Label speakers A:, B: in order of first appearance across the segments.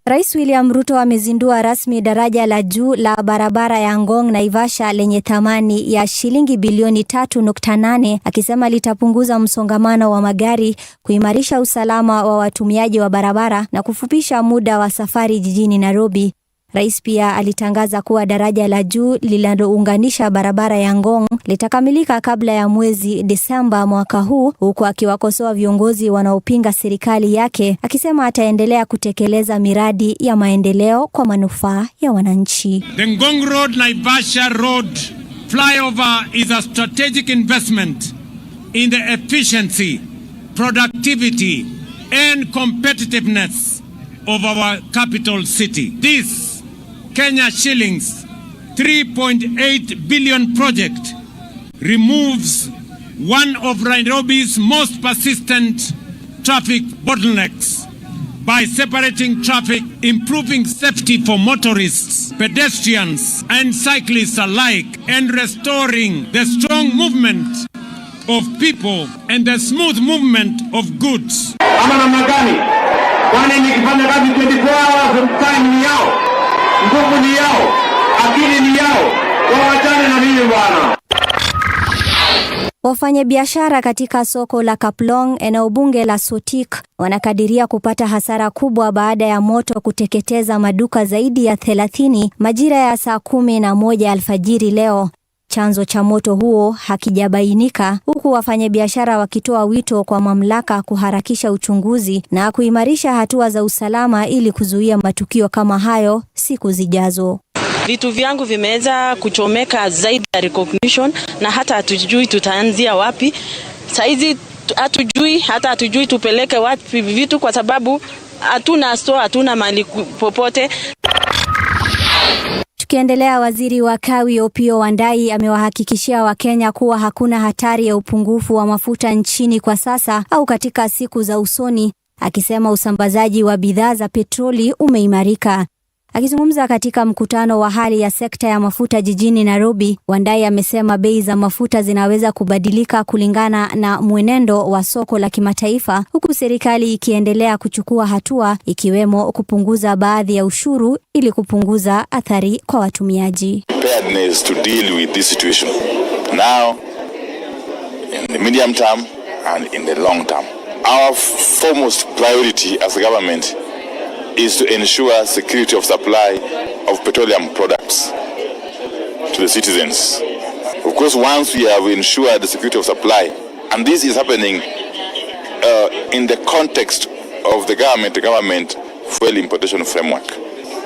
A: Rais William Ruto amezindua rasmi daraja la juu la barabara ya Ngong Naivasha lenye thamani ya shilingi bilioni 3.8, akisema litapunguza msongamano wa magari, kuimarisha usalama wa watumiaji wa barabara na kufupisha muda wa safari jijini Nairobi. Rais pia alitangaza kuwa daraja la juu linalounganisha barabara ya Ngong litakamilika kabla ya mwezi Desemba mwaka huu, huku akiwakosoa viongozi wanaopinga serikali yake, akisema ataendelea kutekeleza miradi ya maendeleo kwa manufaa ya wananchi.
B: The Ngong Road Naivasha Road flyover is a strategic investment in the efficiency, productivity and competitiveness of our capital city. This Kenya shillings 3.8 billion project removes one of Nairobi's most persistent traffic bottlenecks by separating traffic, improving safety for motorists, pedestrians and cyclists alike, and restoring the strong movement of people and the smooth movement of goods.
C: Ama namna gani? Kwani nikifanya kazi 24 hours time ni yao, nguvu ni yao, akili ni yao, wawachane na mimi bwana.
A: Wafanyabiashara katika soko la Kaplong, eneo bunge la Sotik, wanakadiria kupata hasara kubwa baada ya moto kuteketeza maduka zaidi ya 30 majira ya saa 11 alfajiri leo. Chanzo cha moto huo hakijabainika, huku wafanyabiashara wakitoa wito kwa mamlaka kuharakisha uchunguzi na kuimarisha hatua za usalama ili kuzuia matukio kama hayo siku zijazo.
D: Vitu vyangu vimeweza kuchomeka zaidi ya recognition, na hata hatujui tutaanzia wapi. Saizi hatujui tupeleke wapi vitu, kwa sababu hatuna store, hatuna mali popote.
A: Tukiendelea, waziri wa kawi Opiyo Wandayi amewahakikishia Wakenya kuwa hakuna hatari ya upungufu wa mafuta nchini kwa sasa au katika siku za usoni, akisema usambazaji wa bidhaa za petroli umeimarika. Akizungumza katika mkutano wa hali ya sekta ya mafuta jijini Nairobi, Wandayi amesema bei za mafuta zinaweza kubadilika kulingana na mwenendo wa soko la kimataifa, huku serikali ikiendelea kuchukua hatua ikiwemo kupunguza baadhi ya ushuru ili kupunguza athari kwa watumiaji.
E: Preparedness to deal with this situation now, in the medium term and in the long term. Our foremost priority as a government is to ensure security of supply of petroleum products to the citizens. Of course, once we have ensured the security of supply, and this is happening in the context of the government fuel importation framework,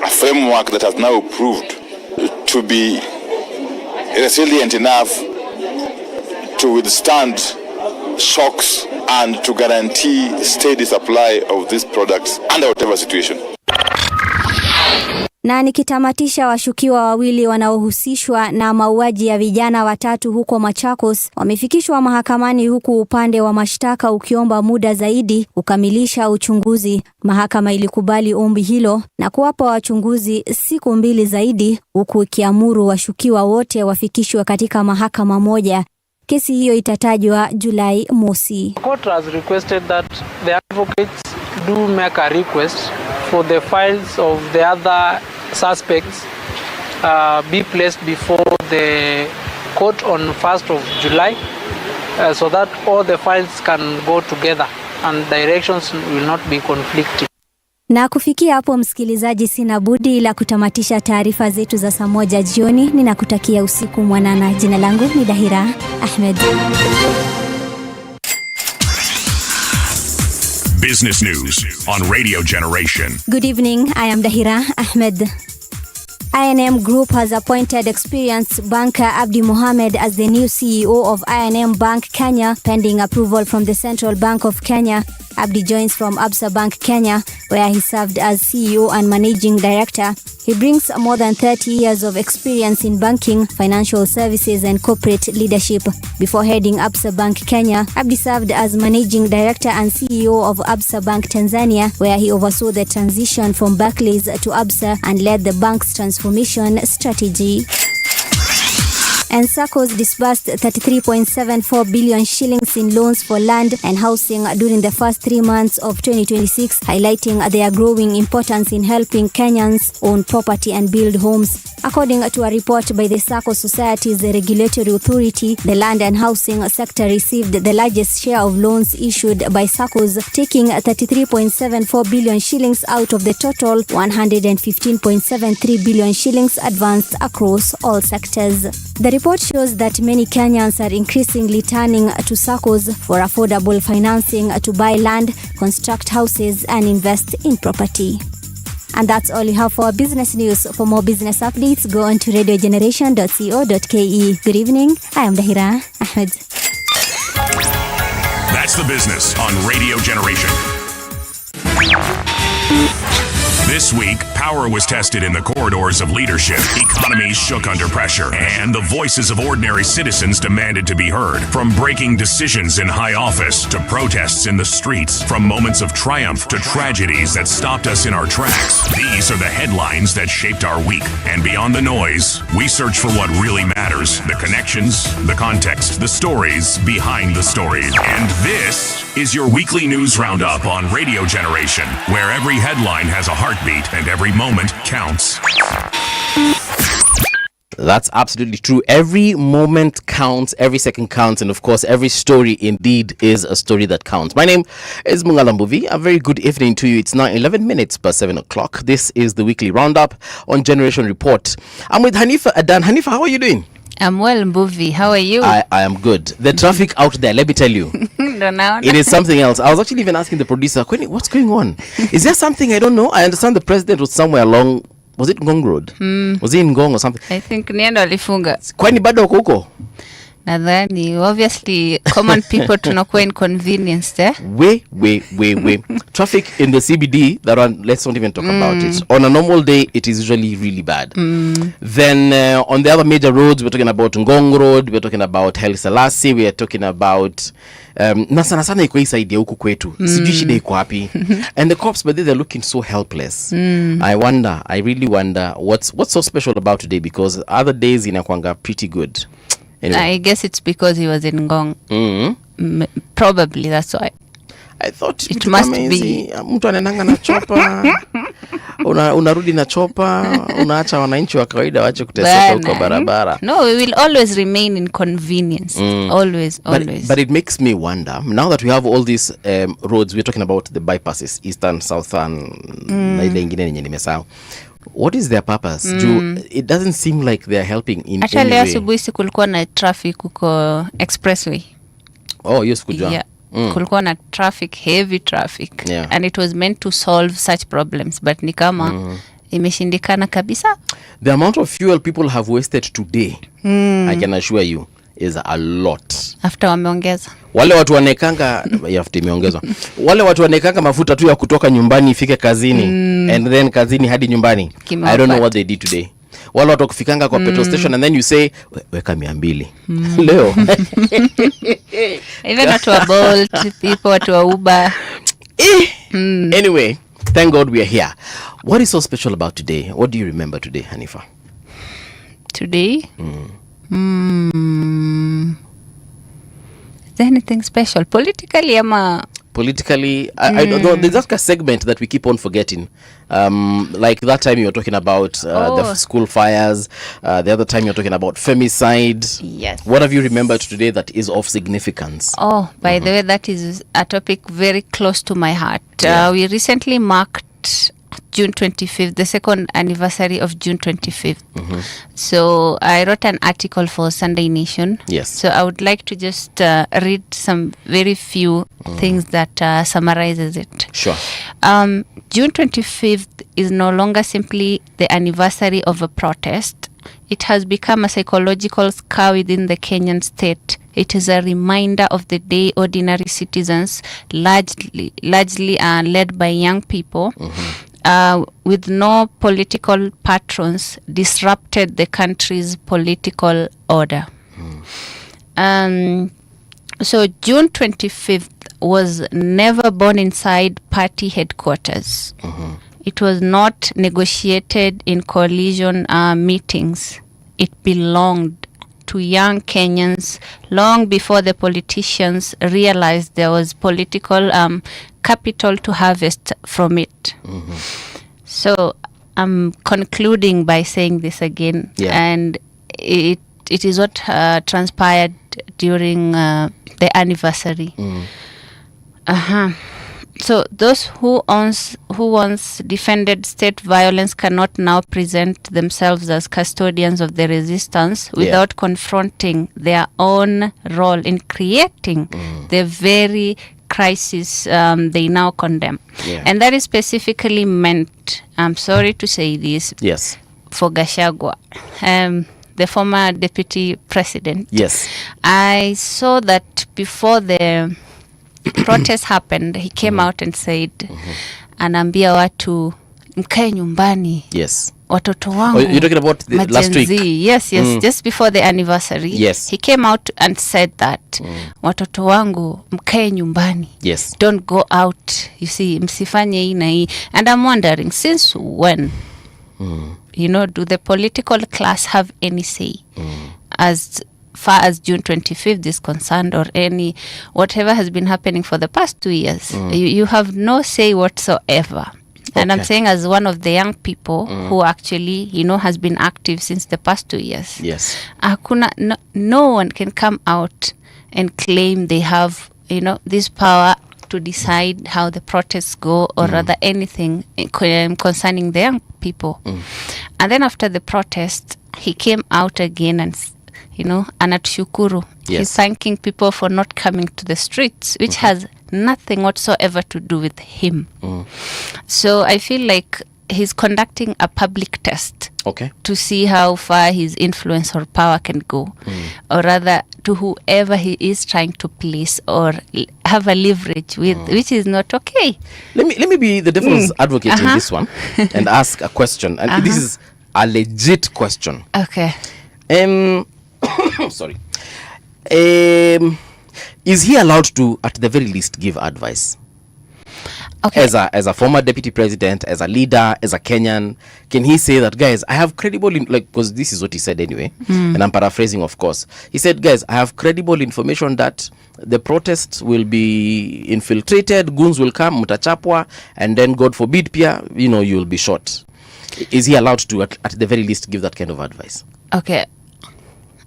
E: a framework that has now proved to be resilient enough to withstand shocks and to guarantee steady supply of these products under whatever situation.
A: Na nikitamatisha, washukiwa wawili wanaohusishwa na mauaji ya vijana watatu huko Machakos wamefikishwa mahakamani, huku upande wa mashtaka ukiomba muda zaidi kukamilisha uchunguzi. Mahakama ilikubali ombi hilo na kuwapa wachunguzi siku 2 zaidi, huku ikiamuru washukiwa wote wafikishwe katika mahakama moja. Kesi hiyo itatajwa Julai mosi.
F: Court has requested that the advocates do make a request for the files of the other suspects be placed before the court on 1st of July so that all the files can go together and directions will not be conflicting.
A: Na kufikia hapo, msikilizaji, sina budi la kutamatisha taarifa zetu za saa 1 jioni. Ninakutakia usiku mwanana. Jina langu ni Dahira Ahmed.
G: Business News on Radio Generation.
A: Good evening, I am Dahira Ahmed. I&M Group has appointed experienced banker Abdi Mohamed as the new CEO of I&M Bank Kenya, pending approval from the Central Bank of Kenya. Abdi joins from Absa Bank Kenya, where he served as CEO and Managing Director. He brings more than 30 years of experience in banking, financial services and corporate leadership. Before heading Absa Bank Kenya, Abdi served as Managing Director and CEO of Absa Bank Tanzania, where he oversaw the transition from Barclays to Absa and led the bank's transformation strategy. And SACCOs disbursed 33.74 billion shillings in loans for land and housing during the first 3 months of 2026, highlighting their growing importance in helping Kenyans own property and build homes. According to a report by the SACCO Society's Regulatory Authority, the land and housing sector received the largest share of loans issued by SACCOs, taking 33.74 billion shillings out of the total 115.73 billion shillings advanced across all sectors. The report shows that many Kenyans are increasingly turning to SACCOs for affordable financing to buy land, construct houses, and invest in property. And that's all you have for our business news. For more business updates, go on to radiogeneration.co.ke. Good evening. I am Dahira Ahmed.
G: That's the business on Radio Generation. This week, power was tested in the corridors of leadership, economies shook under pressure, and the voices of ordinary citizens demanded to be heard. From breaking decisions in high office to protests in the streets, from moments of triumph to tragedies that stopped us in our tracks, these are the headlines that shaped our week. And beyond the noise, we search for what really matters, the connections, the context, the stories behind the stories. And this is your weekly news roundup on Radio Generation, where every headline has a heartbeat and every moment counts.
H: That's absolutely true. Every moment counts, every second counts, and of course, every story indeed is a story that counts. My name is Mungala Mbuvi. A very good evening to you. It's now 11 minutes past 7 o'clock. This is the weekly roundup on Generation Report. I'm with Hanifa Adan. Hanifa, how are you doing?
I: I'm well, Mbuvi. How are you?
H: I am good. The traffic out there, let me tell you. It is something else. I was actually even asking the producer, what's going on? Is there something I don't know? I understand the president was somewhere along, was it Ngong Road? Was he in Ngong or something?
I: I think niendo alifunga.
H: Kwani bado uko huko?
I: Nadhani, obviously, common people tunakuwa inconvenienced, eh?
H: Way. Traffic in the CBD, that one, let's not even talk about it. On a normal day, it is usually really bad. Then on the other major roads, we're talking about Ngong Road, we're talking about Haile Selassie, we are talking about na sana iko hii side ya huku kwetu. Sijui shida iko wapi. And the cops, but they're looking so helpless. I really wonder what's so special about today, because other days inakwanga pretty good. Anyway.
I: I guess it's because he was in Ngong. Probably, that's why.
H: I thought
I: it must be.
H: Mtu anaendanga na chopa. Unarudi na chopa, unaacha wananchi wa kawaida waache kuteseka huko barabara.
I: No, we will always remain inconvenienced. Always.
H: But it makes me wonder, now that we have all these roads, we're talking about the bypasses, eastern, southern, na ile ingine yenye nimesahau. What is their purpose? It doesn't seem like they're helping in any way.
I: Actually, asubuhi kulikuwa na traffic huko expressway.
H: Oh, yes, kujua.
I: Yeah. Kulikuwa na traffic, heavy traffic.
H: Yeah.
I: And it was meant to solve such problems. But ni kama imeshindikana kabisa.
H: The amount of fuel people have wasted today, I can assure you, is a lot.
I: After wameongeza.
H: Wale watu wanekanga imeongezwa. Wale watu wanekanga mafuta tu ya kutoka nyumbani ifike kazini and then kazini hadi nyumbani. I don't know what they did today. Wale watu kufikanga kwa petrol station and then you say weka 200. Leo.
I: Even watu wa Bolt, people watu wa Uber.
H: Anyway, thank God we are here. What is so special about today? What do you remember today, Hanifa?
I: Today? Is there anything special politically ama?
H: Politically, I don't know. There's like a segment that we keep on forgetting. Like that time you were talking about the school fires. The other time you're talking about femicide.
I: Yes.
H: What have you remembered today that is of significance?
I: Oh, by the way, that is a topic very close to my heart.
H: Yeah.
I: We recently marked June 25th, the second anniversary of June 25th. So I wrote an article for Sunday Nation.
H: Yes.
I: So I would like to just read some very few things that summarizes it.
H: Sure.
I: June 25th is no longer simply the anniversary of a protest. It has become a psychological scar within the Kenyan state. It is a reminder of the day ordinary citizens, largely led by young people, with no political patrons, disrupted the country's political order. So June 25th was never born inside party headquarters. It was not negotiated in coalition meetings. It belonged to to young Kenyans long before the politicians realized there was political capital to harvest from it. So I'm concluding by saying this again, and it is what transpired during the anniversary. So those who once defended state violence cannot now present themselves as custodians of the resistance without confronting their own role in creating the very crisis they now condemn. And that is specifically meant, I'm sorry to say this, for Gachagua, the former deputy president. I saw that before the protest happened, he came out and said, anaambia watu mkae nyumbani. Watoto wangu.
H: You're talking about the last week?
I: Yes, just before the anniversary. He came out and said that, watoto wangu mkae nyumbani. Don't go out. You see, msifanye hii na hii. And I'm wondering, since when, you know, do the political class have any say as far as June 25th is concerned, or any whatever has been happening for the past 2 years? You have no say whatsoever. And I'm saying, as one of the young people who actually, you know, has been active since the past 2 years. No one can come out and claim they have, you know, this power to decide how the protests go, or rather anything concerning the young people. And then after the protest, he came out again and, you know, anatushukuru. He's thanking people for not coming to the streets, which has nothing whatsoever to do with him. So I feel like he's conducting a public test to see how far his influence or power can go, or rather to whoever he is trying to please or have a leverage with, which is not okay. Let
H: me be the devil's advocate in this one and ask a question, and this is a legit question. Sorry. Is he allowed to, at the very least, give advice? As a former deputy president, as a leader, as a Kenyan, can he say that, guys, I have credible, because this is what he said anyway, and I'm paraphrasing, of course. He said, guys, I have credible information that the protests will be infiltrated, goons will come, mutachapwa, and then, God forbid, pia, you know, you'll be shot. Is he allowed to, at the very least, give that kind of advice?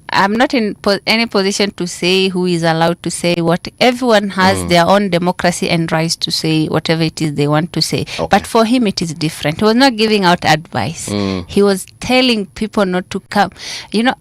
I: I'm not in any position to say who is allowed to say what. Everyone has their own democracy and rights to say whatever it is they want to say. But for him, it is different. He was not giving out advice. He was telling people not to come. You know,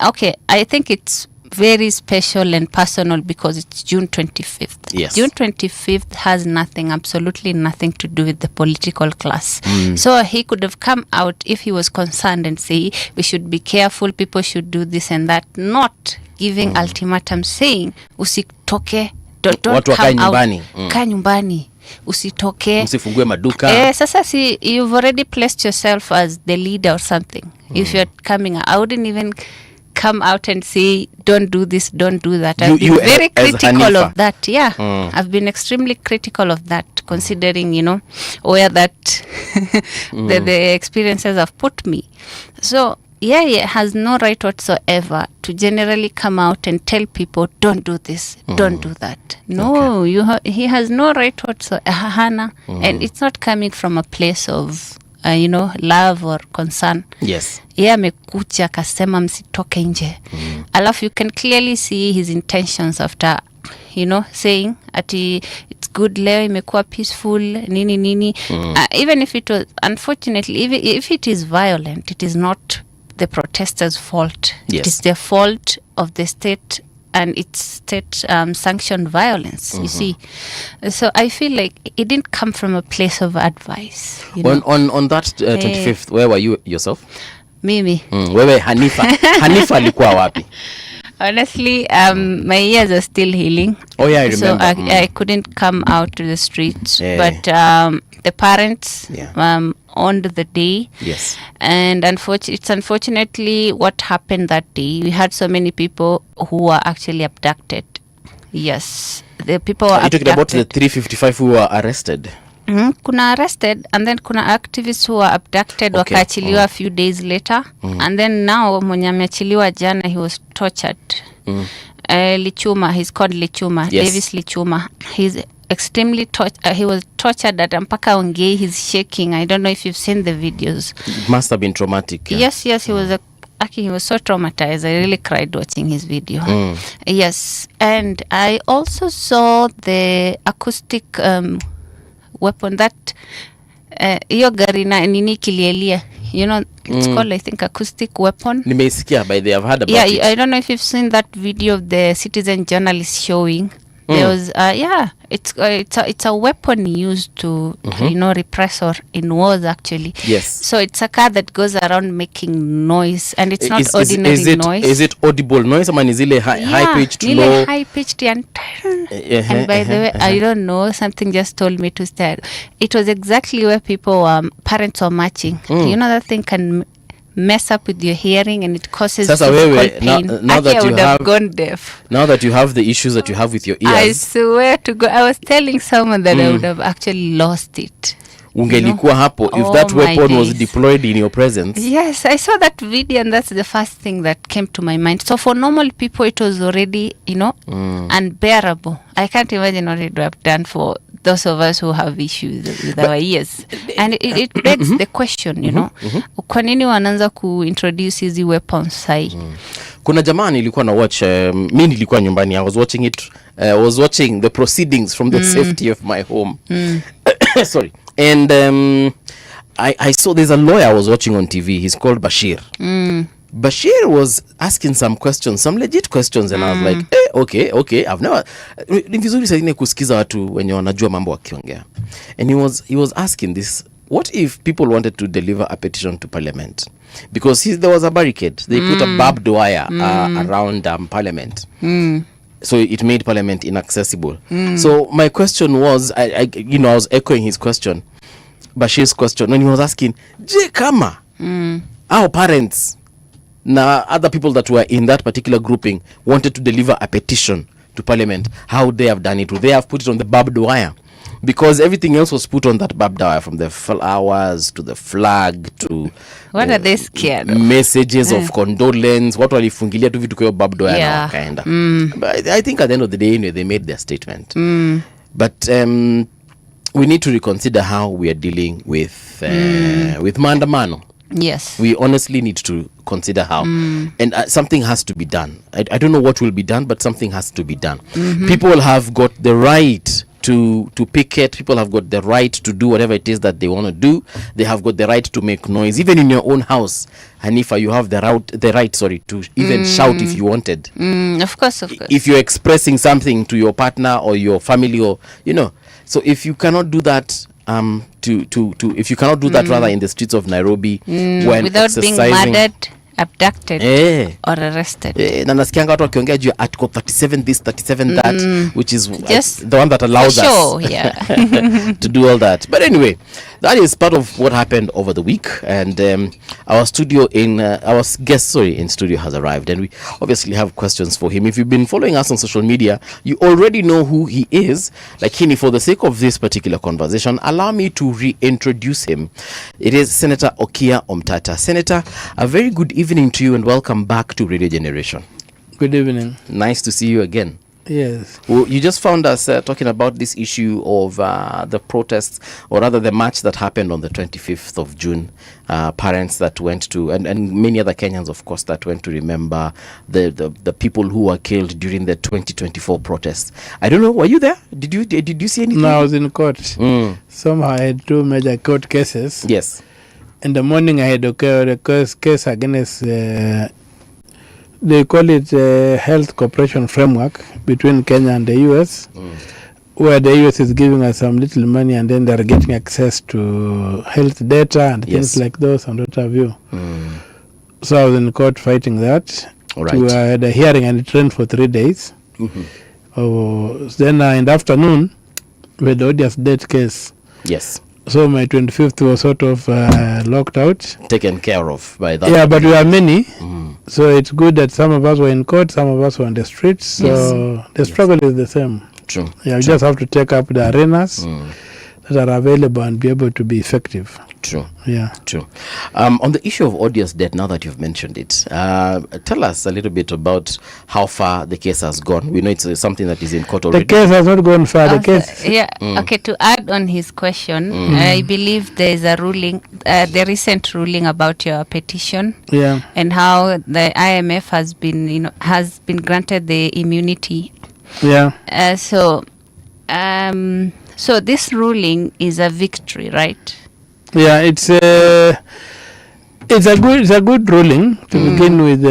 I: I think it's very special and personal because it's June 25th. June 25th has nothing, absolutely nothing to do with the political class. So he could have come out if he was concerned and say, we should be careful, people should do this and that, not giving ultimatum saying, usitoke, don't come out, kaa nyumbani, usitoke,
H: msifungue maduka.
I: Sasa si, you've already placed yourself as the leader or something. If you're coming, I wouldn't even come out and say, don't do this, don't do that. I've been very critical of that. I've been extremely critical of that, considering, you know, where that the experiences have put me. So he has no right whatsoever to generally come out and tell people, don't do this, don't do that. No, he has no right whatsoever. And it's not coming from a place of you know, love or concern. Amekuja akasema msitoke nje. Alafu you can clearly see his intentions after, you know, saying ati it's good, leo imekuwa peaceful, nini. Even if it was, unfortunately, if it is violent, it is not the protesters' fault. It is the fault of the state and its state sanctioned violence, you see. So I feel like it didn't come from a place of advice.
H: On that 25th, where were you yourself?
I: Mimi.
H: Wewe Hanifa alikuwa wapi?
I: Honestly, my ears are still healing.
H: I remember.
I: So I couldn't come out to the streets. But the parents owned the day. And it's unfortunately what happened that day. We had so many people who were actually abducted. The people were abducted.
H: You're talking about the 355 who were arrested?
I: Kuna arrested and then kuna activists who were abducted,
H: Okay.
I: wakaachiliwa a few days later. And then now mwenye ameachiliwa jana, he was tortured. Lichuma, he's called Lichuma.
H: Yes.
I: Davis Lichuma. He's extremely he was tortured at mpaka ongei, he's shaking. I don't know if you've seen the videos.
H: It must have been traumatic. Yeah.
I: Yes, he was he was so traumatized. I really cried watching his video. Yes, and I also saw the acoustic weapon that hiyo gari na nini kilielia. You know, it's called, I think, acoustic weapon.
H: Nimeisikia, by the I've heard about it.
I: I don't know if you've seen that video of the Citizen journalist showing. There was it's a weapon used to repress or in wars actually.
H: Yes.
I: So it's a car that goes around making noise, and it's not ordinary noise.
H: Is it audible noise? Ama ni zile high pitched, low?
I: High pitched and by the way, I don't know, something just told me to start. It was exactly where parents were marching. You know, that thing can mess up with your hearing and it causes
H: Sasa
I: physical
H: wewe,
I: pain.
H: now that
I: I
H: you
I: would
H: have
I: gone deaf.
H: Now that you have the issues that you have with your ears,
I: I swear to God, I was telling someone that I would have actually lost it.
H: ungelikuwa hapo if that weapon was deployed in your presence.
I: Yes, I saw that video and that's the first thing that came to my mind. So for normal people, it was already, unbearable. I can't imagine what it would have done for those of us who have issues with our ears. And it begs the question, kwa nini wanaanza kuintroduce hizi weapons sahi?
H: Kuna jamaa nilikuwa na watch, mimi nilikuwa nyumbani, I was watching it, I was watching the proceedings from the safety of my home. Sorry. And I saw there's a lawyer I was watching on TV. He's called Bashir. Bashir was asking some questions, some legit questions, and I was like, okay, I've never. Ni vizuri sana kusikiza watu wenye wanajua mambo wakiongea. And he was asking this: what if people wanted to deliver a petition to Parliament? Because there was a barricade. They put a barbed wire around Parliament. So it made Parliament inaccessible. So my question was, I was echoing his question, Bashir's question, when he was asking, je kama our parents na other people that were in that particular grouping wanted to deliver a petition to Parliament, how would they have done it? Would they have put it on the barbed wire? Because everything else was put on that barbed wire, from the flowers to the flag to
I: what are they scared of?
H: Messages of condolence. What walifungilia tu vitu kwa barbed wire na wakaenda. But I think at the end of the day, they made their statement. But we need to reconsider how we are dealing with maandamano.
I: Yes.
H: We honestly need to consider how. And something has to be done. I don't know what will be done, but something has to be done. People have got the right to picket. People have got the right to do whatever it is that they want to do. They have got the right to make noise, even in your own house. Hanifa, you have the right to even shout if you wanted.
I: Of course.
H: If you're expressing something to your partner or your family, or so if you cannot do that, if you cannot do that rather in the streets of Nairobi, when
I: without being murdered, abducted or arrested.
H: Na nasikianga watu wakiongea juu article 37 this 37 that, which is the one that allows us to do all that. But anyway, that is part of what happened over the week, and our guest in studio has arrived, and we obviously have questions for him. If you've been following us on social media, you already know who he is. Lakini, for the sake of this particular conversation, allow me to reintroduce him. It is Senator Omtatah. Senator, a very good evening to you and welcome back to Radio Generation.
J: Good evening.
H: Nice to see you again.
J: Yes.
H: Well, you just found us talking about this issue of the protests, or rather the march that happened on the 25th of June. Parents that went to, and many other Kenyans, of course, that went to remember the people who were killed during the 2024 protests. I don't know, were you there? Did you see anything?
J: No, I was in court. Somehow I had two major court cases.
H: Yes.
J: In the morning, I had a case against, they call it Health Cooperation Framework between Kenya and the US, where the US is giving us some little money and then they're getting access to health data and things like those and what have you. So I was in court fighting that.
H: All right.
J: I had a hearing and it ran for 3 days. Then in the afternoon, we had the odious death case.
H: Yes.
J: So my 25th was sort of locked out.
H: Taken care of by that.
J: Yeah, but we are many. So it's good that some of us were in court, some of us were on the streets. So the struggle is the same.
H: True.
J: Yeah, we just have to take up the arenas that are available and be able to be effective.
H: True.
J: Yeah.
H: True. On the issue of odious debt, now that you've mentioned it, tell us a little bit about how far the case has gone. We know it's something that is in court already.
J: The case has not gone far. The case.
I: Yeah. Okay. To add on his question, I believe there is a ruling, the recent ruling about your petition, and how the IMF has been granted the immunity.
J: Yeah.
I: So this ruling is a victory, right?
J: Yeah, it's a good ruling to begin with,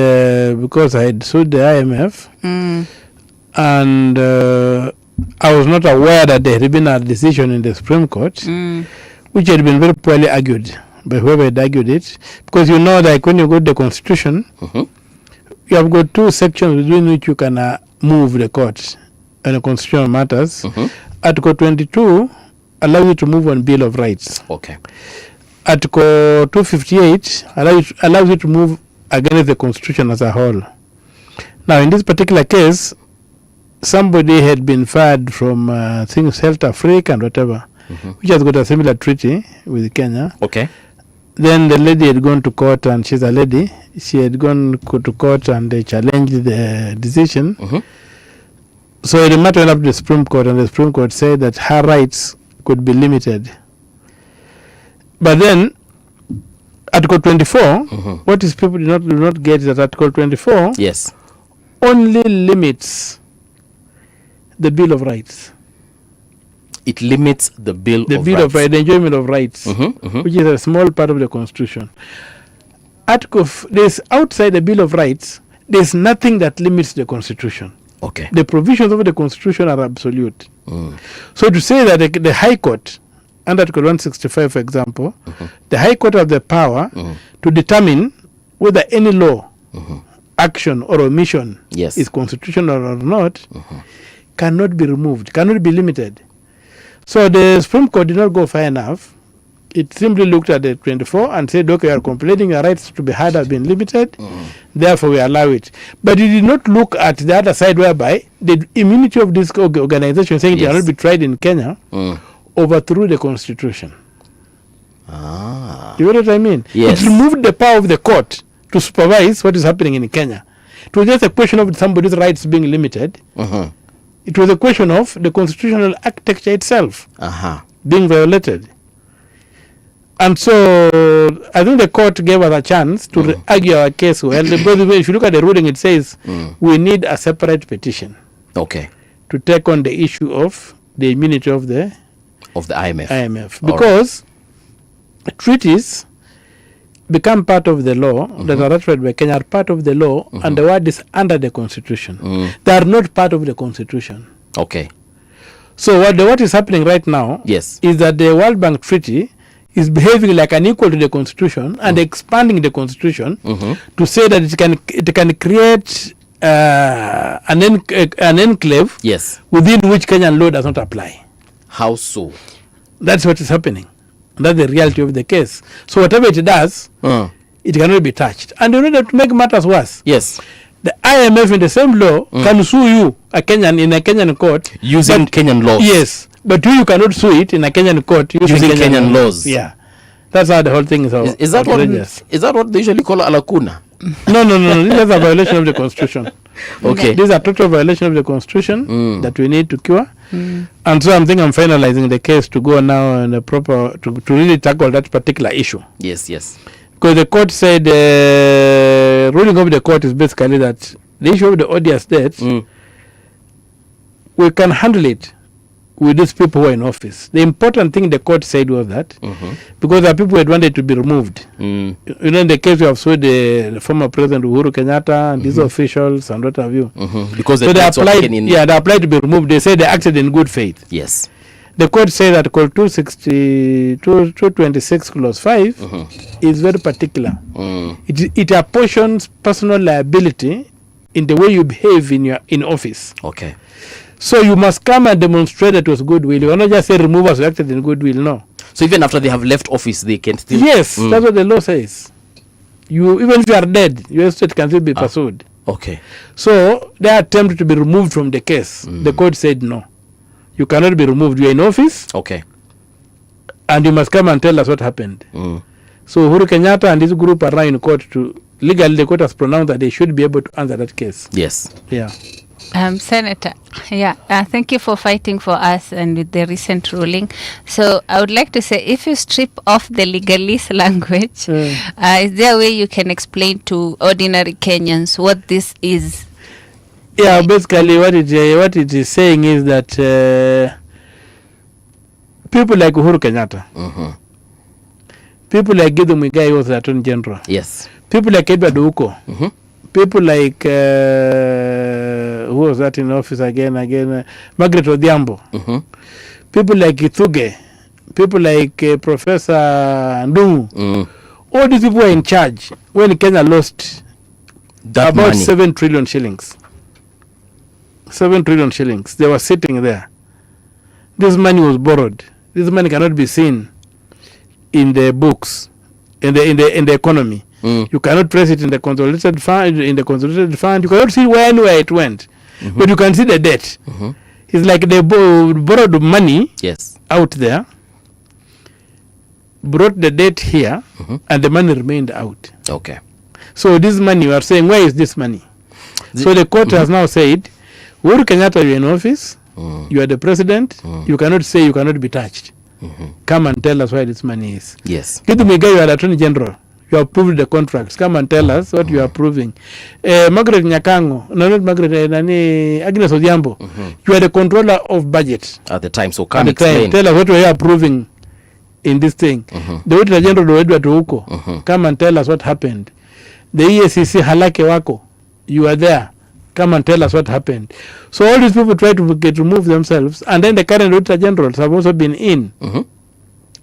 J: because I had sued the IMF, and I was not aware that there had been a decision in the Supreme Court, which had been very poorly argued by whoever had argued it, because you know, like when you go to the Constitution, you have got two sections within which you can move the court on the constitutional matters. Article 22 allows you to move on Bill of Rights.
H: Okay.
J: Article 258 allows you to move against the Constitution as a whole. Now, in this particular case, somebody had been fired from things Health Africa and whatever, which has got a similar treaty with Kenya.
H: Okay.
J: Then the lady had gone to court, and she's a lady. She had gone to court and they challenged the decision. So the matter went up to the Supreme Court, and the Supreme Court said that her rights could be limited. But then, Article 24, what is people do not get is that Article 24 only limits the Bill of Rights.
H: It limits the Bill of Rights.
J: The enjoyment of rights, which is a small part of the Constitution. There's outside the Bill of Rights, there's nothing that limits the Constitution.
H: Okay.
J: The provisions of the Constitution are absolute. So to say that the High Court, under Article 165, for example, the High Court has the power to determine whether any law, action, or omission is constitutional or not, cannot be removed, cannot be limited. So the Supreme Court did not go far enough. It simply looked at the 24 and said, okay, you are complaining your rights to be heard have been limited, therefore we allow it. But it did not look at the other side whereby the immunity of this organization saying it cannot be tried in Kenya overthrew the Constitution. You know what I mean?
H: Yes.
J: It removed the power of the court to supervise what is happening in Kenya. It was just a question of somebody's rights being limited. It was a question of the constitutional architecture itself being violated. And so I think the court gave us a chance to argue our case well. Because if you look at the ruling, it says we need a separate petition.
H: Okay.
J: To take on the issue of the immunity of the IMF. Because treaties become part of the law that are ratified by Kenya, are part of the law, and the word is under the Constitution. They are not part of the Constitution.
H: Okay.
J: So what is happening right now is that the World Bank Treaty is behaving like an equal to the Constitution and expanding the Constitution to say that it can create an enclave within which Kenyan law does not apply.
H: How so?
J: That's what is happening. That's the reality of the case. So whatever it does, it cannot be touched. And in order to make matters worse, the IMF in the same law can sue you, a Kenyan, in a Kenyan court.
H: Using Kenyan laws.
J: Yes. But you cannot sue it in a Kenyan court
H: using Kenyan laws.
J: Yeah. That's how the whole thing is.
H: Is that what they usually call a lacuna?
J: No. This is a violation of the Constitution.
H: Okay.
J: This is a total violation of the Constitution that we need to cure. And so I'm finalizing the case to go now in a proper, to really tackle that particular issue.
H: Yes.
J: Because the court said, the ruling of the court is basically that the issue of the odious debts, we can handle it with these people who are in office. The important thing the court said was that because there are people who had wanted to be removed. You know, in the case we have sued the former President Uhuru Kenyatta and these officials and what have you.
H: Because
J: so they applied, they applied to be removed. They said they acted in good faith.
H: Yes.
J: The court said that Article 226 clause 5 is very particular. It apportions personal liability in the way you behave in office.
H: Okay.
J: So you must come and demonstrate that it was goodwill. You cannot just say remove us, we acted in goodwill. No.
H: So even after they have left office, they can still...
J: Yes, that's what the law says. Even if you are dead, your estate can still be pursued.
H: Okay.
J: So they attempted to be removed from the case. The court said no. You cannot be removed. You are in office.
H: Okay.
J: and you must come and tell us what happened. So Uhuru Kenyatta and his group are now in court to legally the court has pronounced that they should be able to answer that case.
H: Yes.
J: Yeah.
I: Senator, thank you for fighting for us and with the recent ruling. So I would like to say, if you strip off the legalese language, is there a way you can explain to ordinary Kenyans what this is?
J: Yeah, basically what it is saying is that people like Uhuru Kenyatta, people like Gideon Muigai, who was the Attorney General,
H: yes,
J: people like Edward Ouko, people like who was that in office again, Margaret Odhiambo, people like Ithuge, people like Professor Ndungu, all these people were in charge when Kenya lost
H: that
J: about
H: money.
J: 7 trillion shillings. 7 trillion shillings. They were sitting there. This money was borrowed. This money cannot be seen in the books, in the economy. You cannot trace it in the consolidated fund. You cannot see where it went, but you can see the debt. It's like they borrowed money out there, brought the debt here, and the money remained out.
H: Okay.
J: So this money, you are saying, where is this money? So the court has now said, Uhuru Kenyatta, you are in office, you are the president, you cannot say you cannot be touched. Come and tell us where this money is.
H: Yes.
J: Gideon Muigai, you are the Attorney General. You approved the contracts. Come and tell us what you are approving. Margaret Nyakango, not Margaret, Agnes Odhiambo, you are the controller of budget.
H: At the time, so come explain.
J: Tell us what you are approving in this thing. The Auditor General, Edward Ouko, come and tell us what happened. The EACC, Halake Wako, you are there. Come and tell us what happened. So all these people try to remove themselves, and then the current Auditor Generals have also been in.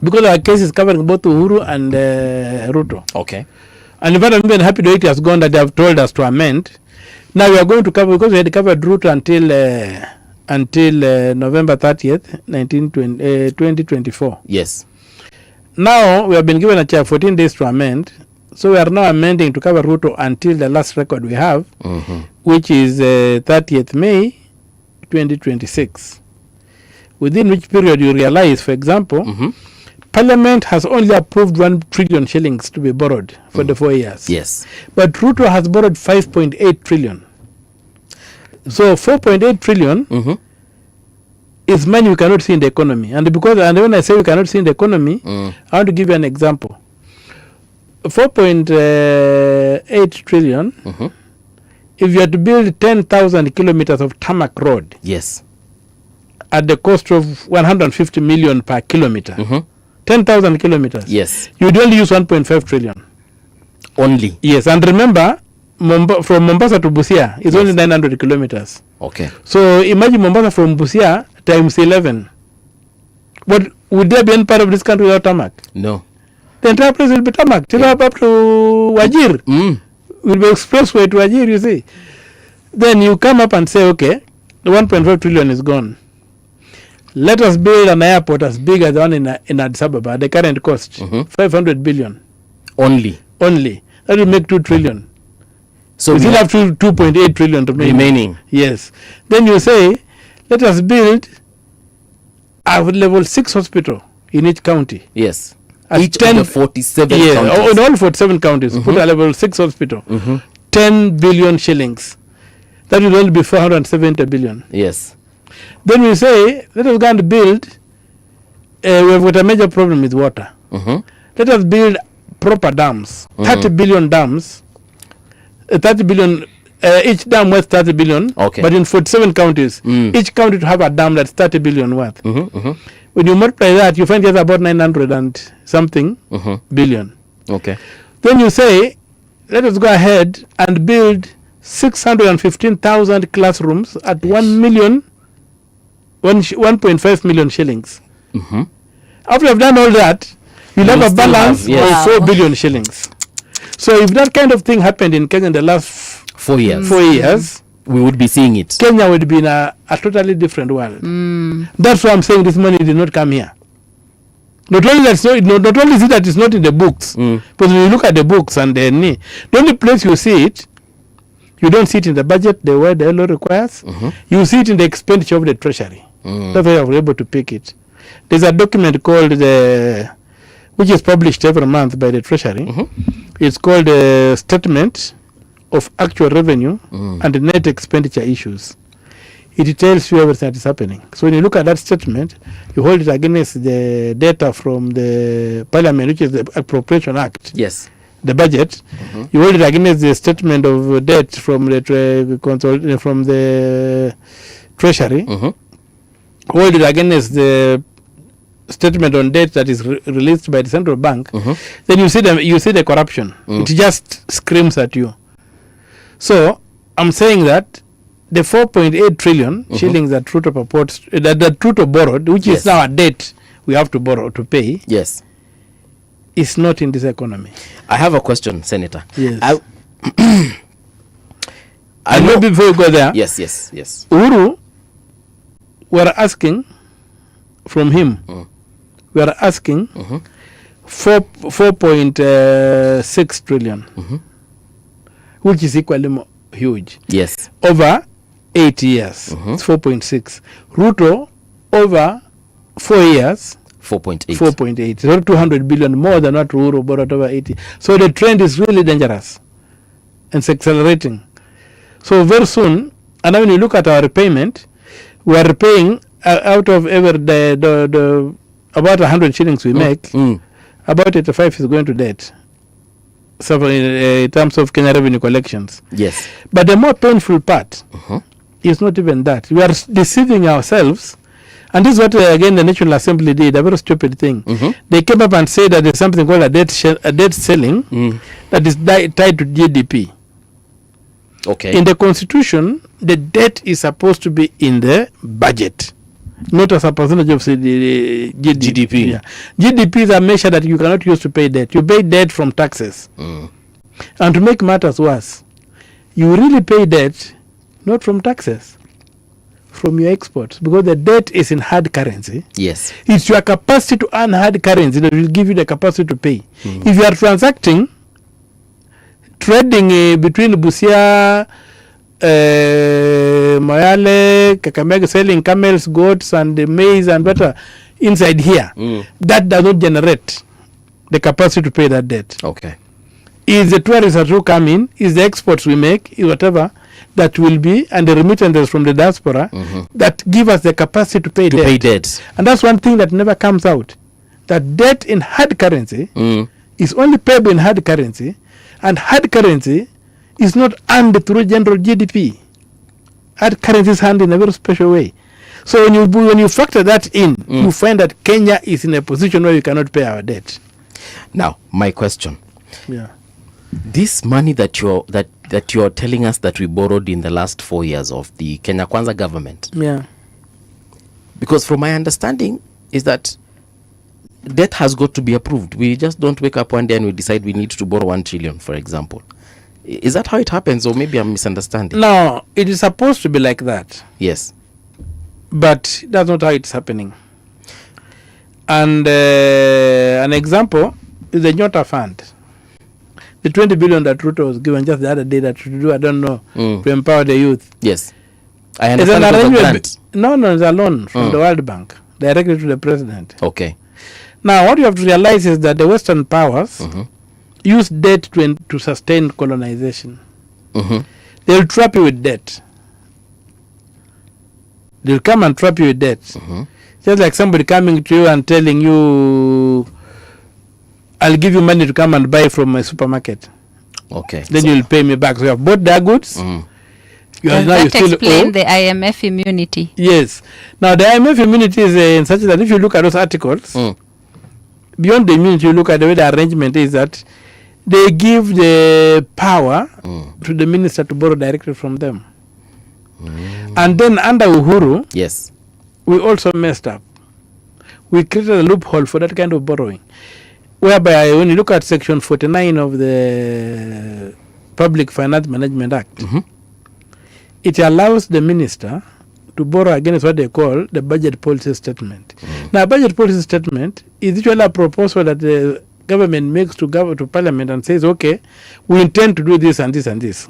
J: Because our case is covering both Uhuru and Ruto.
H: Okay.
J: And in fact, I'm even happy that it has gone that they have told us to amend. Now we are going to cover, because we had covered Ruto until November 30th, 2024.
H: Yes.
J: Now we have been given a 14 days to amend. So we are now amending to cover Ruto until the last record we have, which is 30th May 2026. Within which period you realize, for example, Parliament has only approved 1 trillion shillings to be borrowed for the 4 years.
H: Yes.
J: But Ruto has borrowed 5.8 trillion. So 4.8 trillion is money we cannot see in the economy. And when I say we cannot see in the economy, I want to give you an example. 4.8 trillion, if you had to build 10,000 kilometers of tarmac road,
H: yes,
J: at the cost of 150 million per kilometer, 10,000 kilometers,
H: yes,
J: you would only use 1.5 trillion.
H: Only?
J: Yes, and remember, from Mombasa to Busia is only 900 kilometers.
H: Okay.
J: So imagine Mombasa from Busia times 11. What would there be any part of this country without tarmac?
H: No.
J: The entire place will be tarmac till up to Wajir. Will be expressway to Wajir, you see. Then you come up and say, okay, the 1.5 trillion is gone. Let us build an airport as big as the one in Addis Ababa, the current cost, 500 billion.
H: Only?
J: Only. That will make 2 trillion.
H: So
J: we still have 2.8 trillion remaining. Yes. Then you say, let us build a level 6 hospital in each county.
H: Yes. Each of the 47 counties.
J: In all 47 counties, put a level 6 hospital. 10 billion shillings. That will only be 470 billion.
H: Yes.
J: Then we say, let us go and build, we have got a major problem with water. Let us build proper dams, 30 billion dams, 30 billion, each dam worth 30 billion, but in 47 counties, each county to have a dam that's 30 billion worth. When you multiply that, you find there's about 900 and something billion.
H: Okay.
J: Then you say, let us go ahead and build 615,000 classrooms at 1.5 million shillings. After you've done all that, you'll have a balance of 4 billion shillings. So if that kind of thing happened in Kenya in the last
H: 4 years,
J: 4 years,
H: we would be seeing it.
J: Kenya would be in a totally different world. That's why I'm saying this money did not come here. Not only is it that it's not in the books, but when you look at the books and the only place you see it, you don't see it in the budget the way the law requires. You see it in the expenditure of the treasury. That's why I was able to pick it. There's a document called which is published every month by the Treasury. It's called a Statement of Actual Revenue and Net Expenditure Issues. It tells you everything that is happening. So when you look at that statement, you hold it against the data from the Parliament, which is the Appropriation Act.
H: Yes.
J: The budget. You hold it against the statement of debt from the Treasury. Hold it against the statement on debt that is released by the central bank. Then you see the corruption. It just screams at you. So I'm saying that the 4.8 trillion shillings that Ruto purports, that Ruto borrowed, which is now a debt we have to borrow to pay, is not in this economy.
H: I have a question, Senator.
J: Yes. I know before you go there.
H: Yes.
J: Uhuru, we are asking from him, we are asking 4.6 trillion, which is equally huge.
H: Yes.
J: Over 8 years, it's 4.6. Ruto, over 4 years, 4.8. So 200 billion more than what Uhuru borrowed over 80. So the trend is really dangerous and it's accelerating. So very soon, and when you look at our repayment, we are repaying out of the about 100 shillings we make, about 85 is going to debt. So in terms of Kenya revenue collections.
H: Yes.
J: But the more painful part is not even that. We are deceiving ourselves. And this is what, again, the National Assembly did, a very stupid thing. They came up and said that there's something called a debt ceiling that is tied to GDP.
H: Okay.
J: In the Constitution, the debt is supposed to be in the budget, not as a percentage of the GDP. Yeah. GDP is a measure that you cannot use to pay debt. You pay debt from taxes. And to make matters worse, you really pay debt not from taxes, from your exports, because the debt is in hard currency.
H: Yes.
J: It's your capacity to earn hard currency that will give you the capacity to pay. If you are trading between Busia, Moyale, Kakamega, selling camels, goats, and maize and butter inside here, that does not generate the capacity to pay that debt.
H: Okay.
J: Is the tourists that will come in, is the exports we make, is whatever that will be, and the remittances from the diaspora that give us the capacity to pay debt. And that's one thing that never comes out. That debt in hard currency is only payable in hard currency, and hard currency is not earned through general GDP. Hard currency is earned in a very special way. So when you factor that in, you find that Kenya is in a position where we cannot pay our debt.
H: Now, my question.
J: Yeah.
H: This money that you're telling us that we borrowed in the last 4 years of the Kenya Kwanza government.
J: Yeah.
H: Because from my understanding is that debt has got to be approved. We just don't wake up one day and we decide we need to borrow 1 trillion, for example. Is that how it happens, or maybe I'm misunderstanding?
J: No, it is supposed to be like that.
H: Yes.
J: But that's not how it's happening. And an example is the Nyota Fund. The 20 billion that Ruto was given just the other day that to do, I don't know, to empower the youth.
H: Yes. I understand it was a grant.
J: No, it's a loan from the World Bank, directly to the president.
H: Okay.
J: Now, what you have to realize is that the Western powers use debt to sustain colonization. They'll trap you with debt. They'll come and trap you with debt. Just like somebody coming to you and telling you, I'll give you money to come and buy from my supermarket.
H: Okay.
J: Then you'll pay me back. So you have bought their goods.
I: That explains the IMF immunity.
J: Yes. Now the IMF immunity is in such that if you look at those articles, beyond the immunity, you look at the way the arrangement is that they give the power to the minister to borrow directly from them. And then under Uhuru,
H: yes,
J: we also messed up. We created a loophole for that kind of borrowing, whereby when you look at section 49 of the Public Finance Management Act, it allows the minister to borrow against what they call the budget policy statement. Now, budget policy statement is usually a proposal that the government makes to parliament and says, okay, we intend to do this and this and this.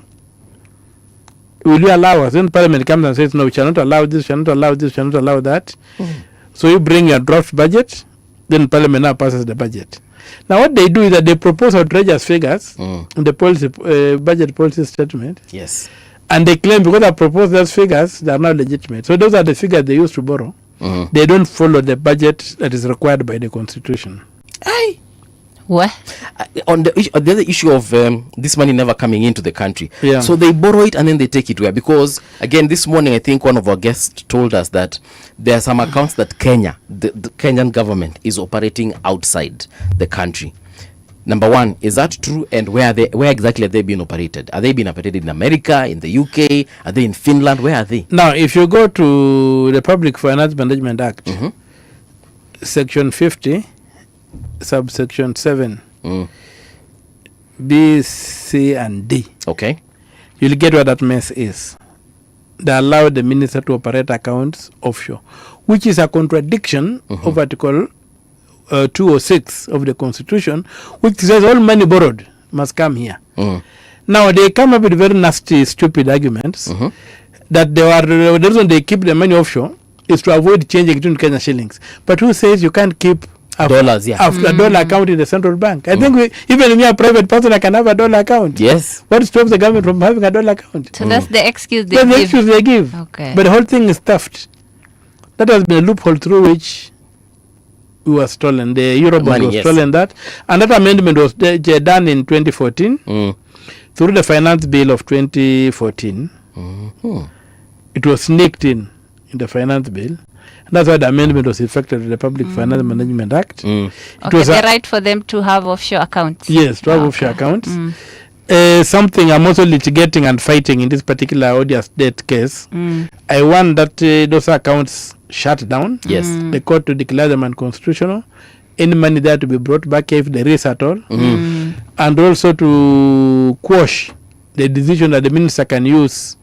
J: Will you allow us? Then parliament comes and says, no, we shall not allow this, shall not allow this, shall not allow that. So you bring your draft budget, then Parliament now passes the budget. Now what they do is that they propose outrageous figures in the policy, budget policy statement.
H: Yes.
J: And they claim because I proposed those figures, they are now legitimate. So those are the figures they used to borrow. They don't follow the budget that is required by the Constitution.
H: Aye.
I: What?
H: On the other issue of this money never coming into the country.
J: Yeah.
H: So they borrow it and then they take it where? Because, again, this morning I think one of our guests told us that there are some accounts that Kenya, the Kenyan government, is operating outside the country. Number one, is that true? And where exactly are they being operated? Are they being operated in America, in the UK? Are they in Finland? Where are they?
J: Now, if you go to the Public Finance Management Act, Section 50, subsection 7, B, C, and D.
H: Okay.
J: You'll get what that mess is. They allow the minister to operate accounts offshore, which is a contradiction of Article 206 of the Constitution, which says all money borrowed must come here. Now, they come up with very nasty, stupid arguments that the reason they keep the money offshore is to avoid changing it into Kenya shillings. But who says you can't keep
H: dollars, yeah.
J: A dollar account in the central bank? I think even me, a private person, I can have a dollar account.
H: Yes.
J: What stops the government from having a dollar account?
I: So that's the excuse they
J: That's
I: give.
J: the excuse they give.
I: Okay.
J: But the whole thing is stuffed. That has been a loophole through which we were stolen. The Eurobond
H: Money,
J: was
H: yes.
J: stolen that. And that amendment was done in 2014 through the finance bill of 2014. It was sneaked in the finance bill. And that's why the amendment was effected in the Public Finance Management Act. It was
I: the right for them to have offshore accounts.
J: Yes, to have offshore accounts. Something I'm also litigating and fighting in this particular odious debt case. I want that those accounts shut down.
H: Yes.
J: The court to declare them unconstitutional. Any money there to be brought back if there is at all. And also to quash the decision that the minister can use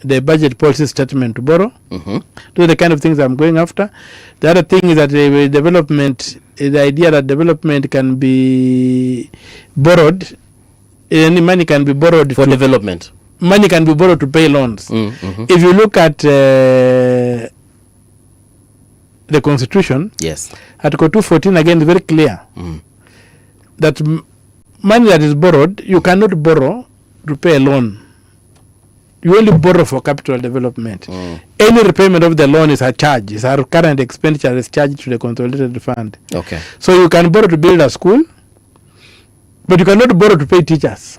J: the budget policy statement to borrow. Those are the kind of things I'm going after. The other thing is that the development, the idea that development can be borrowed, any money can be borrowed
H: for development.
J: Money can be borrowed to pay loans. If you look at the Constitution,
H: yes,
J: Article 214 again is very clear that money that is borrowed, you cannot borrow to pay a loan. You only borrow for capital development. Any repayment of the loan is a charge. It's our current expenditure is charged to the consolidated fund.
H: Okay.
J: So you can borrow to build a school, but you cannot borrow to pay teachers.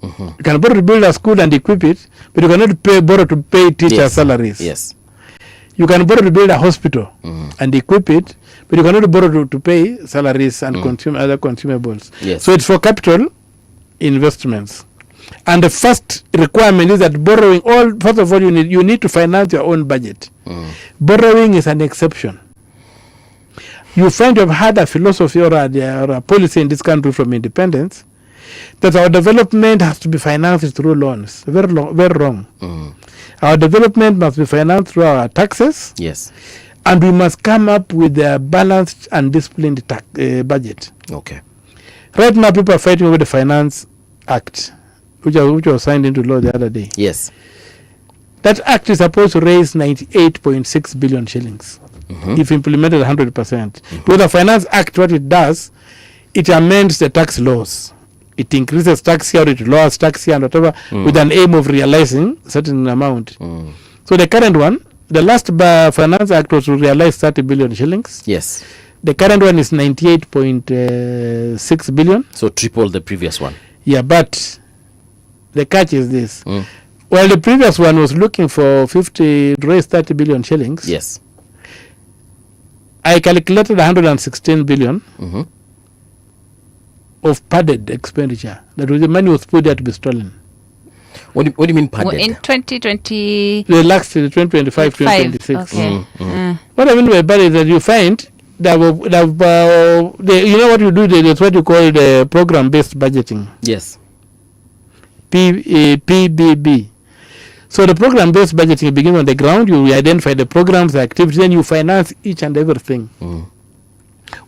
J: You can borrow to build a school and equip it, but you cannot borrow to pay teachers' salaries.
H: Yes.
J: You can borrow to build a hospital and equip it, but you cannot borrow to pay salaries and consume other consumables.
H: Yes.
J: So it's for capital investments. And the first requirement is that borrowing, first of all, you need to finance your own budget. Borrowing is an exception. You find you've had a philosophy or a policy in this country from independence that our development has to be financed through loans. Very wrong. Our development must be financed through our taxes.
H: Yes.
J: And we must come up with a balanced and disciplined budget.
H: Okay.
J: Right now, people are fighting over the Finance Act, which was signed into law the other day.
H: Yes.
J: That act is supposed to raise 98.6 billion shillings if implemented 100%. Because the Finance Act, what it does, it amends the tax laws. It increases tax here, it lowers tax here and whatever, with an aim of realizing a certain amount. So the current one, the last Finance Act was to realize 30 billion shillings.
H: Yes.
J: The current one is 98.6 billion.
H: So triple the previous one.
J: Yeah, but the catch is this. Well, the previous one was looking for to raise 30 billion shillings.
H: Yes.
J: I calculated 116 billion of padded expenditure. That was the money was put there to be stolen.
H: What do you mean padded?
I: Well, in 2020...
J: The last 2025, 2026.
I: Okay.
J: What I mean by padded is that you find that, you know what you do, that's what you call the program-based budgeting.
H: Yes.
J: PBB. So the program-based budgeting, you begin on the ground, you identify the programs, the activities, then you finance each and everything.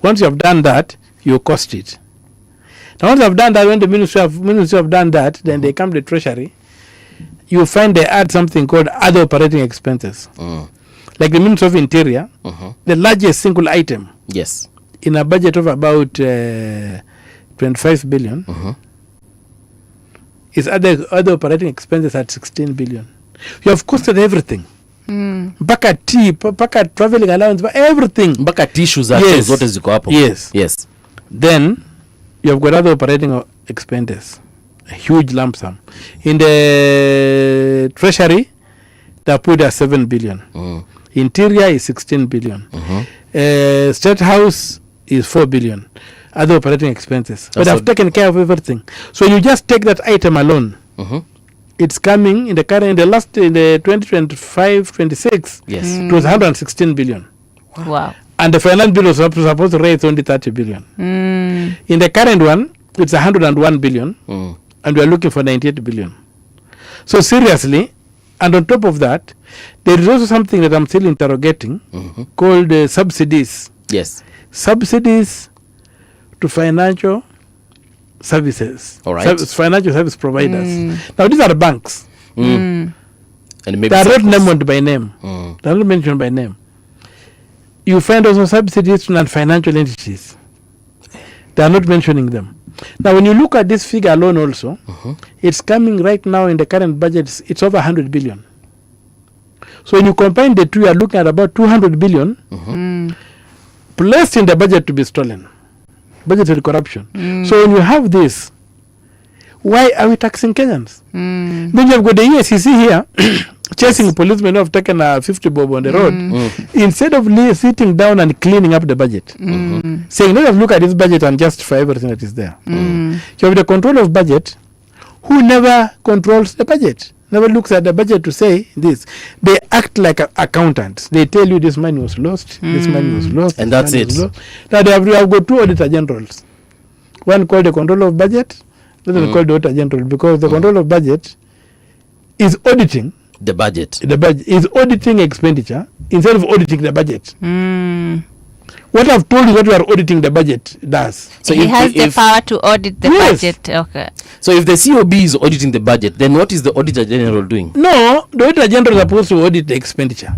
J: Once you have done that, you cost it. Now once you have done that, when the ministry have done that, then they come to the treasury, you find they add something called other operating expenses. like the Ministry of Interior, the largest single item
H: Yes.
J: in a budget of about 25 billion is other operating expenses at 16 billion. You have costed everything. Mpaka tea, mpaka traveling allowance, but everything.
H: Mpaka tissues zake
J: Yes.
H: zote ziko hapo.
J: Yes.
H: Yes.
J: Then you have got other operating expenses, a huge lump sum. In the treasury, they put at 7 billion. Interior is 16 billion. State House is 4 billion. Other operating expenses. But I've taken care of everything. So you just take that item alone. It's coming in the 2025-26.
H: Yes.
J: It was 116 billion.
I: Wow.
J: And the finance bill was supposed to raise only 30 billion. In the current one, it's 101 billion, and we are looking for 98 billion. So seriously, and on top of that, there is also something that I'm still interrogating called subsidies.
H: Yes.
J: Subsidies to financial services.
H: All right.
J: Financial service providers. Now, these are banks.
H: And maybe
J: They are not
H: surplus.
J: named by name. They are not mentioned by name. You find also subsidies to non-financial entities. They are not mentioning them. Now, when you look at this figure alone also, it's coming right now in the current budget, it's over 100 billion. So when you combine the two, you are looking at about 200 billion placed in the budget to be stolen. Budgetary corruption. So when you have this, why are we taxing Kenyans? Then you have got the EACC here chasing policemen who have taken a 50 bob on the road instead of sitting down and cleaning up the budget. Saying, let us look at this budget and justify everything that is there. You have the control of budget who never controls the budget, never looks at the budget to say this. They act like accountants. They tell you this money was lost, this money was lost.
H: And that's it.
J: Now they have got two auditor generals. One called the control of budget, the other called the auditor general, because the control of budget is auditing
H: The budget.
J: the budget, is auditing expenditure instead of auditing the budget. What I've told you, what we are auditing the budget does.
H: So
I: He has the
H: if
I: power to audit the
J: Yes.
I: budget. Okay.
H: so if the COB is auditing the budget, then what is the Auditor General doing?
J: No, the auditor general is supposed to audit the expenditure.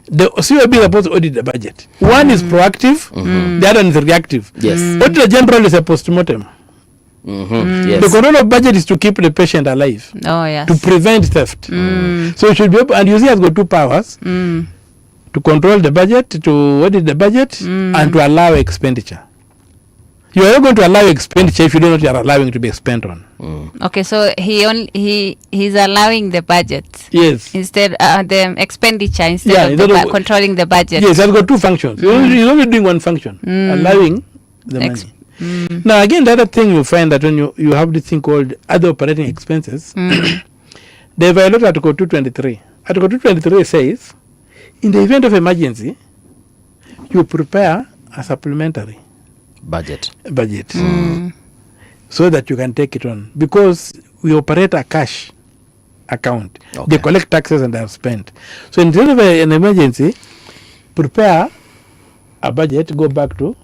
J: The COB is supposed to audit the budget. One is proactive, the other is reactive.
H: Yes.
J: Auditor general is a postmortem.
H: Yes.
J: The control of budget is to keep the patient alive,
I: Oh, yes.
J: to prevent theft. So it should be able, and you see, has got two powers: to control the budget, to audit the budget, and to allow expenditure. You are not going to allow expenditure if you don't know what you are allowing to be spent on.
I: Okay, so he's allowing the budget
J: Yes.
I: instead the expenditure instead
J: Yeah,
I: of
J: instead of-
I: controlling the budget.
J: Yes, it has got two functions. You're only doing one function, allowing the
I: Ex-
J: money. Now, again, the other thing you find that when you have this thing called other operating expenses, they violate Article 223. Article 223 says, in the event of emergency, you prepare a supplementary
H: Budget.
J: budget so that you can take it on, because we operate a cash account.
H: Okay.
J: They collect taxes and they have spent. So in case of an emergency, prepare a budget, go back to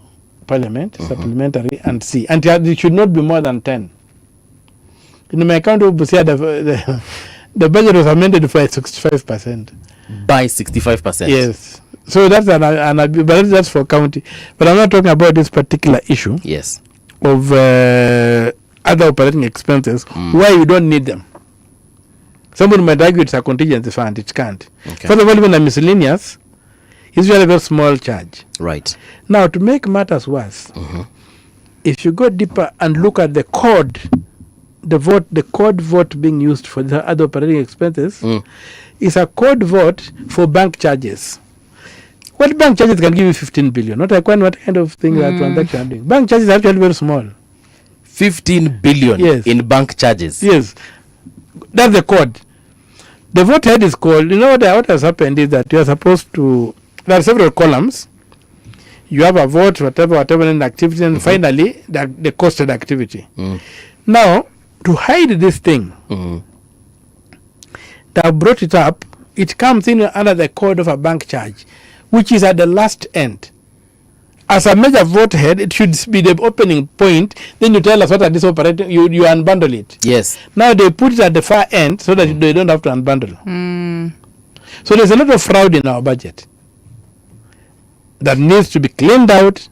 J: Parliament, supplementary, and see. And it should not be more than 10. In my account of Busia, the budget was amended for 65%.
H: By 65%.
J: Yes. So that's but that's for county. But I'm not talking about this particular issue
H: Yes.
J: of other operating expenses where you don't need them. Somebody might argue it's a contingency fund. It can't.
H: Okay.
J: First of all, even a miscellaneous is usually a very small charge.
H: Right.
J: Now, to make matters worse, if you go deeper and look at the code, the code vote being used for the other operating expenses is a code vote for bank charges. What bank charges can give you 15 billion? What kind of thing that transaction are doing? Bank charges are actually very small.
H: 15 billion
J: Yes.
H: in bank charges.
J: Yes, that's the code. The vote head is called. You know what has happened is that you are supposed to. There are several columns. You have a vote, whatever in activity, and finally the costed activity. Now, to hide this thing, that brought it up, it comes in under the code of a bank charge, which is at the last end. As a major vote head, it should be the opening point. Then you tell us what are this operating. You unbundle it.
H: Yes.
J: Now they put it at the far end so that they don't have to unbundle. So there's a lot of fraud in our budget that needs to be cleaned out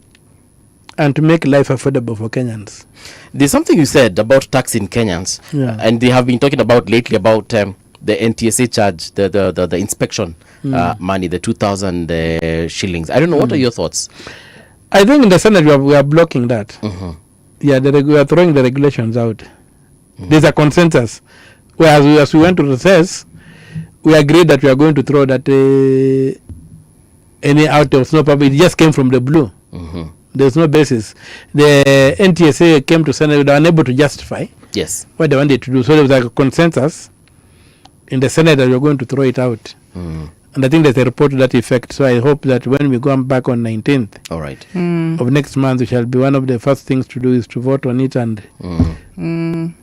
J: and to make life affordable for Kenyans.
H: There's something you said about taxing Kenyans, and they have been talking about lately about the NTSA charge, the inspection money, the 2,000 shillings. I don't know. What are your thoughts?
J: I think in the Senate we are blocking that. Yeah, we are throwing the regulations out. There's a consensus. Whereas as we went to recess, we agreed that we are going to throw that any out of no problem. It just came from the blue. There's no basis. The NTSA came to Senate, they were unable to justify what they wanted to do. So there was like a consensus in the Senate that we're going to throw it out. And I think there's a report to that effect. So I hope that when we go back on 19th of next month, we shall be one of the first things to do is to vote on it and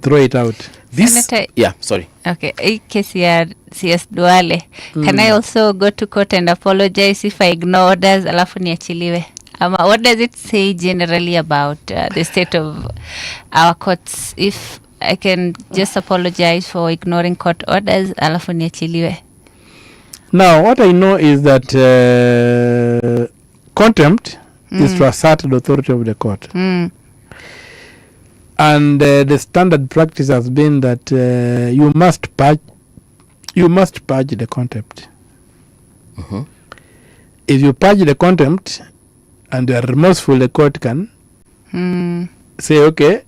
J: throw it out.
I: Senator,
H: sorry.
I: Okay, CS Duale. Can I also go to court and apologize if I ignore orders alafu niachiliwe? What does it say generally about the state of our courts? If I can just apologize for ignoring court orders alafu niachiliwe?
J: Now, what I know is that contempt is to assert the authority of the court. And the standard practice has been that you must purge the contempt. If you purge the contempt and you are remorseful, the court can say, okay,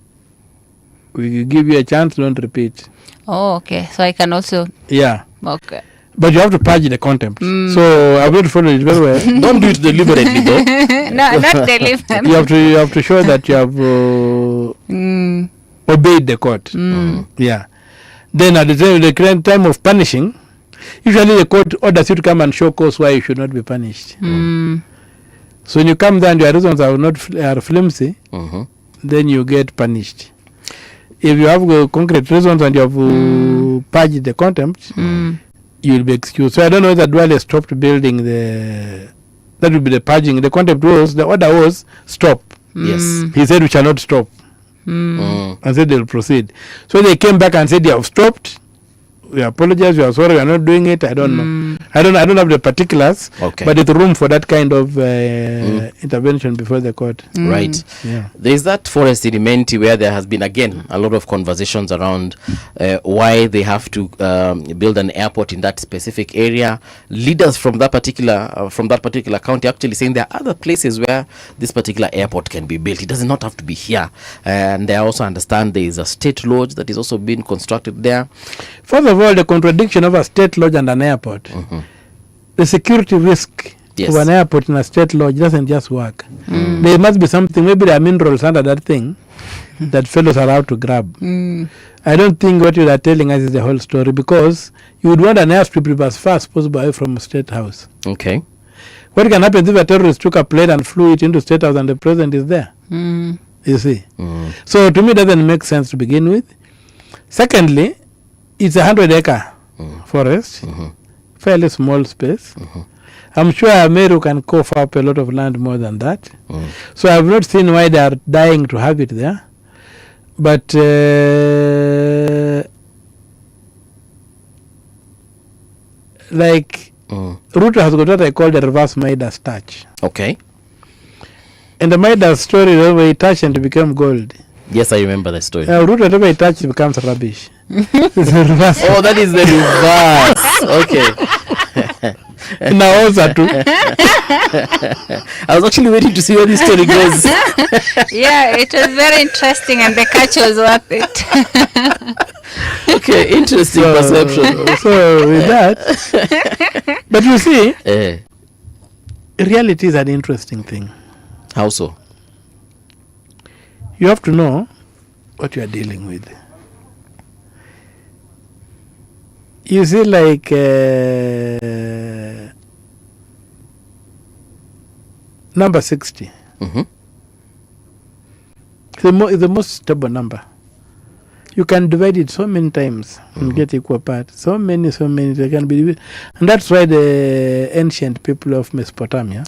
J: we give you a chance, don't repeat.
I: Oh, okay. So I can also...
J: Yeah.
I: Okay.
J: But you have to purge the contempt. So I'm going to follow it very well.
H: Don't do it deliberately, though.
I: No, not deliberately.
J: You have to show that you have obeyed the court. Yeah. Then at the time of punishing, usually the court orders you to come and show cause why you should not be punished. So when you come there and your reasons are flimsy, then you get punished. If you have concrete reasons and you have purged the contempt, you will be excused. So I don't know that Duale stopped building that would be the purging. The contempt was, the order was stop.
H: Yes.
J: He said we shall not stop. And said they will proceed. So they came back and said they have stopped. We apologize, we are sorry, we are not doing it. I don't know. I don't have the particulars, but there's room for that kind of intervention before the court.
H: Right.
J: Yeah.
H: There is that forest in Imenti where there has been again a lot of conversations around why they have to build an airport in that specific area. Leaders from that particular county actually saying there are other places where this particular airport can be built. It does not have to be here. And they also understand there is a state lodge that is also being constructed there.
J: First of all, the contradiction of a state lodge and an airport, the security risk of an airport in a state lodge doesn't just work. There must be something, maybe there are minerals under that thing that fellows are out to grab. I don't think what you are telling us is the whole story, because you would want an airstrip as far as possible away from State House.
H: Okay.
J: What can happen if a terrorist took a plane and flew it into State House and the president is there? You see? So to me, it doesn't make sense to begin with. Secondly, it's a 100-acre forest, fairly small space. I'm sure Meru can cough up a lot of land more than that. So I have not seen why they are dying to have it there. But Ruto has got what I call the reverse Midas touch.
H: Okay.
J: And the Midas story, where he touched and it became gold.
H: Yes, I remember the story.
J: Root, whatever he touches becomes rubbish.
H: Oh, that is the reverse. Okay.
J: Now also too.
H: I was actually waiting to see where this story goes.
I: Yeah, it was very interesting and the catch was worth it.
H: Okay, interesting perception.
J: So with that, but you see, reality is an interesting thing.
H: How so?
J: You have to know what you are dealing with. You see, like number 60. It's the most stable number. You can divide it so many times and get equal part. So many, they can be. And that's why the ancient people of Mesopotamia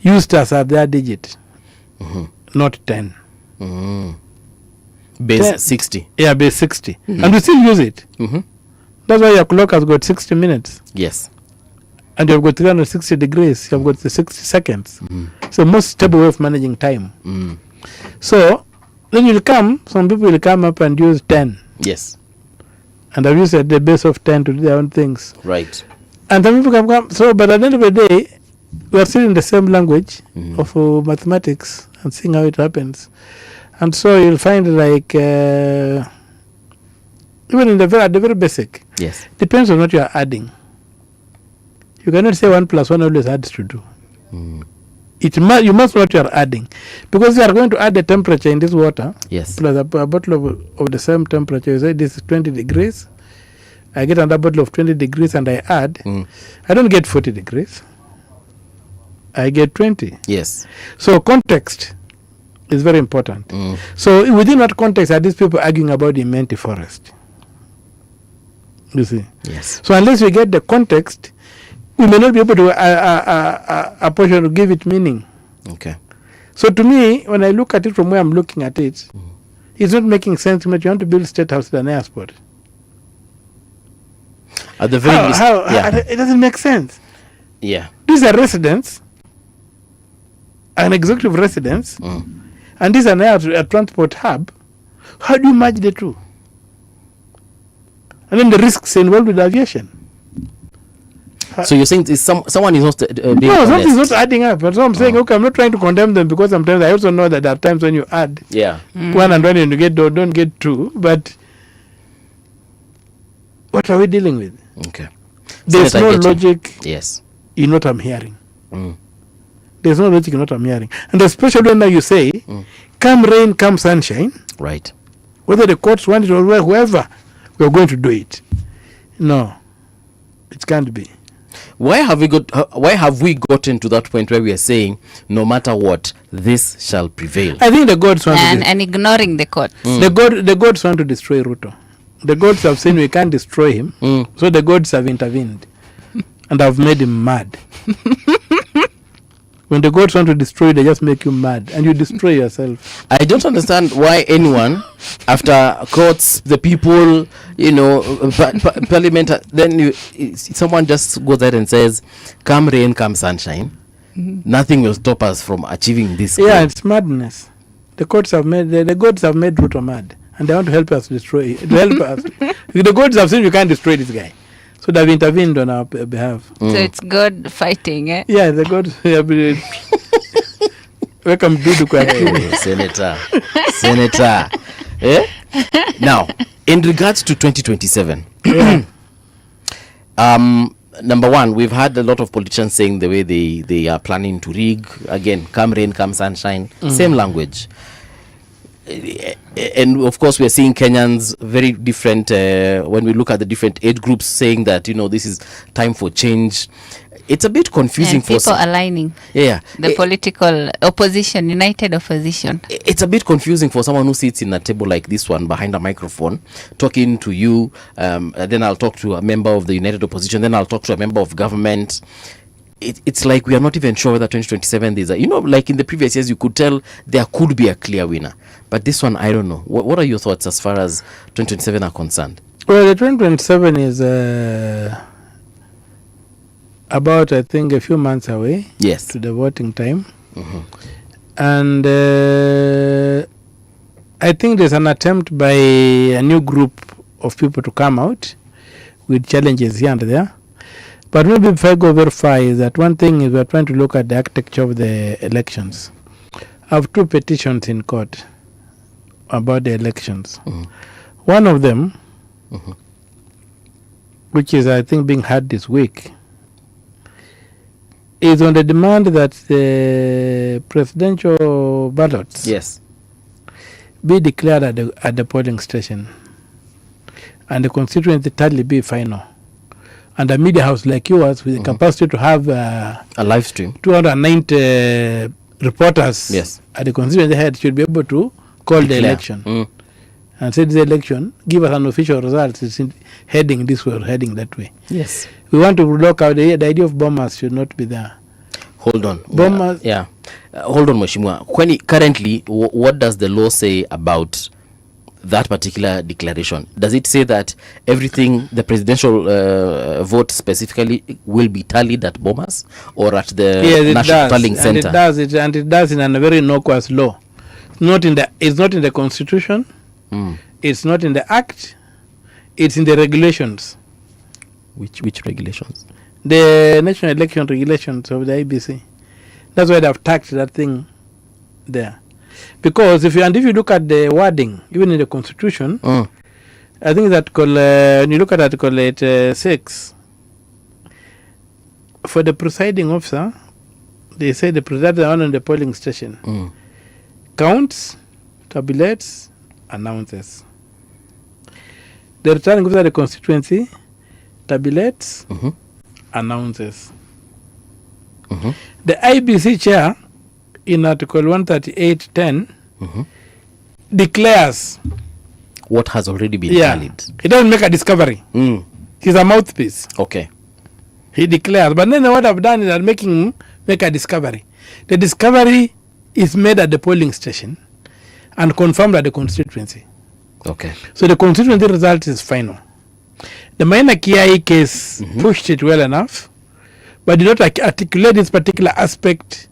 J: used us at their digit, not 10.
H: Base
J: 10.
H: 60.
J: Yeah, base 60. And we still use it. That's why your clock has got 60 minutes.
H: Yes.
J: And you've got 360 degrees. You've got the 60 seconds. It's the most stable way of managing time. So then some people will come up and use 10.
H: Yes.
J: And I've used the base of 10 to do their own things.
H: Right.
J: And some people can come. So, but at the end of the day, we are still in the same language of mathematics and seeing how it happens. And so you'll find like, even in at the very basic,
H: yes,
J: depends on what you are adding. You cannot say 1 + 1 always adds to 2. You must know what you are adding. Because you are going to add the temperature in this water,
H: yes,
J: plus a bottle of the same temperature. You say this is 20 degrees. I get another bottle of 20 degrees and I add. I don't get 40 degrees. I get 20.
H: Yes.
J: So context is very important. So within what context are these people arguing about the Imenti forest? You see?
H: Yes.
J: So unless we get the context, we may not be able to apportion to give it meaning.
H: Okay.
J: So to me, when I look at it from where I'm looking at it, it's not making sense to me. You want to build State House at an airport.
H: At the very least,
J: it doesn't make sense.
H: Yeah.
J: These are residents, an executive residence, and this is a transport hub. How do you merge the two? And then the risks involved with aviation.
H: So you're saying someone is not being
J: no,
H: honest.
J: something is not adding up. But so I'm saying, okay, I'm not trying to condemn them because sometimes I also know that there are times when you add 1 and 1 and you don't get 2. But what are we dealing with?
H: Okay.
J: There's no logic
H: yes,
J: in what I'm hearing. There's no logic in what I'm hearing. And especially when now you say, come rain, come sunshine.
H: Right.
J: Whether the courts want it or whoever, we're going to do it. No, it can't be.
H: Why have we gotten to that point where we are saying no matter what, this shall prevail?
J: I think the gods want
I: and ignoring the court.
J: The gods want to destroy Ruto. The gods have seen we can't destroy him, so the gods have intervened and have made him mad. When the gods want to destroy, they just make you mad, and you destroy yourself.
H: I don't understand why anyone, after courts, the people, parliament, then someone just goes there and says, "Come rain, come sunshine, nothing will stop us from achieving this."
J: Yeah, it's madness. The gods have made Ruto mad, and they want to help us destroy. The gods have seen we can't destroy this guy. So they've intervened on our behalf.
I: So it's God fighting, eh?
J: Yeah, the God. Welcome to
H: Senator. Now, in regards to 2027, number one, we've had a lot of politicians saying the way they are planning to rig. Again, come rain, come sunshine. Same language. And of course, we are seeing Kenyans very different when we look at the different age groups saying that, this is time for change. It's a bit confusing
I: and
H: for
I: people aligning.
H: Yeah.
I: The political opposition, united opposition.
H: It's a bit confusing for someone who sits in a table like this one behind a microphone, talking to you. Then I'll talk to a member of the united opposition. Then I'll talk to a member of government. It's like we are not even sure whether 2027 is like in the previous years, you could tell there could be a clear winner. But this one, I don't know. What are your thoughts as far as 2027 are concerned?
J: Well, the 2027 is about, I think, a few months away.
H: Yes.
J: To the voting time. And I think there's an attempt by a new group of people to come out with challenges here and there. But maybe if I go very far, is that one thing is we're trying to look at the architecture of the elections. I have 2 petitions in court about the elections. One of them, which is, I think, being heard this week, is on the demand that the presidential ballots be declared at the polling station and the constituency tally be final. And a media house like yours with the capacity to have
H: a live stream,
J: 290 reporters at the constituency head should be able to call the election and say this election, give us an official result. It's heading this way or heading that way.
H: Yes.
J: We want to look out the idea of bombers should not be there.
H: Hold on.
J: Bombers.
H: Hold on, Mheshimiwa. Currently, what does the law say about that particular declaration, does it say that everything, the presidential vote specifically, will be tallied at Bomas or at the National Tallying Center?
J: And it does in a very innocuous law. It's not in the Constitution. It's not in the Act. It's in the regulations.
H: Which regulations?
J: The National Election Regulations of the IBC. That's why they've tacked that thing there. Because if you look at the wording, even in the Constitution, I think that when you look at Article 6, for the presiding officer, they say the presiding on the polling station counts, tabulates, announces. The returning officer of the constituency tabulates, announces. The IBC chair in Article 138.10 declares
H: what has already been tallied.
J: He doesn't make a discovery. He's a mouthpiece.
H: Okay.
J: He declares. But then what I've done is I'm make a discovery. The discovery is made at the polling station and confirmed at the constituency.
H: Okay.
J: So the constituency result is final. The minor KIA case pushed it well enough, but did not articulate this particular aspect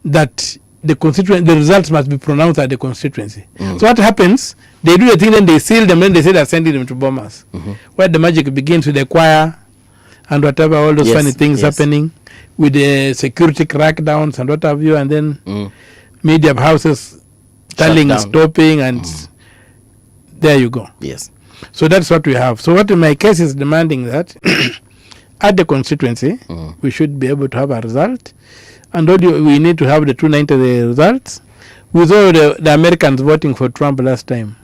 J: that the results must be pronounced at the constituency. So what happens? They do the thing, then they seal them, then they say they're sending them to Bomas. Where the magic begins with the choir and whatever, all those funny things happening with the security crackdowns and what have you, and then media houses tallying, stopping, and there you go.
H: Yes.
J: So that's what we have. So what in my case is demanding that at the constituency, we should be able to have a result. And we need to have the 290 results with all the Americans voting for Trump last time,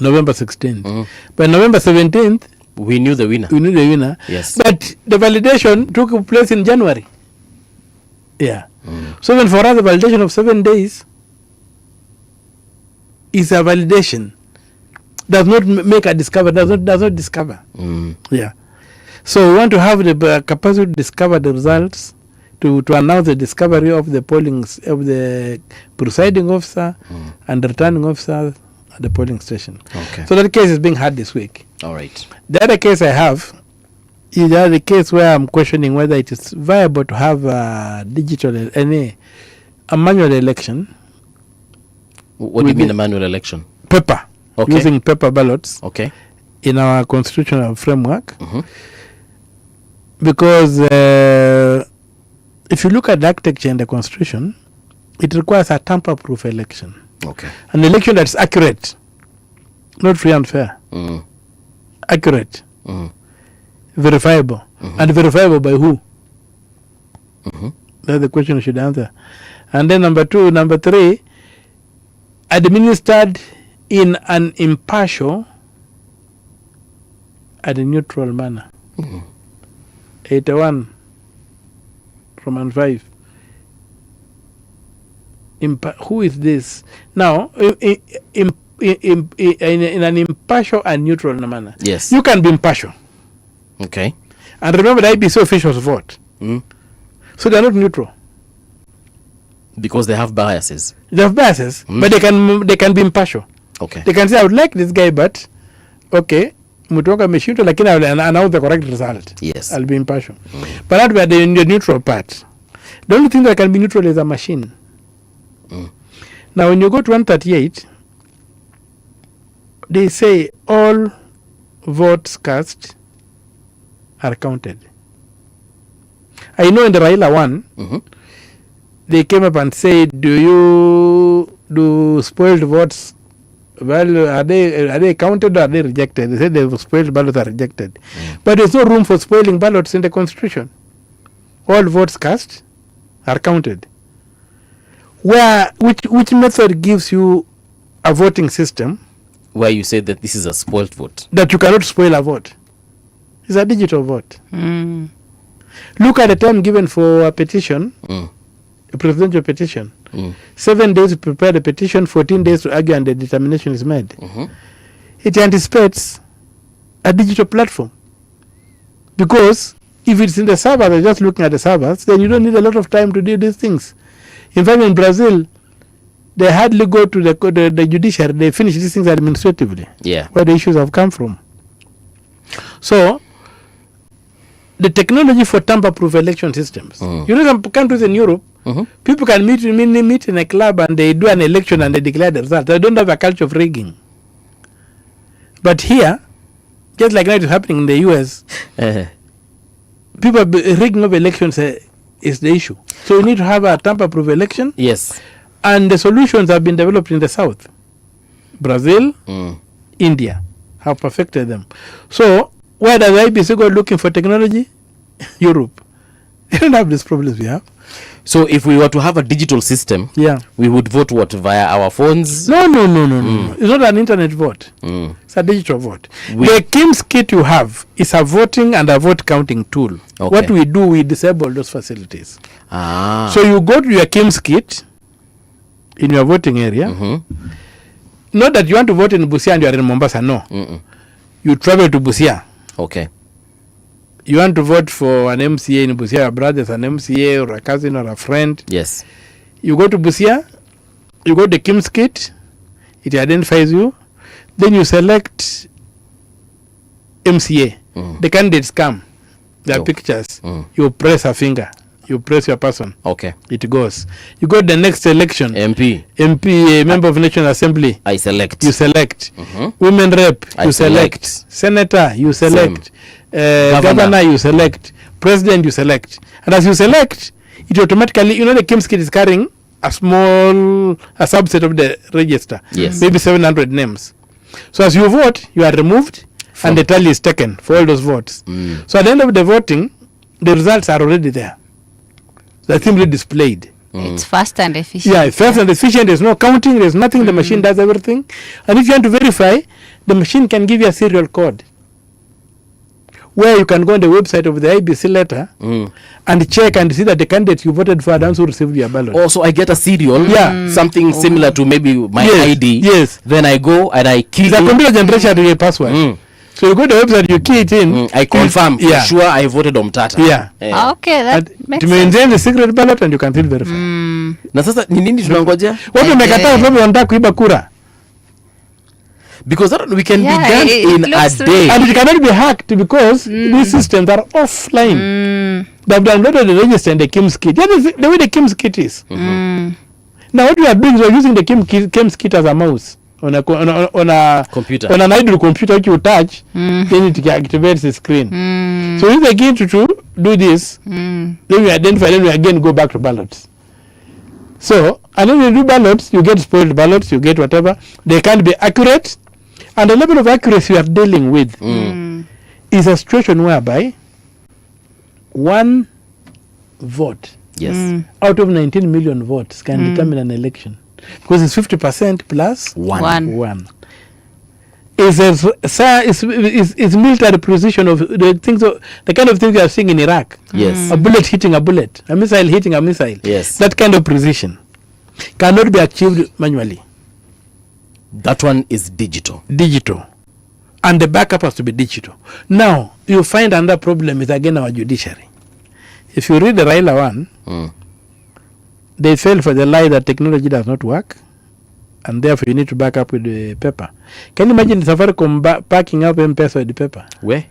J: November 16th. But November 17th,
H: we knew the winner.
J: Yes. But the validation took place in January. Yeah. So even for us, the validation of 7 days is a validation. Does not make a discover. Does not discover. Yeah. So we want to have the capacity to discover the results, to announce the discovery of the of the presiding officer and the returning officer at the polling station.
H: Okay.
J: So that case is being had this week.
H: All right.
J: The other case I have is the case where I'm questioning whether it is viable to have a manual election.
H: What do you mean a manual election?
J: Paper. Okay. Using paper ballots.
H: Okay.
J: In our constitutional framework. Because if you look at the architecture in the constitution, it requires a tamper-proof election.
H: Okay.
J: An election that's accurate, not free and fair. Accurate, verifiable, and verifiable by who? That's the question you should answer. And then number three, administered in an impartial and a neutral manner. 81 Roman 5. Who is this? Now, in an impartial and neutral manner.
H: Yes.
J: You can be impartial.
H: Okay.
J: And remember, the IBC officials vote. So they are not neutral.
H: Because they have biases.
J: They have biases, but they can be impartial.
H: Okay.
J: They can say, I would like this guy, but okay, Mutoka Meshinto, like I will announce the correct result.
H: Yes.
J: I'll be impartial. But that we are in the neutral part. The only thing that can be neutral is a machine. Now, when you go to 138, they say all votes cast are counted. I know in the Raila one, they came up and said, do spoiled votes, well, are they counted or are they rejected? They said the spoiled ballots are rejected. But there's no room for spoiling ballots in the constitution. All votes cast are counted. Which method gives you a voting system
H: where you say that this is a spoiled vote?
J: That you cannot spoil a vote. It's a digital vote. Look at the time given for a petition, a presidential petition. 7 days to prepare the petition, 14 days to argue, and the determination is made. It anticipates a digital platform. Because if it's in the server, they're just looking at the servers, then you don't need a lot of time to do these things. In fact, in Brazil, they hardly go to the judiciary. They finish these things administratively.
H: Yeah.
J: Where the issues have come from. So, the technology for tamper-proof election systems. You know, some countries in Europe, people can meet in a club and they do an election and they declare the result. They don't have a culture of rigging. But here, just like that is happening in the US, people rigging of elections is the issue. So you need to have a tamper-proof election.
H: Yes.
J: And the solutions have been developed in the South. Brazil, India have perfected them. So where does IBC go looking for technology? Europe. They don't have these problems we have.
H: So if we were to have a digital system, we would vote what, via our phones?
J: No. It's not an internet vote. It's a digital vote. The KIMS kit you have is a voting and a vote counting tool.
H: Okay.
J: What we do, we disable those facilities.
H: Ah.
J: So you go to your KIMS kit in your voting area. Not that you want to vote in Busia and you are in Mombasa, no. You travel to Busia.
H: Okay.
J: You want to vote for an MCA in Busia, your brother's an MCA or a cousin or a friend.
H: Yes.
J: You go to Busia, you go to the KIMS kit, it identifies you, then you select MCA. The candidates come, their pictures, you press a finger, you press your person.
H: Okay.
J: It goes. You go to the next election.
H: MP,
J: member of National Assembly.
H: I select.
J: You select. Women rep, you select. Senator, you select. Governor, you select. President, you select. And as you select, it automatically, you know, the KIMS kit is carrying a subset of the register.
H: Yes.
J: Maybe 700 names. So as you vote, you are removed and the tally is taken for all those votes. So at the end of the voting, the results are already there. They're simply displayed.
I: It's fast and efficient.
J: Yeah, fast and efficient. There's no counting. There's nothing. The machine does everything. And if you want to verify, the machine can give you a serial code where you can go on the website of the IBC letter and check and see that the candidates you voted for are also received your ballot.
H: Also, I get a serial.
J: Yeah.
H: Something similar to maybe my ID.
J: Yes.
H: Then I go and I key
J: It's a computer generation password. So you go to the website, you key it in.
H: I confirm. Sure, I voted Omtatah.
J: Yeah.
I: Okay, that makes
J: to
I: sense.
J: maintain the secret ballot and you can still verify.
H: Na sasa ni nini tunangoja?
J: Watu wamekataa sababu wanataka kuiba kura.
H: Because that we can be
I: Yeah,
H: done
I: it
H: in a
I: looks
H: day.
J: And it cannot be hacked because these systems are offline. They've downloaded the register and the KIMS kit. That is the way the KIMS kit is. Now what we are doing is we are using the KIMS kit as a mouse on a
H: Computer.
J: On an idle computer which you touch, then it activates the screen. So if they get to do this, then we identify, then we again go back to ballots. So, and then you do ballots, you get spoiled ballots, you get whatever. They can't be accurate. And the level of accuracy we are dealing with is a situation whereby one vote out of 19 million votes can determine an election. Because it's 50% plus one. Is military precision of the things, the kind of things you are seeing in Iraq.
H: Yes.
J: A bullet hitting a bullet, a missile hitting a missile.
H: Yes.
J: That kind of precision cannot be achieved manually.
H: That one is digital.
J: And the backup has to be digital. Now, you find another problem is again our judiciary. If you read the Raila one, they fell for the lie that technology does not work, and therefore you need to back up with the paper. Can you imagine Safaricom backing up M-Pesa with the paper?
H: Where?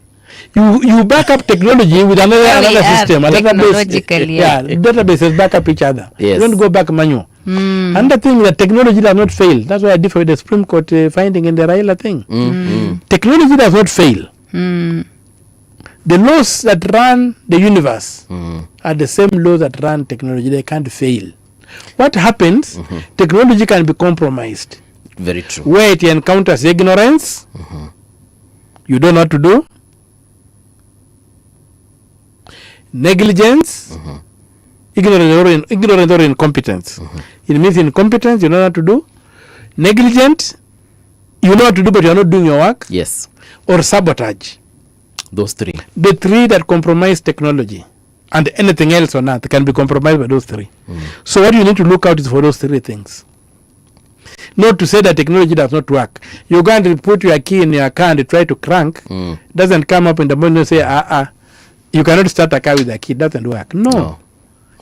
J: You back up technology with another system.
I: Technologically,
J: Databases back up each other.
H: Yes.
J: You don't go back manual. Another thing, that technology does not fail. That's why I differ with the Supreme Court finding in the Raila thing. Technology does not fail. The laws that run the universe are the same laws that run technology. They can't fail. What happens, technology can be compromised.
H: Very true.
J: Where it encounters ignorance, you don't know what to do. Negligence, ignorance or incompetence. It means incompetence, you know what to do. Negligent, you know what to do, but you are not doing your work.
H: Yes.
J: Or sabotage.
H: Those three.
J: The three that compromise technology and anything else on earth can be compromised by those three. So what you need to look out is for those three things. Not to say that technology does not work. You go and put your key in your car and try to crank. Doesn't come up in the morning and say, you cannot start a car with a key. It doesn't work. No.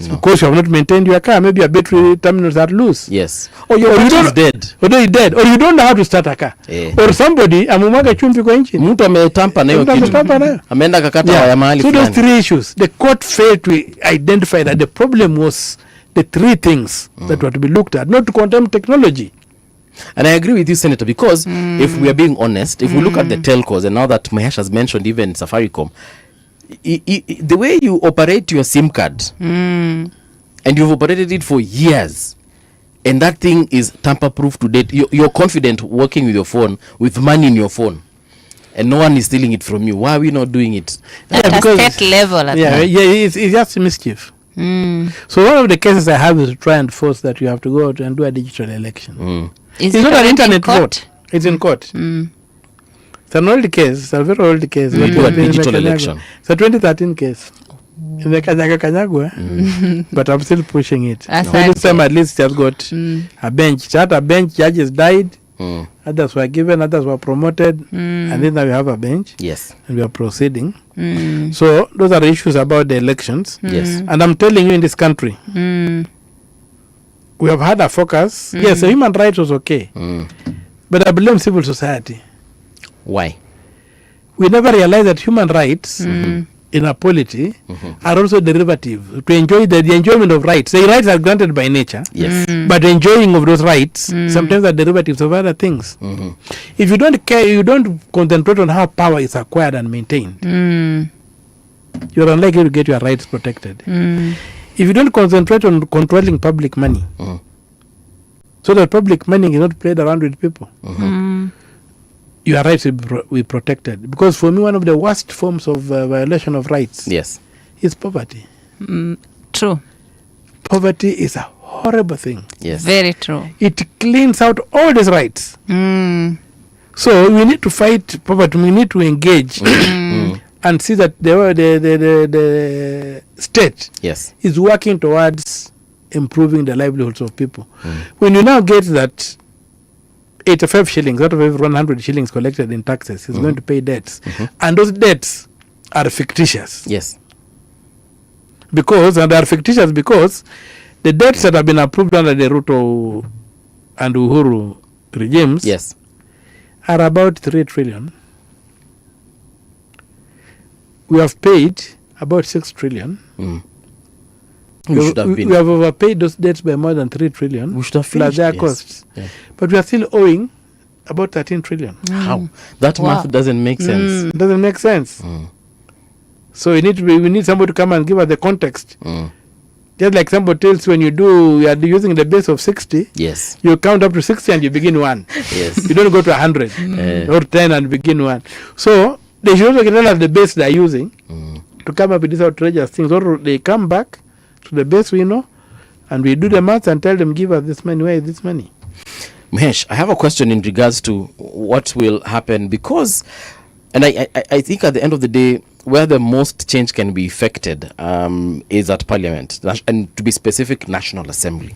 J: because you have not maintained your car. Maybe your battery terminals are loose.
H: Yes. Or your battery is dead.
J: Or dead. Or you don't know how to start a car. Or somebody amemwaga chumvi kwa engine.
H: Mtu ametampa nayo kitu. Ameenda kakata waya mahali
J: fulani. So those 3 issues, the court failed to identify that the problem was the 3 things that were to be looked at, not to condemn technology.
H: And I agree with you, Senator, because if we are being honest, if we look at the telcos, and now that Mahesh has mentioned even Safaricom, the way you operate your SIM card, and you've operated it for years, and that thing is tamper-proof to date, you're confident working with your phone, with money in your phone, and no one is stealing it from you. Why are we not doing it?
I: At a state level.
J: It's just mischief. So one of the cases I have is to try and force that you have to go out and do a digital election.
I: It's
J: not an internet vote. It's in court. It's an old case. It's a very old case.
H: Do a digital election.
J: It's a 2013 case. In the Kanyagwa, but I'm still pushing it. This time at least just got a bench. A bench, judges died. Others were given, others were promoted, and then now we have a bench.
H: Yes.
J: And we are proceeding. So those are the issues about the elections.
H: Yes.
J: And I'm telling you, in this country, we have had a focus. Yes, the human rights was okay. But I blame civil society.
H: Why?
J: We never realized that human rights in a polity are also derivative. To enjoy the enjoyment of rights. The rights are granted by nature.
H: Yes.
J: But the enjoying of those rights sometimes are derivatives of other things. If you don't care, you don't concentrate on how power is acquired and maintained, you're unlikely to get your rights protected. If you don't concentrate on controlling public money, so that public money is not played around with people, your rights will be protected. Because for me, one of the worst forms of violation of rights is poverty.
I: True.
J: Poverty is a horrible thing.
H: Yes.
I: Very true.
J: It cleans out all these rights. So we need to fight poverty. We need to engage and see that the state is working towards improving the livelihoods of people. When you now get that 85 shillings out of every 100 shillings collected in taxes is going to pay debts, and those debts are fictitious.
H: Yes.
J: And they are fictitious because the debts that have been approved under the Ruto and Uhuru regimes are about 3 trillion. We have paid about 6 trillion. We have overpaid those debts by more than 3 trillion.
H: We should have
J: plus their costs. But we are still owing about 13 trillion.
H: How? That math doesn't make sense.
J: Doesn't make sense. So we need somebody to come and give us the context. Just like somebody tells you, when you are using the base of 60, you count up to 60 and you begin 1. You don't go to 100 or 10 and begin 1. So they should also tell us the base they are using to come up with these outrageous things. Or they come back to the base we know, and we do the math and tell them, give us this money. Where is this money?
H: Mahesh, I have a question in regards to what will happen, because, and I think at the end of the day, where the most change can be effected is at Parliament, and to be specific, National Assembly.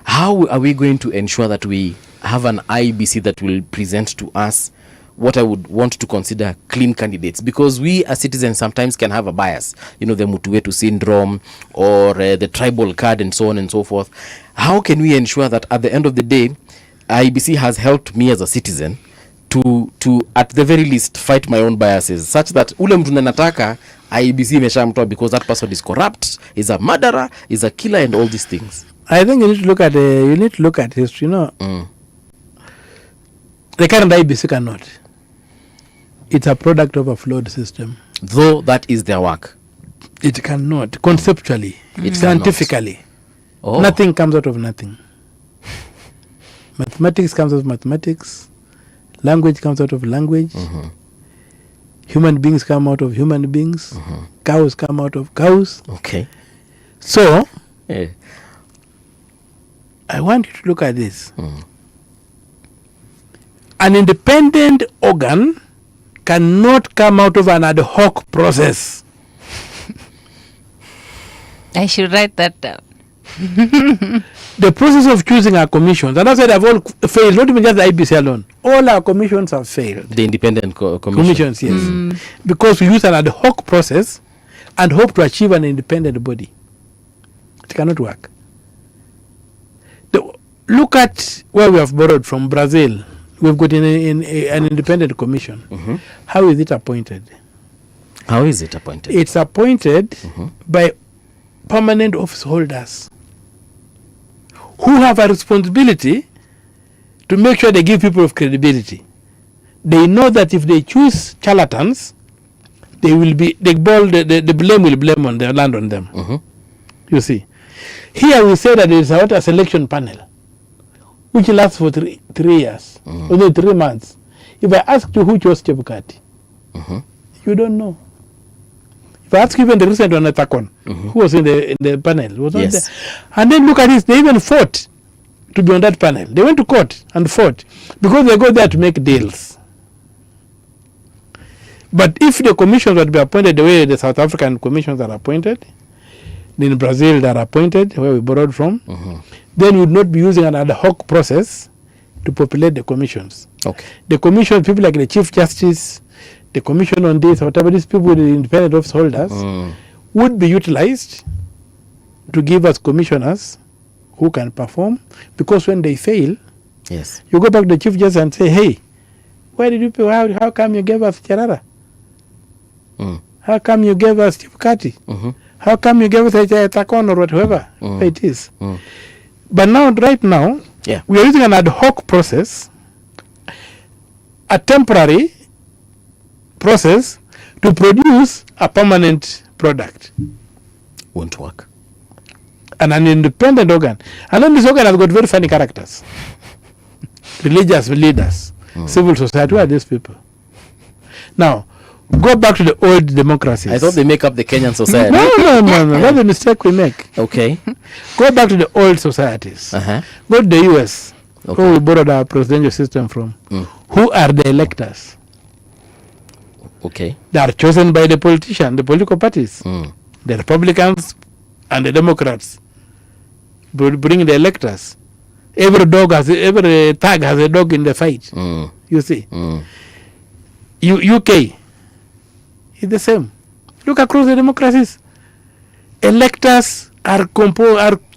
H: How are we going to ensure that we have an IBC that will present to us what I would want to consider clean candidates? Because we as citizens sometimes can have a bias, the Mutuwetu syndrome or the tribal card and so on and so forth. How can we ensure that at the end of the day, IBC has helped me as a citizen to at the very least fight my own biases, such that ule mtu nataka IBC imeshamtoa because that person is corrupt, is a murderer, is a killer, and all these things?
J: I think you need to look at history. The current IBC cannot. It's a product of a flawed system.
H: Though that is their work.
J: It cannot. Conceptually, scientifically, nothing comes out of nothing. Mathematics comes out of mathematics. Language comes out of language. Human beings come out of human beings. Cows come out of cows.
H: Okay.
J: So, I want you to look at this. An independent organ cannot come out of an ad hoc process.
I: I should write that down.
J: The process of choosing our commissions, and I said, have all failed, not even just the IBC alone. All our commissions have failed.
H: The independent
J: commissions, yes. Because we use an ad hoc process and hope to achieve an independent body. It cannot work. Look at where we have borrowed from Brazil. We've got an independent commission. How is it appointed?
H: How is it appointed?
J: It's appointed by permanent office holders who have a responsibility to make sure they give people of credibility. They know that if they choose charlatans, they will be the blame will blame on their land on them. You see, here we say that there is a selection panel, which lasts for 3 years, or 3 months. If I ask you who chose Chebukati, you don't know. If I ask even the recent one, Takon, who was in the panel, was not there. And then look at this, they even fought to be on that panel. They went to court and fought because they go there to make deals. But if the commissions were to be appointed the way the South African commissions are appointed, in Brazil they are appointed, where we borrowed from, then we would not be using an ad hoc process to populate the commissions. The commission, people like the Chief Justice, the commission on this, whatever, these people, the independent office holders, would be utilized to give us commissioners who can perform, because when they fail, you go back to the Chief Justice and say, hey, why did you pay? How come you gave us Cherara? How come you gave us Chibukati? How come you gave us Takon or whatever it is? But now, right now, we are using an ad hoc process, a temporary process to produce a permanent product.
H: Won't work.
J: And an independent organ. And then this organ has got very funny characters. Religious leaders, civil society. Who are these people? Now, go back to the old democracies.
H: I thought they make up the Kenyan society.
J: No. That's a mistake we make.
H: Okay.
J: Go back to the old societies. Go to the US, where we borrowed our presidential system from. Who are the electors? They are chosen by the politician, the political parties. The Republicans and the Democrats bring the electors. Every tag has a dog in the fight. You see. UK is the same. Look across the democracies. Electors are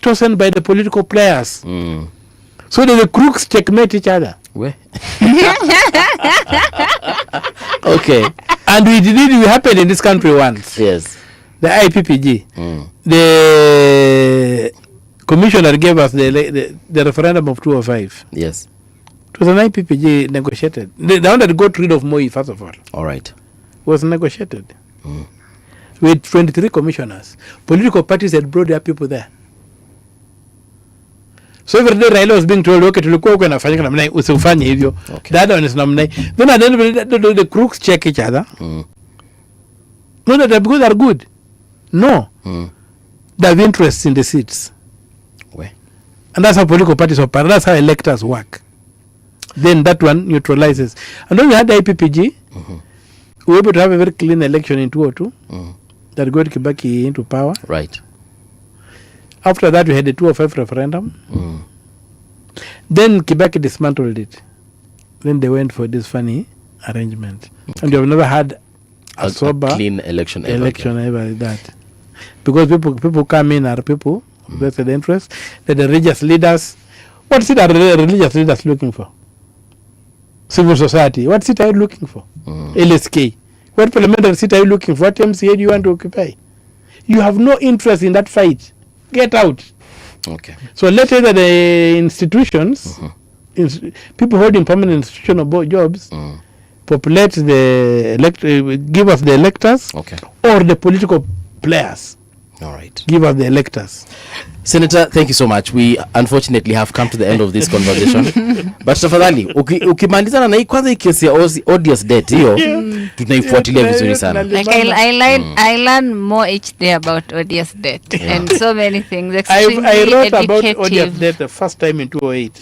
J: chosen by the political players. So that the crooks checkmate each other. And we happened in this country once. The IPPG. The commissioner gave us the referendum of 2005. It was an IPPG negotiated. The one that got rid of Moi, first of all. Was negotiated. With 23 commissioners. Political parties had brought their people there. So every day Raila was being told, okay, tulikuwa uko nafanyika namna hii, usifanye hivyo. The other one is namna hii. Then at the end of the crooks check each other. Not that they're because they're good. No. They have interests in the seats. And that's how political parties operate. That's how electors work. Then that one neutralizes. And when we had the IPPG, we were able to have a very clean election in 2002 that got Kibaki into power. After that, we had the 2005 referendum. Then Kibaki dismantled it. Then they went for this funny arrangement. And you have never had a sober
H: clean election ever
J: like that. Because people come in are people with vested interest. The religious leaders, what is it are the religious leaders looking for? Civil society, what seat are you looking for? LSK. What parliamentary seat are you looking for? What MCA do you want to occupy? You have no interest in that fight. Get out. So let either the institutions, people holding permanent institutional jobs, populate give us the electors, or the political players. Give us the electors.
H: Senator, thank you so much. We unfortunately have come to the end of this conversation. But tafadhali, ukimalizana na hii kwanza hii kesi ya odious debt hiyo, tunaifuatilia vizuri sana.
I: Like I learn more each day about odious debt and so many things.
J: I wrote about odious debt the first time in 2008.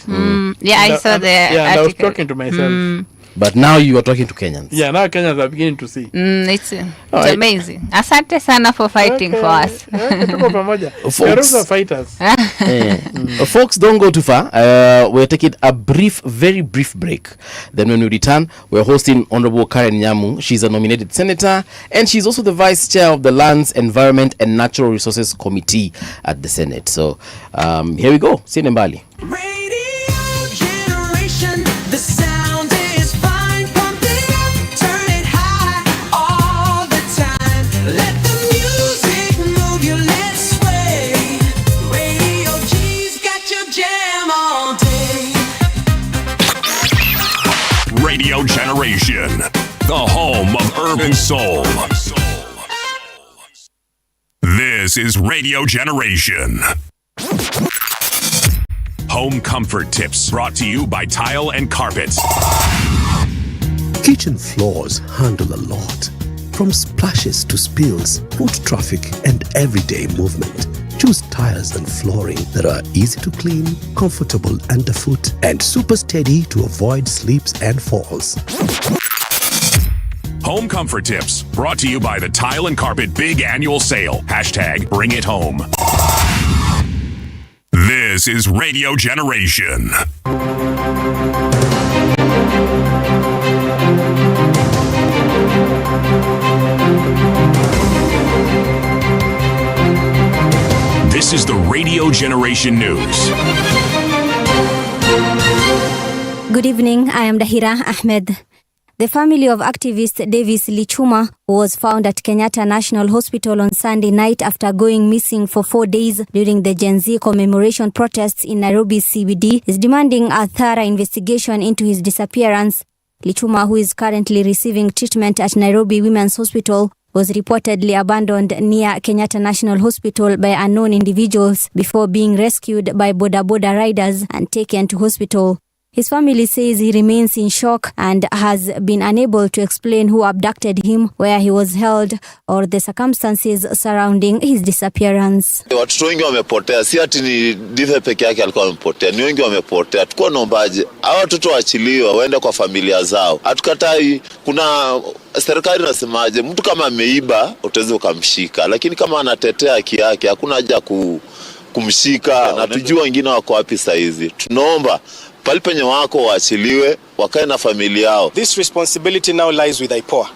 I: I saw the article.
J: And I was talking to myself.
H: But now you are talking to Kenyans.
J: Yeah, now Kenyans are beginning to see.
I: It's amazing. Asante sana for fighting for us.
J: Folks, are fighters.
H: Folks, don't go too far. We're taking a very brief break. Then when we return, we're hosting Honorable Karen Nyamu. She's a nominated senator, and she's also the vice chair of the Lands, Environment and Natural Resources Committee at the Senate. So here we go. See you Mbali.
G: Radio Generation, the home of urban soul. This is Radio Generation. Home comfort tips brought to you by Tile and Carpet.
K: Kitchen floors handle a lot. From splashes to spills, foot traffic and everyday movement. Choose tiles and flooring that are easy to clean, comfortable underfoot, and super steady to avoid slips and falls.
G: Home comfort tips brought to you by the Tile and Carpet Big Annual Sale. Hashtag bring it home. This is Radio Generation. This is the Radio Generation News.
A: Good evening, I am Dahira Ahmed. The family of activist Davis Lichuma, who was found at Kenyatta National Hospital on Sunday night after going missing for 4 days during the Gen Z commemoration protests in Nairobi CBD, is demanding a thorough investigation into his disappearance. Lichuma, who is currently receiving treatment at Nairobi Women's Hospital, was reportedly abandoned near Kenyatta National Hospital by unknown individuals before being rescued by boda riders and taken to hospital. His family says he remains in shock and has been unable to explain who abducted him, where he was held, or the circumstances surrounding his disappearance.
L: Watoto wengi wamepotea, si ati ni Dive peke yake alikuwa amepotea, ni wengi wamepotea. Tukua naombaje hao watoto waachiliwe waende kwa familia zao. Hatukatai, kuna serikali inasemaje, mtu kama ameiba utaweza ukamshika, lakini kama anatetea haki yake hakuna haja kumshika. Na tujua wengine wako wapi saa hizi. Tunaomba palipenye wako waachiliwe wakae na familia yao.
M: This responsibility now lies with IPOA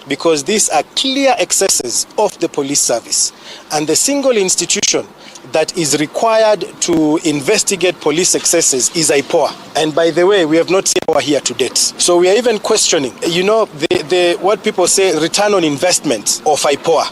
M: because these are clear excesses of the police service, and the single institution that is required to investigate police excesses is IPOA. And by the way, we have not seen IPOA here to date. So we are even questioning, the what people say, return on investment of IPOA.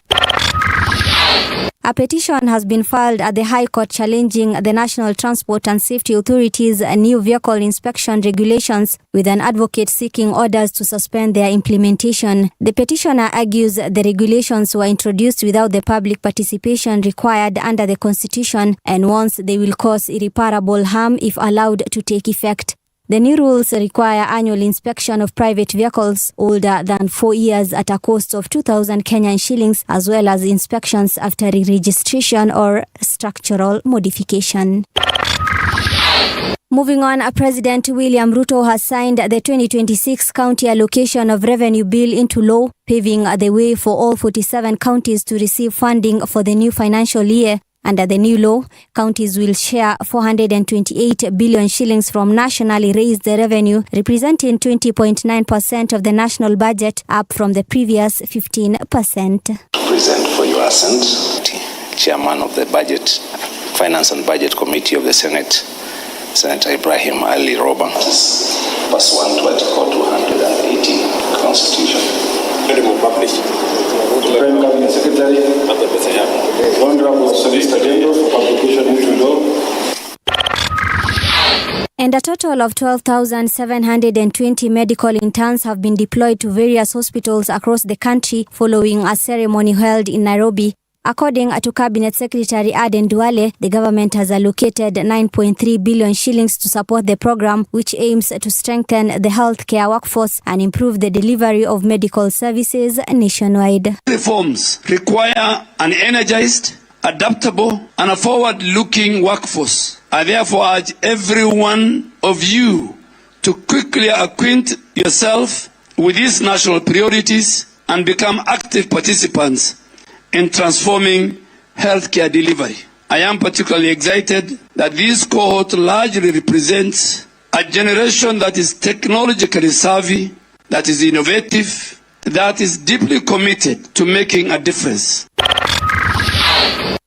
A: A petition has been filed at the High Court challenging the National Transport and Safety Authority's new vehicle inspection regulations, with an advocate seeking orders to suspend their implementation. The petitioner argues the regulations were introduced without the public participation required under the Constitution and warns they will cause irreparable harm if allowed to take effect. The new rules require annual inspection of private vehicles older than 4 years at a cost of 2,000 Kenyan shillings, as well as inspections after re-registration or structural modification. Moving on, President William Ruto has signed the 2026 County Allocation of Revenue Bill into law, paving the way for all 47 counties to receive funding for the new financial year. Under the new law, counties will share 428 billion shillings from nationally raised revenue, representing 20.9% of the national budget, up from the previous 15%.
N: Present for your assent, Chairman of the Finance and Budget Committee of the Senate, Senator Ibrahim Ali Roba, pursuant to Article 218 Constitution.
O: Prime Cabinet Secretary, Honorable Solicitor General for Publication into Law.
A: And a total of 12,720 medical interns have been deployed to various hospitals across the country following a ceremony held in Nairobi. According to Cabinet Secretary Aden Duale, the government has allocated 9.3 billion shillings to support the program, which aims to strengthen the healthcare workforce and improve the delivery of medical services nationwide.
P: Reforms require an energized, adaptable, and a forward-looking workforce. I therefore urge every one of you to quickly acquaint yourself with these national priorities and become active participants in transforming healthcare delivery. I am particularly excited that this cohort largely represents a generation that is technologically savvy, that is innovative, that is deeply committed to making a difference.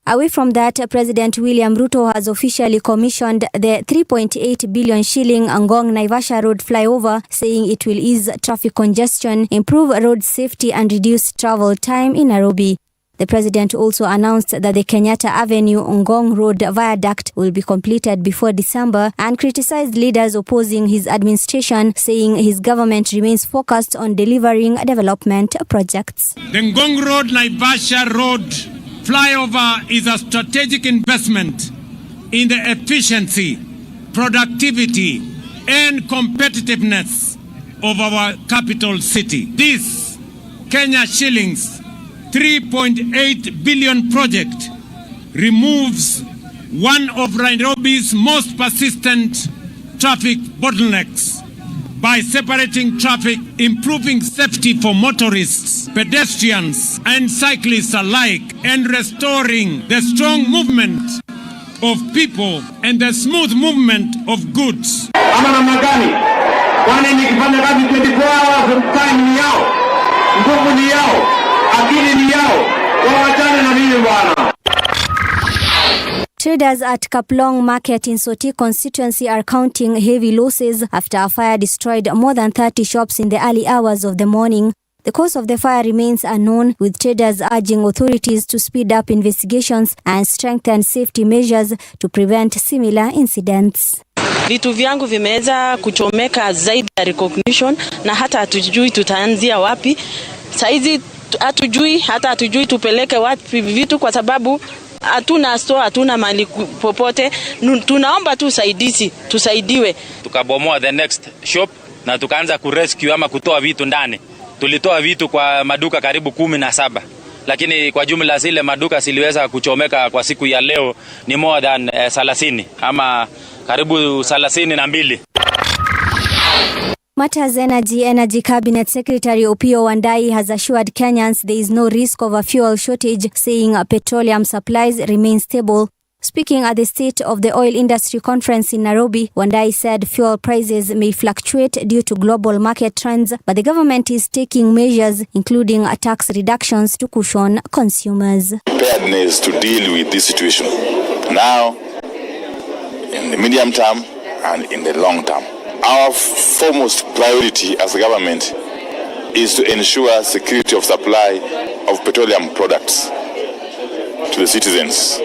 A: Away from that, President William Ruto has officially commissioned the 3.8 billion shilling Ngong Naivasha Road flyover, saying it will ease traffic congestion, improve road safety and reduce travel time in Nairobi. The president also announced that the Kenyatta Avenue Ngong Road viaduct will be completed before December and criticized leaders opposing his administration, saying his government remains focused on delivering development projects.
B: The Ngong Road Naivasha Road flyover is a strategic investment in the efficiency, productivity, and competitiveness of our capital city. This Kenya shillings 3.8 billion project removes one of Nairobi's most persistent traffic bottlenecks by separating traffic, improving safety for motorists, pedestrians, and cyclists alike, and restoring the strong movement of people and the smooth movement of goods.
C: Ama namna gani? Kwani nikifanya kazi 24 hours time ni yao, nguvu ni yao, akili ni yao, wawachane na mimi bwana.
A: Traders at Kaplong Market in Soti constituency are counting heavy losses after a fire destroyed more than 30 shops in the early hours of the morning. The cause of the fire remains unknown, with traders urging authorities to speed up investigations and strengthen safety measures to prevent similar incidents.
D: Vitu vyangu vimeweza kuchomeka zaidi ya recognition na hata hatujui tutaanzia wapi. Saizi hatujui tupeleke wapi vitu kwa sababu hatuna store, hatuna mali popote. Tunaomba tu tusaidiwe.
Q: Tukabomoa the next shop na tukaanza kurescue ama kutoa vitu ndani. Tulitoa vitu kwa maduka karibu 17. Lakini kwa jumla zile maduka ziliweza kuchomeka kwa siku ya leo ni more than 30 ama karibu 32.
A: Matters Energy Cabinet Secretary Opiyo Wandayi has assured Kenyans there is no risk of a fuel shortage, saying petroleum supplies remain stable. Speaking at the State of the Oil Industry Conference in Nairobi, Wandayi said fuel prices may fluctuate due to global market trends, but the government is taking measures, including tax reductions, to cushion consumers.
E: Preparedness to deal with this situation now, in the medium term, and in the long term. Our foremost priority as a government is to ensure security of supply of petroleum products to the citizens.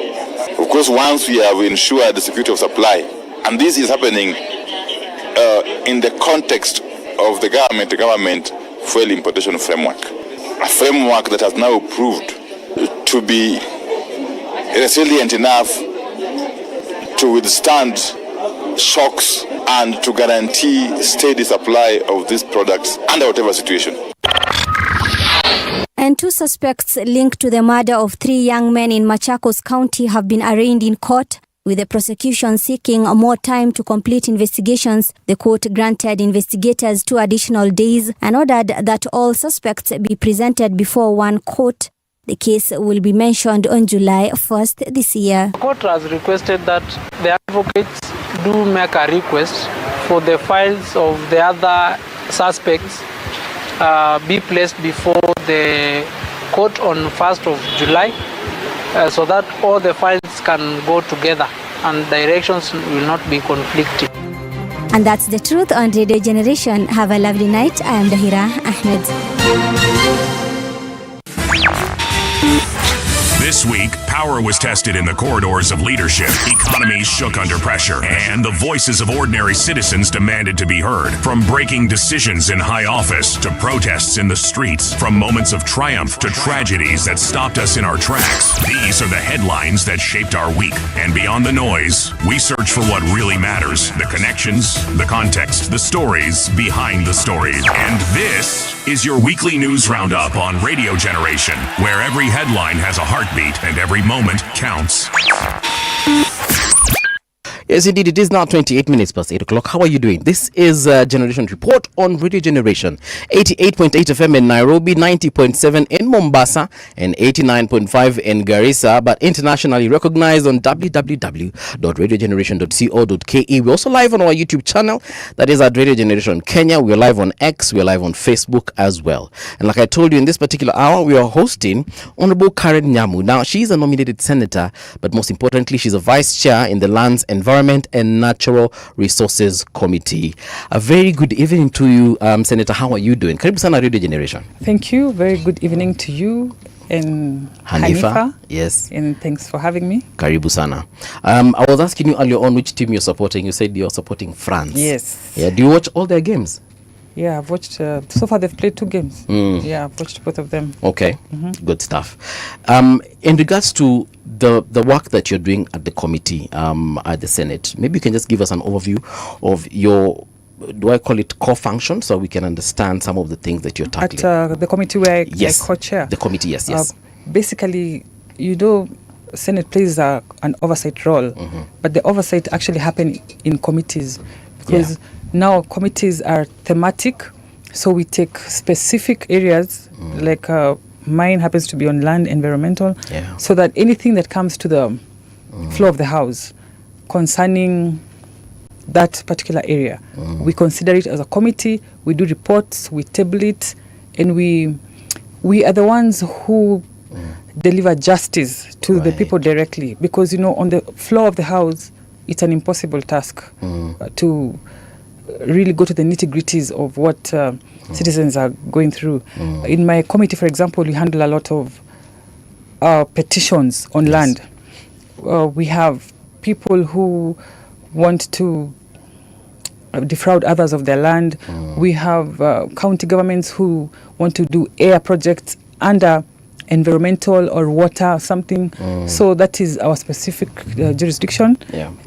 E: Of course, once we have ensured the security of supply, and this is happening in the context of the government fuel importation framework, a framework that has now proved to be resilient enough to withstand shocks and to guarantee steady supply of these products under whatever situation.
A: And 2 suspects linked to the murder of 3 young men in Machakos County have been arraigned in court, with the prosecution seeking more time to complete investigations. The court granted investigators 2 additional days and ordered that all suspects be presented before one court. The case will be mentioned on July 1st this year.
F: The court has requested that the advocates do make a request for the files of the other suspects be placed before the court on 1st of July so that all the files can go together and directions will not be conflicting.
A: And that's the truth on Radio Generation. Have a lovely night. I am Dahira Ahmed.
G: This week, power was tested in the corridors of leadership, economies shook under pressure, and the voices of ordinary citizens demanded to be heard. From breaking decisions in high office to protests in the streets, from moments of triumph to tragedies that stopped us in our tracks, these are the headlines that shaped our week. And beyond the noise, we search for what really matters: the connections, the context, the stories behind the stories. And this is your weekly news roundup on Radio Generation, where every headline has a heartbeat and every moment counts.
H: Yes, indeed, it is now 28 minutes past 8 o'clock. How are you doing? This is Generation Report on Radio Generation. 88.8 FM in Nairobi, 90.7 in Mombasa, and 89.5 in Garissa, but internationally recognized on www.radiogeneration.co.ke. We're also live on our YouTube channel, that is at Radio Generation Kenya. We're live on X, we're live on Facebook as well. And like I told you, in this particular hour, we are hosting Honorable Karen Nyamu. Now, she's a nominated senator, but most importantly, she's a vice chair in the Lands, Environment and Natural Resources Committee. A very good evening to you, Senator. How are you doing? Karibu sana Radio Generation.
R: Thank you. Very good evening to you and Hanifa.
H: Yes.
R: And thanks for having me.
H: Karibu sana. I was asking you earlier on which team you're supporting. You said you're supporting France.
R: Yes.
H: Yeah. Do you watch all their games?
R: Yeah, I've watched. So far, they've played 2 games. Yeah, I've watched both of them.
H: Okay, good stuff. In regards to the work that you're doing at the committee, at the Senate, maybe you can just give us an overview of your, do I call it core function, so we can understand some of the things that you're tackling?
R: At the committee where I co-chair.
H: The committee, yes.
R: Basically, Senate plays an oversight role, but the oversight actually happens in committees because now committees are thematic, so we take specific areas like mine happens to be on land environmental, so that anything that comes to the floor of the house concerning that particular area, we consider it as a committee, we do reports, we table it, and we are the ones who deliver justice to the people directly, because on the floor of the house it's an impossible task to really go to the nitty-gritties of what citizens are going through. In my committee, for example, we handle a lot of petitions on land. We have people who want to defraud others of their land. We have county governments who want to do air projects under environmental or water something. So that is our specific jurisdiction.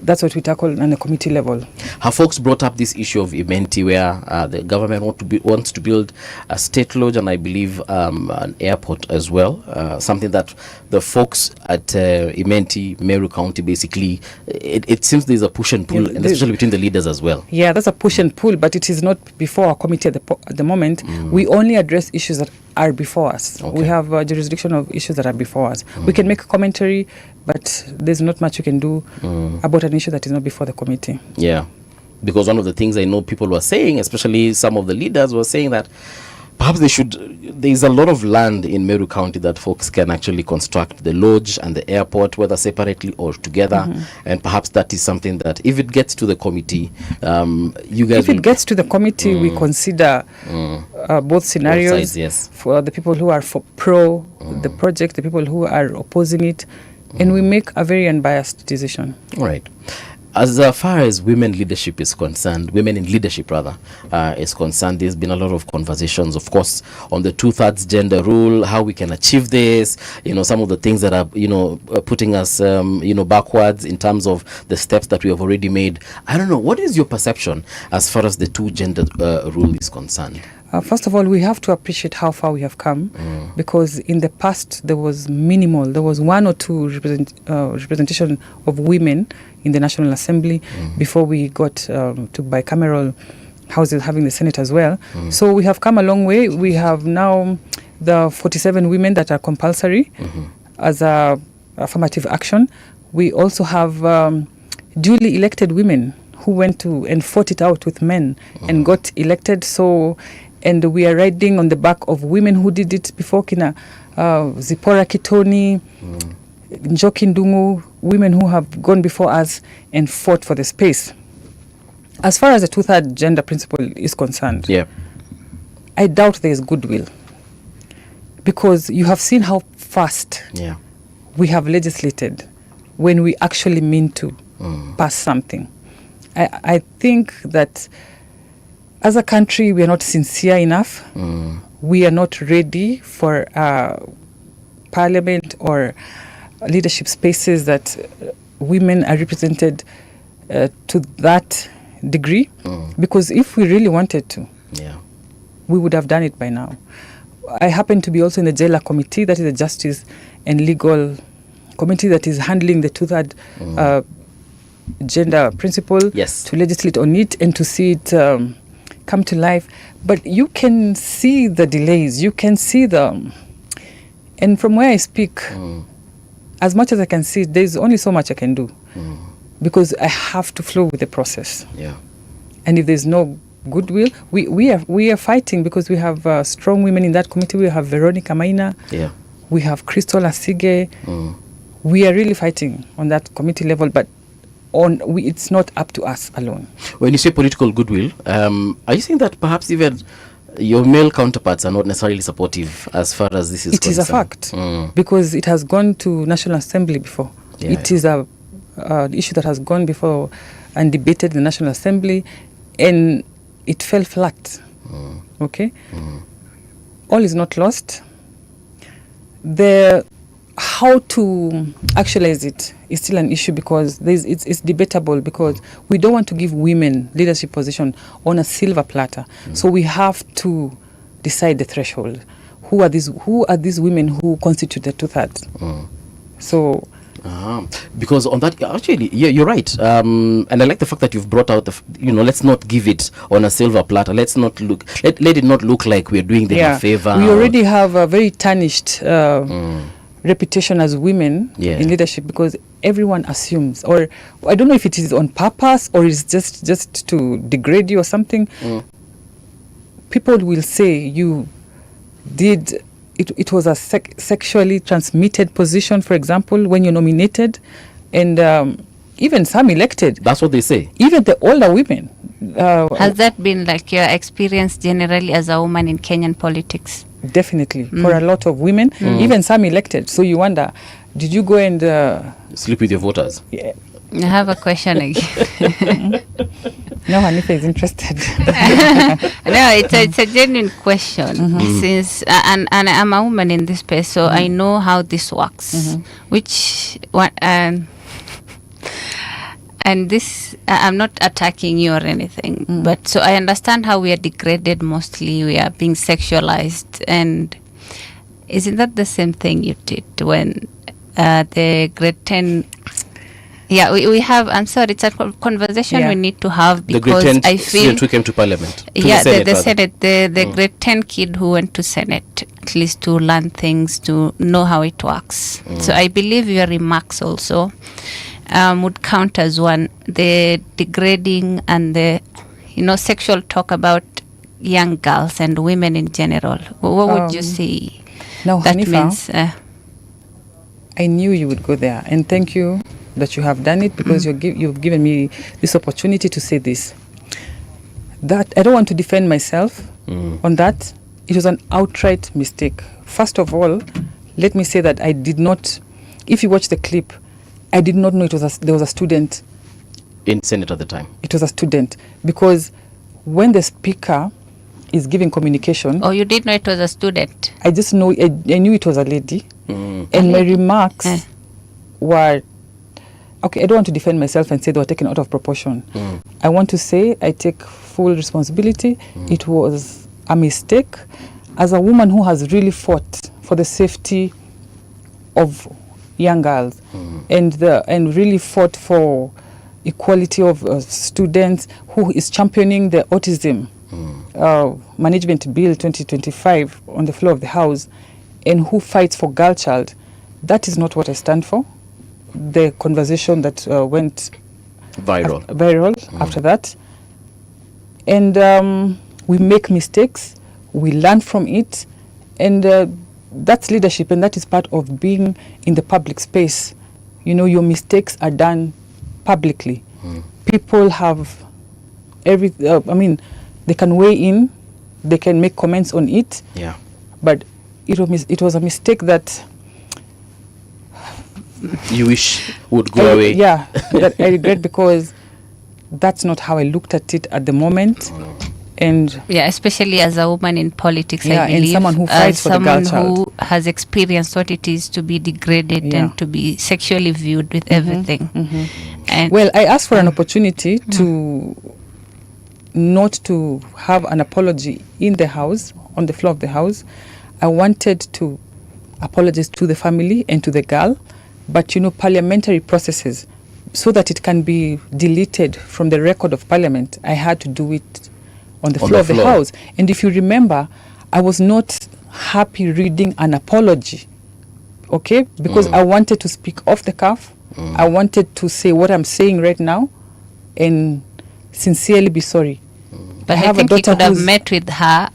R: That's what we tackle on the committee level.
H: Have folks brought up this issue of Imenti, where the government wants to build a state lodge and I believe an airport as well, something that the folks at Imenti, Meru County, basically, it seems there's a push and pull, and especially between the leaders as well.
R: Yeah, that's a push and pull, but it is not before our committee at the moment. We only address issues that are before us. We have a jurisdiction of issues that are before us. We can make a commentary, but there's not much we can do about an issue that is not before the committee.
H: Yeah, because one of the things I know people were saying, especially some of the leaders were saying that perhaps there's a lot of land in Meru County that folks can actually construct the lodge and the airport, whether separately or together. And perhaps that is something that if it gets to the committee, you guys
R: If it gets to the committee, we consider both scenarios,
H: both sides,
R: for the people who are pro the project, the people who are opposing it, and we make a very unbiased decision.
H: All right. As far as women in leadership is concerned, is concerned, there's been a lot of conversations, of course, on the 2/3 gender rule, how we can achieve this, some of the things that are, putting us, backwards in terms of the steps that we have already made. I don't know, what is your perception as far as the 2-gender rule is concerned?
R: First of all, we have to appreciate how far we have come, because in the past there was minimal. There was 1 or 2 representation of women in the National Assembly before we got to bicameral houses having the Senate as well. So we have come a long way. We have now the 47 women that are compulsory as a affirmative action. We also have duly elected women who went to and fought it out with men and got elected. And we are riding on the back of women who did it before, Kina Zipora Kitoni, Njoki Ndungu, women who have gone before us and fought for the space. As far as the 2/3 gender principle is concerned, I doubt there is goodwill, because you have seen how fast we have legislated when we actually mean to pass something. I think that as a country, we are not sincere enough. We are not ready for parliament or leadership spaces that women are represented to that degree. Because if we really wanted to, we would have done it by now. I happen to be also in the Jailer Committee, that is the Justice and Legal Committee that is handling the 2/3 gender principle, to legislate on it and to see it come to life. But you can see the delays, you can see and from where I speak, as much as I can see, there's only so much I can do because I have to flow with the process.
H: Yeah.
R: And if there's no goodwill, we are fighting because we have strong women in that committee. We have Veronica Maina.
H: Yeah.
R: We have Crystal Asige. We are really fighting on that committee level, but it's not up to us alone.
H: When you say political goodwill, are you saying that perhaps even your male counterparts are not necessarily supportive as far as this is concerned?
R: It is a fact because it has gone to National Assembly before. It is a issue that has gone before and debated in the National Assembly, and it fell flat. Okay? All is not lost. How to actualize it is still an issue because it's debatable because we don't want to give women leadership position on a silver platter. So we have to decide the threshold. Who are these women who constitute the 2/3? So
H: because on that, actually, yeah, you're right. And I like the fact that you've brought out let's not give it on a silver platter. Let's not let it not look like we're doing them a favor.
R: We already have a very tarnished reputation as women in leadership because everyone assumes, or I don't know if it is on purpose or it's just to degrade you or something. People will say you did. It was a sexually transmitted position, for example, when you're nominated, and even some elected.
H: That's what they say.
R: Even the older women.
I: Has that been like your experience generally as a woman in Kenyan politics?
R: Definitely, for a lot of women, even some elected. So you wonder, did you go and
H: sleep with your voters?
R: Yeah.
I: I have a question again.
R: No, Hanifa is interested.
I: No, it's a genuine question. Since and I'm a woman in this space, so I know how this works. Which one? And this, I'm not attacking you or anything, but so I understand how we are degraded mostly. We are being sexualized, and isn't that the same thing you did when the grade 10? Yeah, we have. I'm sorry, it's a conversation we need to have because
H: the grade 10
I: I feel
H: who came to parliament.
I: The Senate, the grade 10 kid who went to Senate, at least to learn things, to know how it works. So I believe your remarks also would count as one, the degrading and the sexual talk about young girls and women in general. What would you say?
R: Now,
I: that
R: Hanifa,
I: means
R: I knew you would go there, and thank you that you have done it because you've given me this opportunity to say this. That I don't want to defend myself on that. It was an outright mistake. First of all, let me say that I did not. If you watch the clip, I did not know there was a student
H: in Senate at the time.
R: It was a student because when the speaker is giving communication.
I: Oh, you did know it was a student?
R: I just know. I knew it was a lady, and my remarks were. Okay, I don't want to defend myself and say they were taken out of proportion. I want to say I take full responsibility. It was a mistake. As a woman who has really fought for the safety of young girls and really fought for equality of students, who is championing the autism management bill 2025 on the floor of the House, and who fights for girl child, that is not what I stand for. The conversation that went viral after that, and we make mistakes, we learn from it, and that's leadership, and that is part of being in the public space. Your mistakes are done publicly. People have they can weigh in, they can make comments on it.
H: Yeah.
R: But it was a mistake that
H: you wish would go away.
R: Yeah, that I regret because that's not how I looked at it at the moment. And
I: especially as a woman in politics, I believe,
R: and someone who fights for the girl child,
I: someone who has experienced what it is to be degraded and to be sexually viewed with everything. And
R: well, I asked for an opportunity to not to have an apology in the House, on the floor of the House. I wanted to apologize to the family and to the girl, but parliamentary processes so that it can be deleted from the record of Parliament, I had to do it on the floor of the House. And if you remember, I was not happy reading an apology, okay? Because I wanted to speak off the cuff. I wanted to say what I'm saying right now and sincerely be sorry.
I: But I think you could have met with her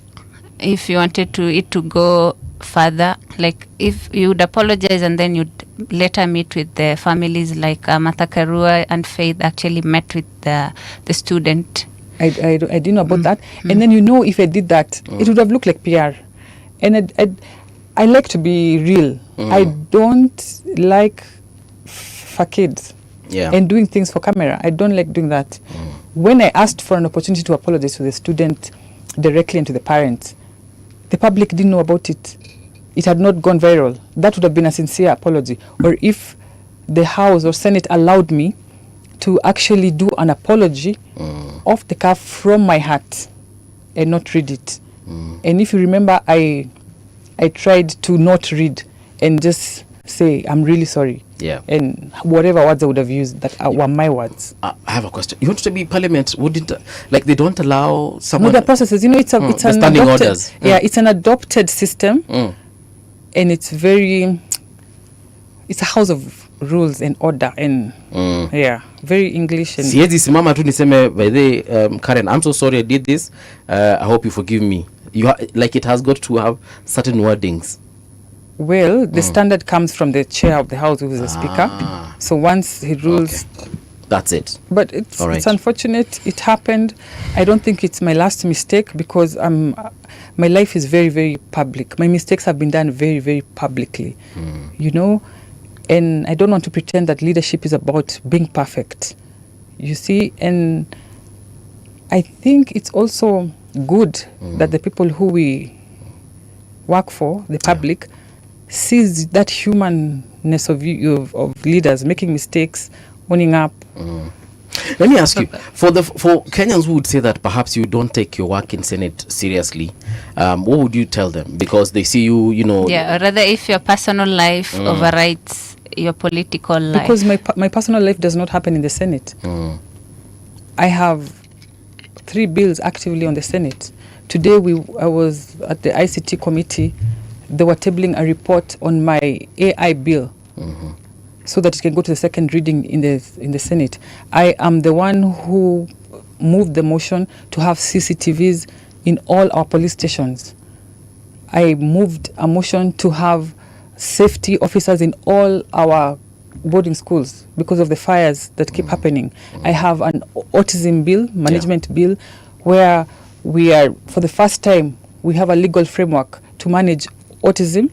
I: if you wanted it to go further. Like if you would apologize and then you'd later meet with the families, like Martha Karua and Faith actually met with the student.
R: I didn't know about that. And then, if I did that, it would have looked like PR. And I like to be real. I don't like facades and doing things for camera. I don't like doing that. When I asked for an opportunity to apologize to the student directly and to the parents, the public didn't know about it. It had not gone viral. That would have been a sincere apology. Or if the House or Senate allowed me to actually do an apology off the cuff from my heart and not read it. And if you remember, I tried to not read and just say, I'm really sorry.
H: Yeah.
R: And whatever words I would have used that were my words.
H: I have a question. You want to be Parliament? Wouldn't they don't allow someone?
R: No, the processes. It's an
H: standing
R: adopted,
H: orders.
R: Yeah, it's an adopted system, and it's a house of rules and order and very English. And
H: siwezi simama tu niseme by the Karen, I'm so sorry I did this. I hope you forgive me. It has got to have certain wordings.
R: Well, the standard comes from the chair of the House, who is the Speaker. So once he rules,
H: that's it.
R: But it's unfortunate. It happened. I don't think it's my last mistake because my life is very, very public. My mistakes have been done very, very publicly, and I don't want to pretend that leadership is about being perfect, you see. And I think it's also good that the people who we work for, the public, sees that humanness of leaders making mistakes, owning up.
H: Let me ask you, for Kenyans who would say that perhaps you don't take your work in Senate seriously, what would you tell them? Because they see you,
I: Yeah, or rather if your personal life overrides your political life.
R: Because my personal life does not happen in the Senate. I have 3 bills actively on the Senate. Today I was at the ICT committee. They were tabling a report on my AI bill so that it can go to the second reading in the Senate. I am the one who moved the motion to have CCTVs in all our police stations. I moved a motion to have safety officers in all our boarding schools because of the fires that keep happening. I have an autism bill, management bill, where we are, for the first time, we have a legal framework to manage autism.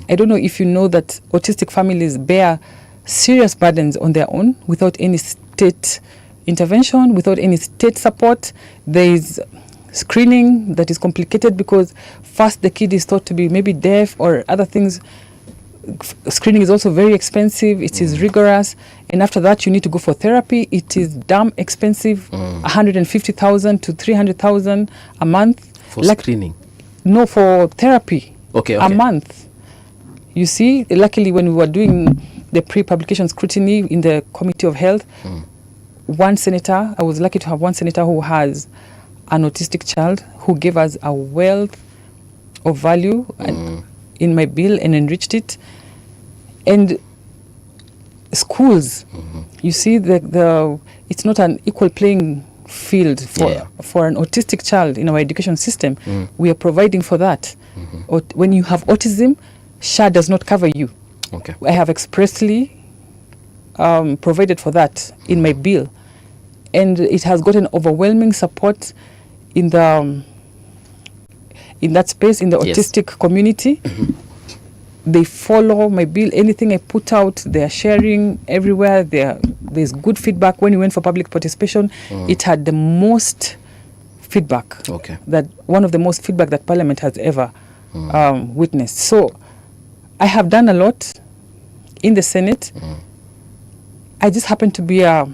R: I don't know if you know that autistic families bear serious burdens on their own without any state intervention, without any state support. There is screening that is complicated because first the kid is thought to be maybe deaf or other things. Screening is also very expensive. It is rigorous, and after that you need to go for therapy. It is damn expensive, 150,000 to 300,000 a month
H: for screening.
R: No, for therapy.
H: Okay.
R: A month. You see, luckily when we were doing the pre-publication scrutiny in the Committee of Health, one senator, I was lucky to have one senator who has an autistic child who gave us a wealth of value in my bill and enriched it. And schools, you see, it's not an equal playing field for an autistic child in our education system. We are providing for that. When you have autism, SHA does not cover you.
H: Okay.
R: I have expressly provided for that in my bill, and it has gotten overwhelming support in that space, in the autistic community. They follow my bill. Anything I put out, they are sharing everywhere. There's good feedback. When we went for public participation, it had the most feedback.
H: Okay.
R: That one of the most feedback that Parliament has ever witnessed. So I have done a lot in the Senate. I just happen to be a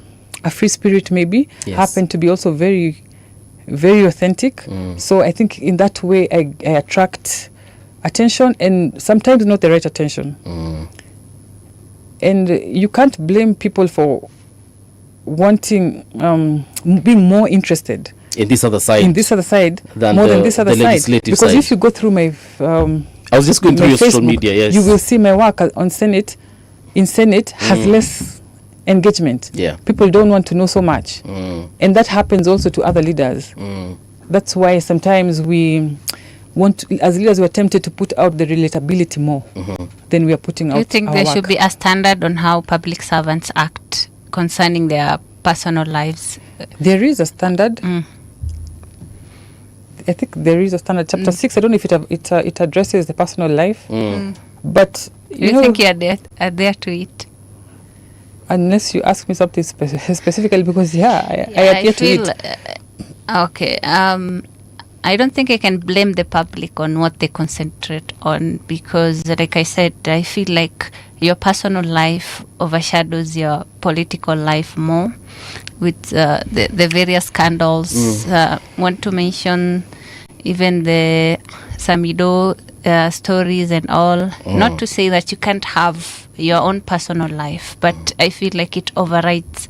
R: free spirit, maybe. Happen to be also very, very authentic. So I think in that way I attract attention, and sometimes not the right attention. And you can't blame people for wanting, being more interested
H: in this other side,
R: than this other side. Because
H: side.
R: If you go through my,
H: I was just going through your social
R: Facebook,
H: media. Yes,
R: you will see my work on Senate. In Senate has less engagement.
H: Yeah,
R: people don't want to know so much, and that happens also to other leaders. That's why sometimes we want to, as leaders, we're tempted to put out the relatability more than we are putting out.
I: Do you think there should be a standard on how public servants act concerning their personal lives?
R: There is a standard. I think there is a standard. Chapter 6, I don't know if it addresses the personal life. But
I: you think you're there to it?
R: Unless you ask me something specifically, because I appear to it.
I: Okay. I don't think I can blame the public on what they concentrate on, because, like I said, I feel like your personal life overshadows your political life more with the various scandals. Want to mention even the Samido stories and all. Not to say that you can't have your own personal life, but I feel like it overrides,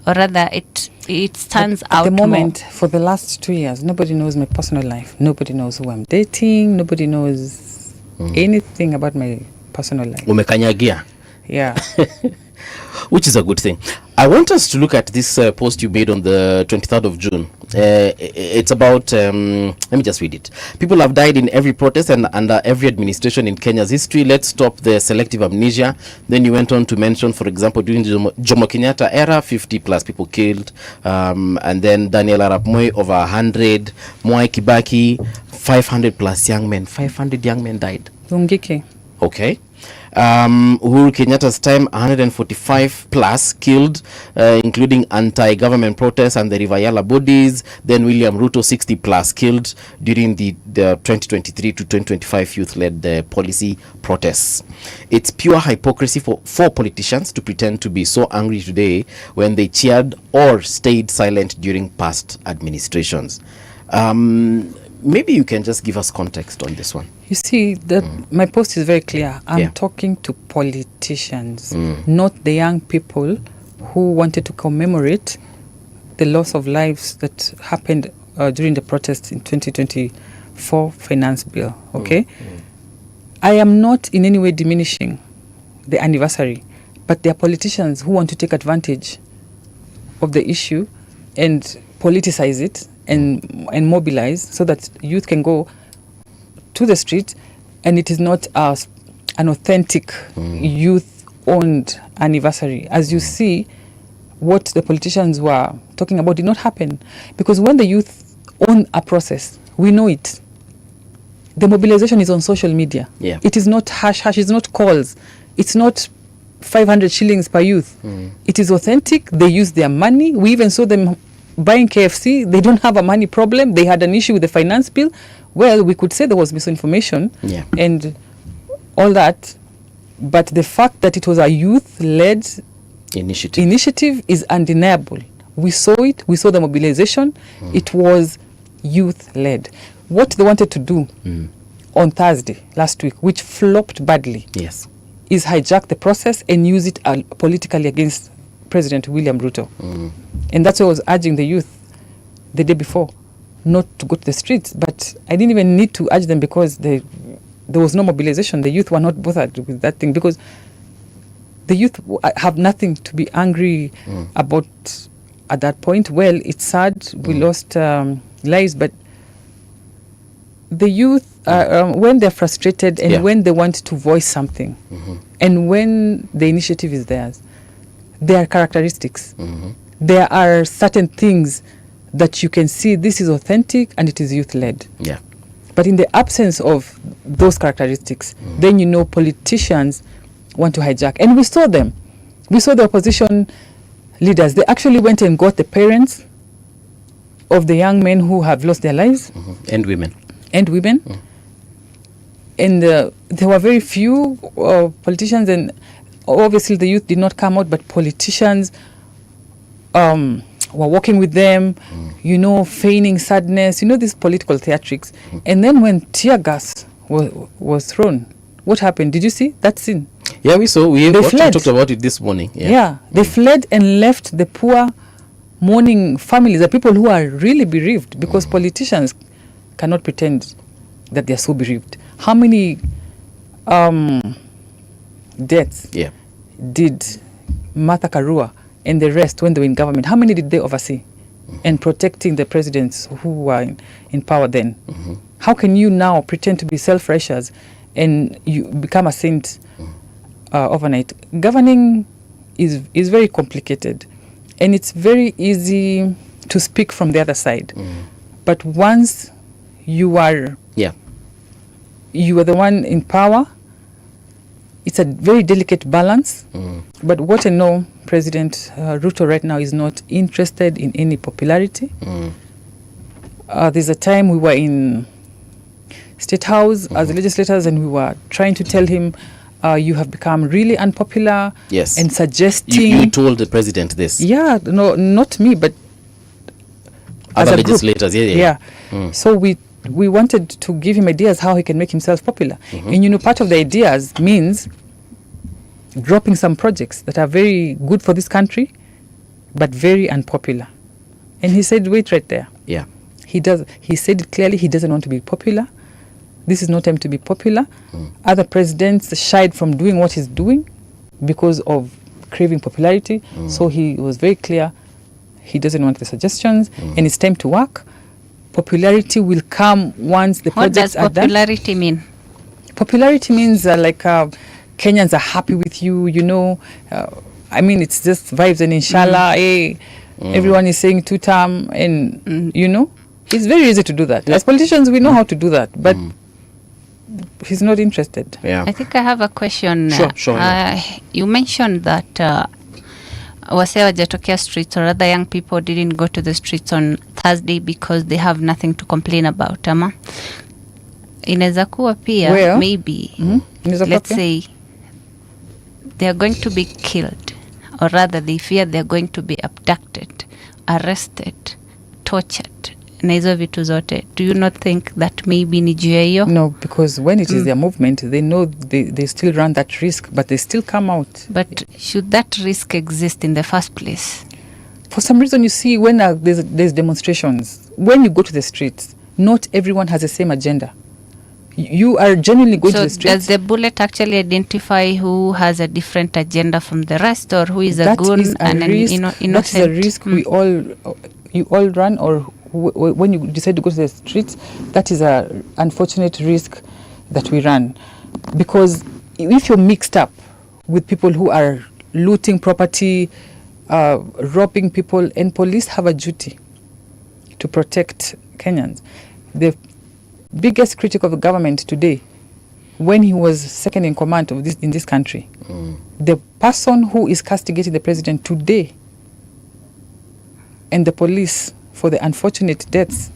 I: or rather it stands out.
R: At the moment,
I: more.
R: For the last 2 years, nobody knows my personal life. Nobody knows who I'm dating. Nobody knows anything about my personal life.
H: Umekanyagia.
R: Yeah.
H: Which is a good thing. I want us to look at this post you made on the 23rd of June. It's about, let me just read it. People have died in every protest and under every administration in Kenya's history. Let's stop the selective amnesia. Then you went on to mention, for example, during the Jomo Kenyatta era, 50 plus people killed. And then Daniel Arap Moi, over 100. Mwai Kibaki, 500 plus young men. 500 young men died.
R: Ungike.
H: Okay. Uhuru Kenyatta's time, 145 plus killed, including anti-government protests and the Rivayala bodies. Then William Ruto, 60 plus killed during the 2023 to 2025 youth-led policy protests. It's pure hypocrisy for politicians to pretend to be so angry today when they cheered or stayed silent during past administrations. Maybe you can just give us context on this one.
R: You see, my post is very clear. I'm talking to politicians, not the young people who wanted to commemorate the loss of lives that happened during the protests in 2024 finance bill. Okay? I am not in any way diminishing the anniversary, but there are politicians who want to take advantage of the issue and politicize it and mobilize so that youth can go to the street, and it is not an authentic youth-owned anniversary. As you see, what the politicians were talking about did not happen, because when the youth own a process, we know it. The mobilization is on social media.
H: Yeah.
R: It is not hush, it's not calls. It's not 500 shillings per youth. It is authentic. They use their money. We even saw them buying KFC. They don't have a money problem. They had an issue with the finance bill. Well, we could say there was misinformation and all that, but the fact that it was a youth-led initiative is undeniable. We saw it. We saw the mobilization. It was youth-led. What they wanted to do on Thursday last week, which flopped badly, is hijack the process and use it politically against President William Ruto. And that's why I was urging the youth the day before not to go to the streets. But I didn't even need to urge them, because there was no mobilization. The youth were not bothered with that thing, because the youth have nothing to be angry about at that point. Well, it's sad. We lost lives, but the youth, when they're frustrated and when they want to voice something, and when the initiative is theirs, there are characteristics. There are certain things that you can see this is authentic and it is youth-led.
H: Yeah.
R: But in the absence of those characteristics, then you know politicians want to hijack. And we saw them. We saw the opposition leaders. They actually went and got the parents of the young men who have lost their lives.
H: And women.
R: And women. And there were very few politicians, and obviously the youth did not come out, but politicians were walking with them, feigning sadness, these political theatrics. And then when tear gas was thrown, what happened? Did you see that scene?
H: Yeah, we saw. We
R: fled.
H: talked about it this morning.
R: Yeah, they fled and left the poor, mourning families, the people who are really bereaved, because politicians cannot pretend that they are so bereaved. How many deaths did Martha Karua and the rest, when they were in government, how many did they oversee and protecting the presidents who were in power then? How can you now pretend to be self-righteous and you become a saint overnight? Governing is very complicated, and it's very easy to speak from the other side. But once you are the one in power, it's a very delicate balance. But what I know, President Ruto right now is not interested in any popularity. There's a time we were in State House as legislators, and we were trying to tell him, you have become really unpopular.
H: Yes.
R: And suggesting...
H: You told the president this.
R: Yeah, no, not me, but
H: other legislators. Yeah.
R: So we wanted to give him ideas how he can make himself popular. And part of the ideas means dropping some projects that are very good for this country, but very unpopular. And he said, wait right there.
H: Yeah.
R: He said it clearly, he doesn't want to be popular. This is no time to be popular. Other presidents shied from doing what he's doing because of craving popularity. So he was very clear, he doesn't want the suggestions, and it's time to work. Popularity will come once the projects are done.
I: What does popularity mean?
R: Popularity means Kenyans are happy with you, it's just vibes and inshallah, everyone is saying 2-term, and it's very easy to do that. As politicians, we know how to do that, but he's not interested.
H: Yeah.
I: I think I have a question.
H: Sure.
I: You mentioned that wase wajatokea streets, or other young people didn't go to the streets on Thursday because they have nothing to complain about. Inaweza kuwa pia, maybe, let's say, they are going to be killed, or rather they fear they are going to be abducted, arrested, tortured, na hizo vitu zote. Do you not think that maybe ni juu ya hiyo?
R: No, because when it is their movement, they know they still run that risk, but they still come out.
I: But should that risk exist in the first place?
R: For some reason, you see, when there's demonstrations, when you go to the streets, not everyone has the same agenda. You are genuinely going to the streets.
I: Does the bullet actually identify who has a different agenda from the rest, or who is a goon and an innocent?
R: That is a risk you all run, or when you decide to go to the streets, that is an unfortunate risk that we run. Because if you're mixed up with people who are looting property, robbing people, and police have a duty to protect Kenyans. The biggest critic of the government today, when he was second in command of in this country, the person who is castigating the president today and the police for the unfortunate deaths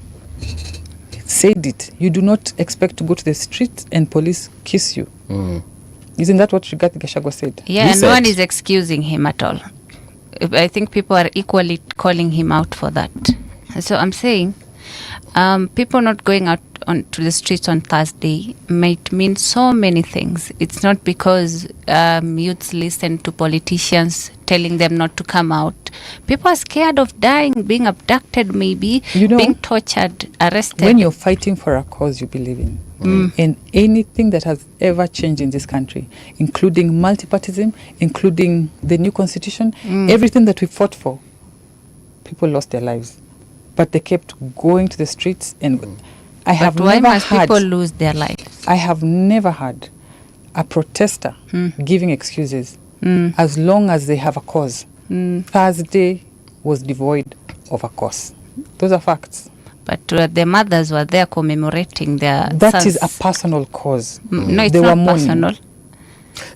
R: said it. You do not expect to go to the street and police kiss you. Isn't that what Rigathi Gachagua said?
I: Yeah, and no one is excusing him at all. I think people are equally calling him out for that. So I'm saying people not going out to the streets on Thursday might mean so many things. It's not because youths listen to politicians telling them not to come out. People are scared of dying, being abducted maybe, being tortured, arrested.
R: When you're fighting for a cause you believe in, and anything that has ever changed in this country, including multipartyism, including the new constitution, everything that we fought for, people lost their lives. But they kept going to the streets, and
I: But why must people lose their lives?
R: I have never had a protester giving excuses as long as they have a cause. Thursday was devoid of a cause. Those are facts.
I: But the mothers were there commemorating their
R: That
I: sons.
R: is a personal cause.
I: No, it's
R: they
I: not
R: were mourning.
I: personal.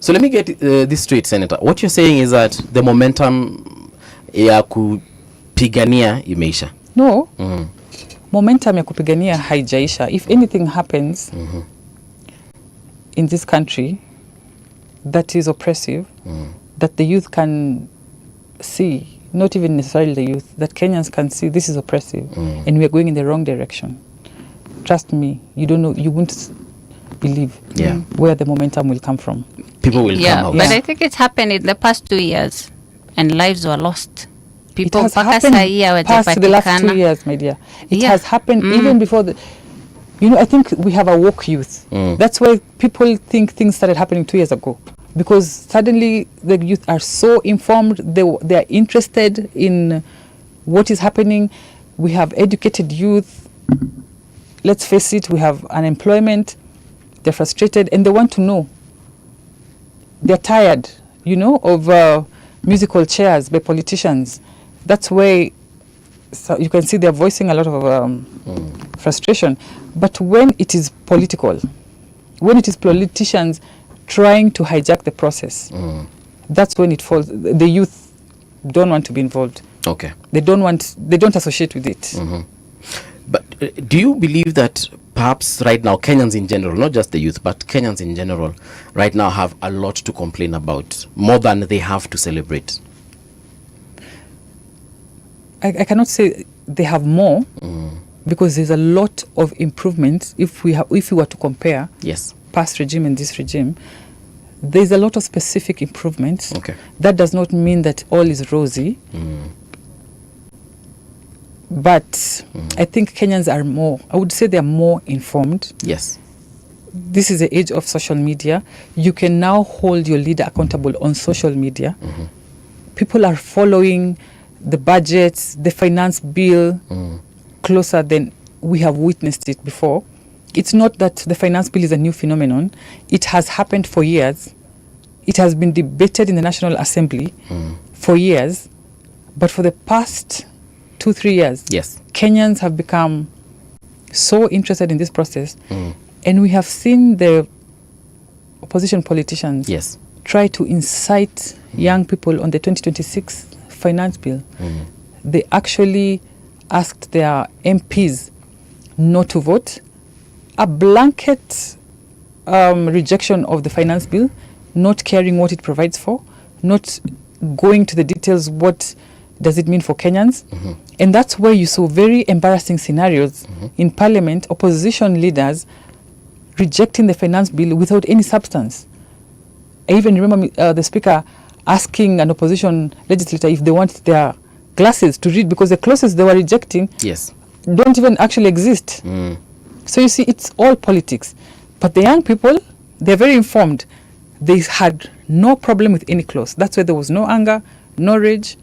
H: So let me get this straight, Senator. What you're saying is that the momentum ya kupigania imeisha.
R: No. Momentum ya kupigania haijaisha. If anything happens in this country that is oppressive, that the youth can see, not even necessarily the youth, that Kenyans can see this is oppressive and we are going in the wrong direction. Trust me, you don't know, you won't believe where the momentum will come from.
H: People will come out.
I: But I think it's happened in the past 2 years and lives were lost. People
R: It has
I: mpaka
R: happened
I: saa hii
R: past the last 2
I: hawajapatikana.
R: years, my dear. It has happened even before the. I think we have a woke youth. That's why people think things started happening 2 years ago, because suddenly the youth are so informed. They are interested in what is happening. We have educated youth. Let's face it. We have unemployment. They're frustrated and they want to know. They're tired, of musical chairs by politicians. That's why you can see they're voicing a lot of frustration. But when it is political, when it is politicians trying to hijack the process, that's when it falls. The youth don't want to be involved.
H: Okay.
R: They don't associate with it.
H: But do you believe that perhaps right now Kenyans in general, not just the youth, but Kenyans in general right now have a lot to complain about, more than they have to celebrate?
R: I cannot say they have more, because there's a lot of improvements. If we were to compare past regime and this regime, there's a lot of specific improvements.
H: Okay.
R: That does not mean that all is rosy. But I think Kenyans are more, I would say they are more informed.
H: Yes.
R: This is the age of social media. You can now hold your leader accountable on social media. People are following the budgets, the finance bill closer than we have witnessed it before. It's not that the finance bill is a new phenomenon. It has happened for years. It has been debated in the National Assembly for years. But for the past 2-3 years, Kenyans have become so interested in this process. And we have seen the opposition politicians try to incite young people on the 2026 finance bill. They actually asked their MPs not to vote. A blanket rejection of the finance bill, not caring what it provides for, not going to the details, what does it mean for Kenyans. And that's where you saw very embarrassing scenarios in parliament, opposition leaders rejecting the finance bill without any substance. I even remember the speaker asking an opposition legislator if they want their glasses to read, because the clauses they were rejecting don't even actually exist. So you see, it's all politics. But the young people, they're very informed. They had no problem with any clause. That's why there was no anger, no rage,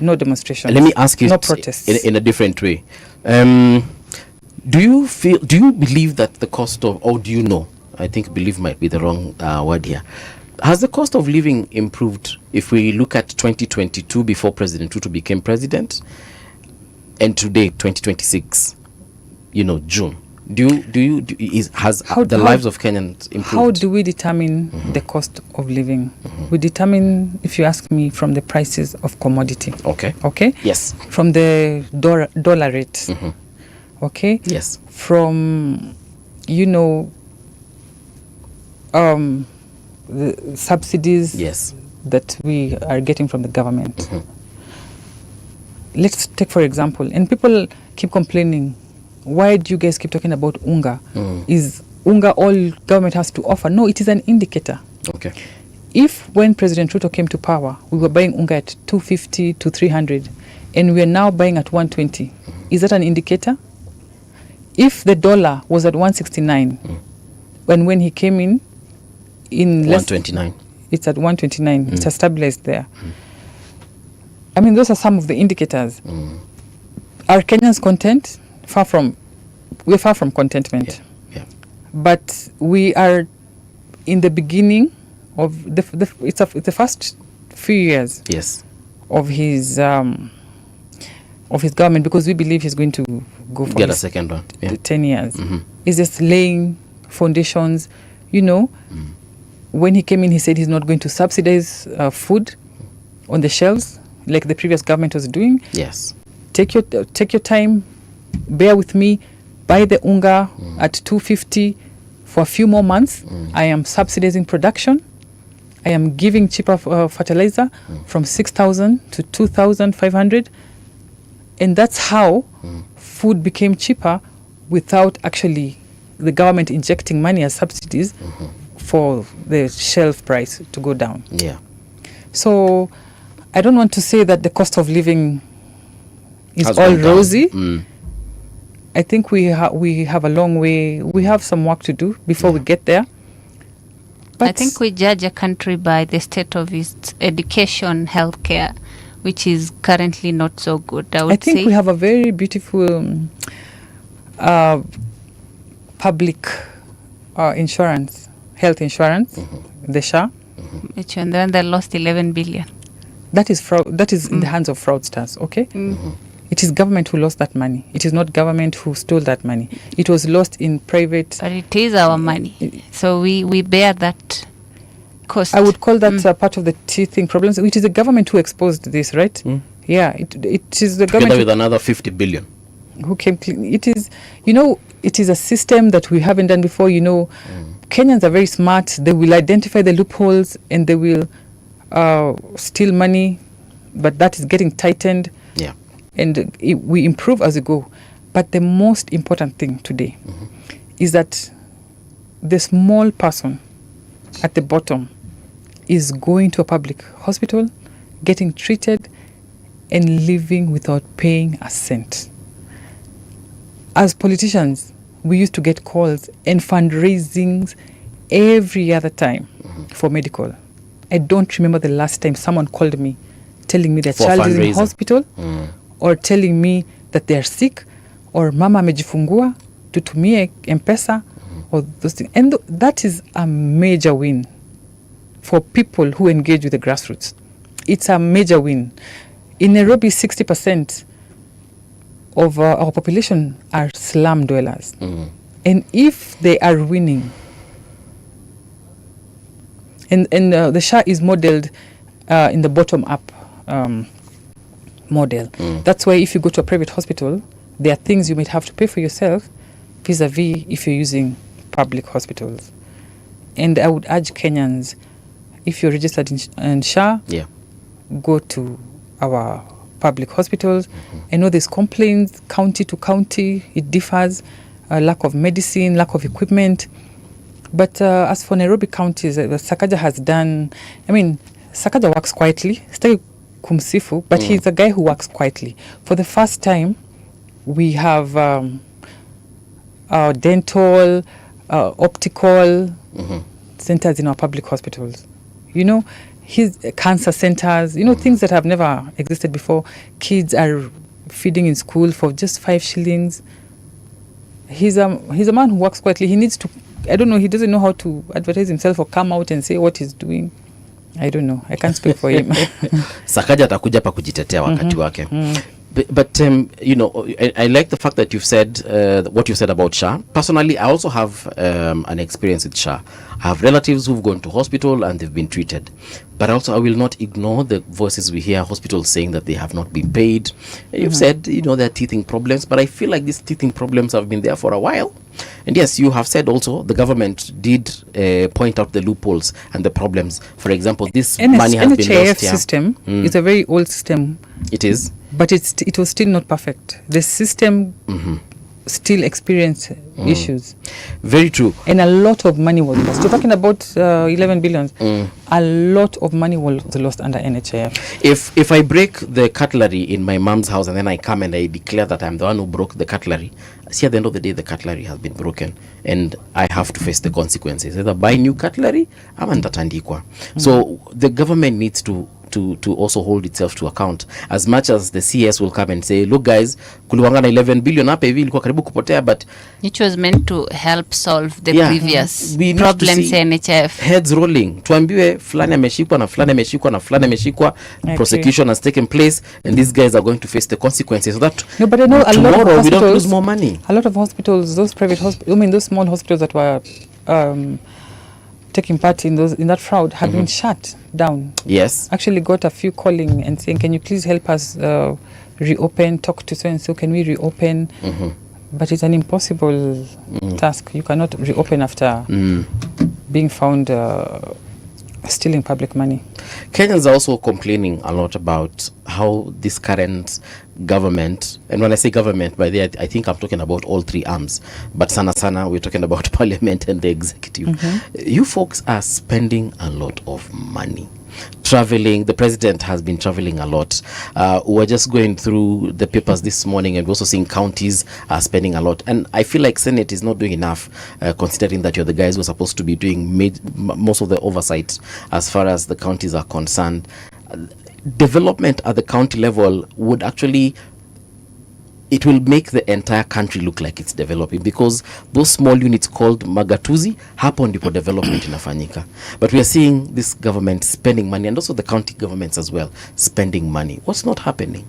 R: no demonstration.
H: Let me ask you
R: no protests.
H: in a different way. Do you believe that the cost of, or do you know, I think believe might be the wrong word here. Has the cost of living improved if we look at 2022 before President Ruto became president, and today 2026, June? Has the lives of Kenyans improved?
R: How do we determine the cost of living? We determine, if you ask me, from the prices of commodity. Okay?
H: Yes.
R: From the dollar rate. Okay?
H: Yes.
R: From, the subsidies that we are getting from the government. Let's take, for example, and people keep complaining, why do you guys keep talking about unga? Is unga all government has to offer? No, it is an indicator.
H: Okay.
R: If when President Ruto came to power, we were buying unga at 250 to 300, and we are now buying at 120, is that an indicator? If the dollar was at 169, when he came in
H: 129,
R: it's at 129. It has stabilized there. I mean, those are some of the indicators. Are Kenyans content? We're far from contentment. But we are in the beginning of it's the first few years of his government, because we believe he's going to go for
H: get a second one.
R: 10 years. He's just laying foundations. When he came in, he said he's not going to subsidize food on the shelves like the previous government was doing.
H: Yes.
R: Take your time, bear with me, buy the unga at 250 for a few more months. I am subsidizing production. I am giving cheaper fertilizer from 6,000 to 2,500. And that's how food became cheaper without actually the government injecting money as subsidies for the shelf price to go down.
H: Yeah.
R: So I don't want to say that the cost of living is
H: Has
R: all
H: gone down.
R: rosy. I think we have a long way. We have some work to do before we get there.
I: I think we judge a country by the state of its education, healthcare, which is currently not so good, I
R: think
I: say.
R: we have a very beautiful public insurance, health insurance, the SHA.
I: Which and then they lost 11 billion.
R: That is fraud. That is in the hands of fraudsters. Okay. It is government who lost that money. It is not government who stole that money. It was lost in private.
I: But it is our money, so we bear that cost.
R: I would call that part of the teething problems. It is the government who exposed this, right? Yeah, it is the
H: Together
R: government
H: with another 50 billion.
R: who came clean. It is, it is a system that we haven't done before. Kenyans are very smart. They will identify the loopholes and they will steal money, but that is getting tightened.
H: Yeah.
R: And we improve as we go. But the most important thing today is that the small person at the bottom is going to a public hospital, getting treated, and living without paying a cent. As politicians, we used to get calls and fundraisings every other time for medical. I don't remember the last time someone called me telling me their
H: For
R: child is in
H: fundraising.
R: hospital or telling me that they are sick or mama amejifungua tutumie M-Pesa or those things. And that is a major win for people who engage with the grassroots. It's a major win. In Nairobi, 60% of our population are slum dwellers. And if they are winning, and the SHA is modeled in the bottom-up model. That's why if you go to a private hospital, there are things you might have to pay for yourself vis-a-vis if you're using public hospitals. And I would urge Kenyans, if you're registered in SHA, go to our public hospitals. I know there's complaints county to county. It differs. Lack of medicine, lack of equipment. But as for Nairobi counties, Sakaja has done, Sakaja works quietly. Sitaki kumsifu, but he's a guy who works quietly. For the first time, we have our dental, optical centers in our public hospitals. His cancer centers, things that have never existed before. Kids are feeding in school for just 5 shillings. He's a man who works quietly. He needs to, I don't know, he doesn't know how to advertise himself or come out and say what he's doing. I don't know. I can't speak for him.
H: Sakaja atakuja pa kujitetea wakati wake. But I like the fact that you've said what you said about SHA. Personally, I also have an experience with SHA. I have relatives who've gone to hospital and they've been treated. But also, I will not ignore the voices we hear, hospitals saying that they have not been paid. You've said, there are teething problems, but I feel like these teething problems have been there for a while. And yes, you have said also the government did point out the loopholes and the problems. For example, this money has been lost here.
R: system is a very old system.
H: It is.
R: But it was still not perfect. The system still experienced issues.
H: Very true.
R: And a lot of money was lost. You're talking about 11 billion. A lot of money was lost under NHIF.
H: If I break the cutlery in my mom's house and then I come and I declare that I'm the one who broke the cutlery, see, at the end of the day, the cutlery has been broken and I have to face the consequences. Either buy new cutlery or nitatandikwa. So the government needs to also hold itself to account. As much as the CS will come and say, look guys, kuliwanga na 11 billion hapa hivi ilikuwa karibu kupotea, but
I: it was meant to help solve the previous
H: we need
I: problems
H: to see
I: NHIF.
H: heads rolling. Tuambiwe fulani ameshikwa na fulani ameshikwa na fulani ameshikwa. Prosecution has taken place and these guys are going to face the consequences. So that
R: no, but I know
H: tomorrow we don't lose more money.
R: A lot of hospitals, those private hospitals, those small hospitals that were taking part in that fraud have been shut down.
H: Yes.
R: Actually got a few calling and saying, can you please help us reopen, talk to so and so, can we reopen? But it's an impossible task. You cannot reopen after being found stealing public money.
H: Kenyans are also complaining a lot about how this current government, and when I say government, by the I think I'm talking about all three arms, but sana we're talking about parliament and the executive. You folks are spending a lot of money. Traveling, the president has been traveling a lot. We're just going through the papers this morning, and we're also seeing counties are spending a lot. And I feel like Senate is not doing enough, considering that you're the guys who are supposed to be doing most of the oversight as far as the counties are concerned. Development at the county level would actually, it will make the entire country look like it's developing, because those small units called magatuzi, hapo ndipo development inafanyika. But we are seeing this government spending money, and also the county governments as well spending money. What's not happening?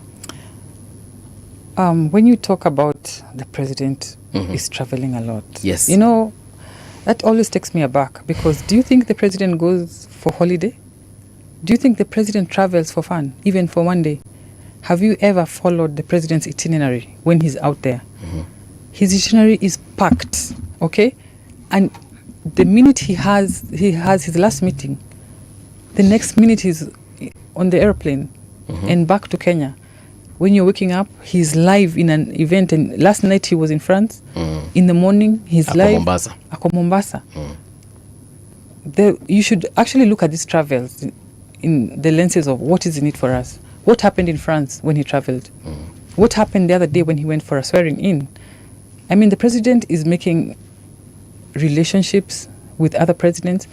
R: When you talk about the president is traveling a lot,
H: yes,
R: you know, that always takes me aback, because do you think the president goes for holiday? Do you think the president travels for fun, even for one day? Have you ever followed the president's itinerary when he's out there? His itinerary is packed, okay? And the minute he has his last meeting, the next minute he's on the airplane and back to Kenya. When you're waking up, he's live in an event. And last night he was in France. In the morning, he's live.
H: Mombasa.
R: Mombasa. You should actually look at these travels in the lenses of what is in it for us. What happened in France when he traveled? What happened the other day when he went for a swearing in? I mean, the president is making relationships with other presidents.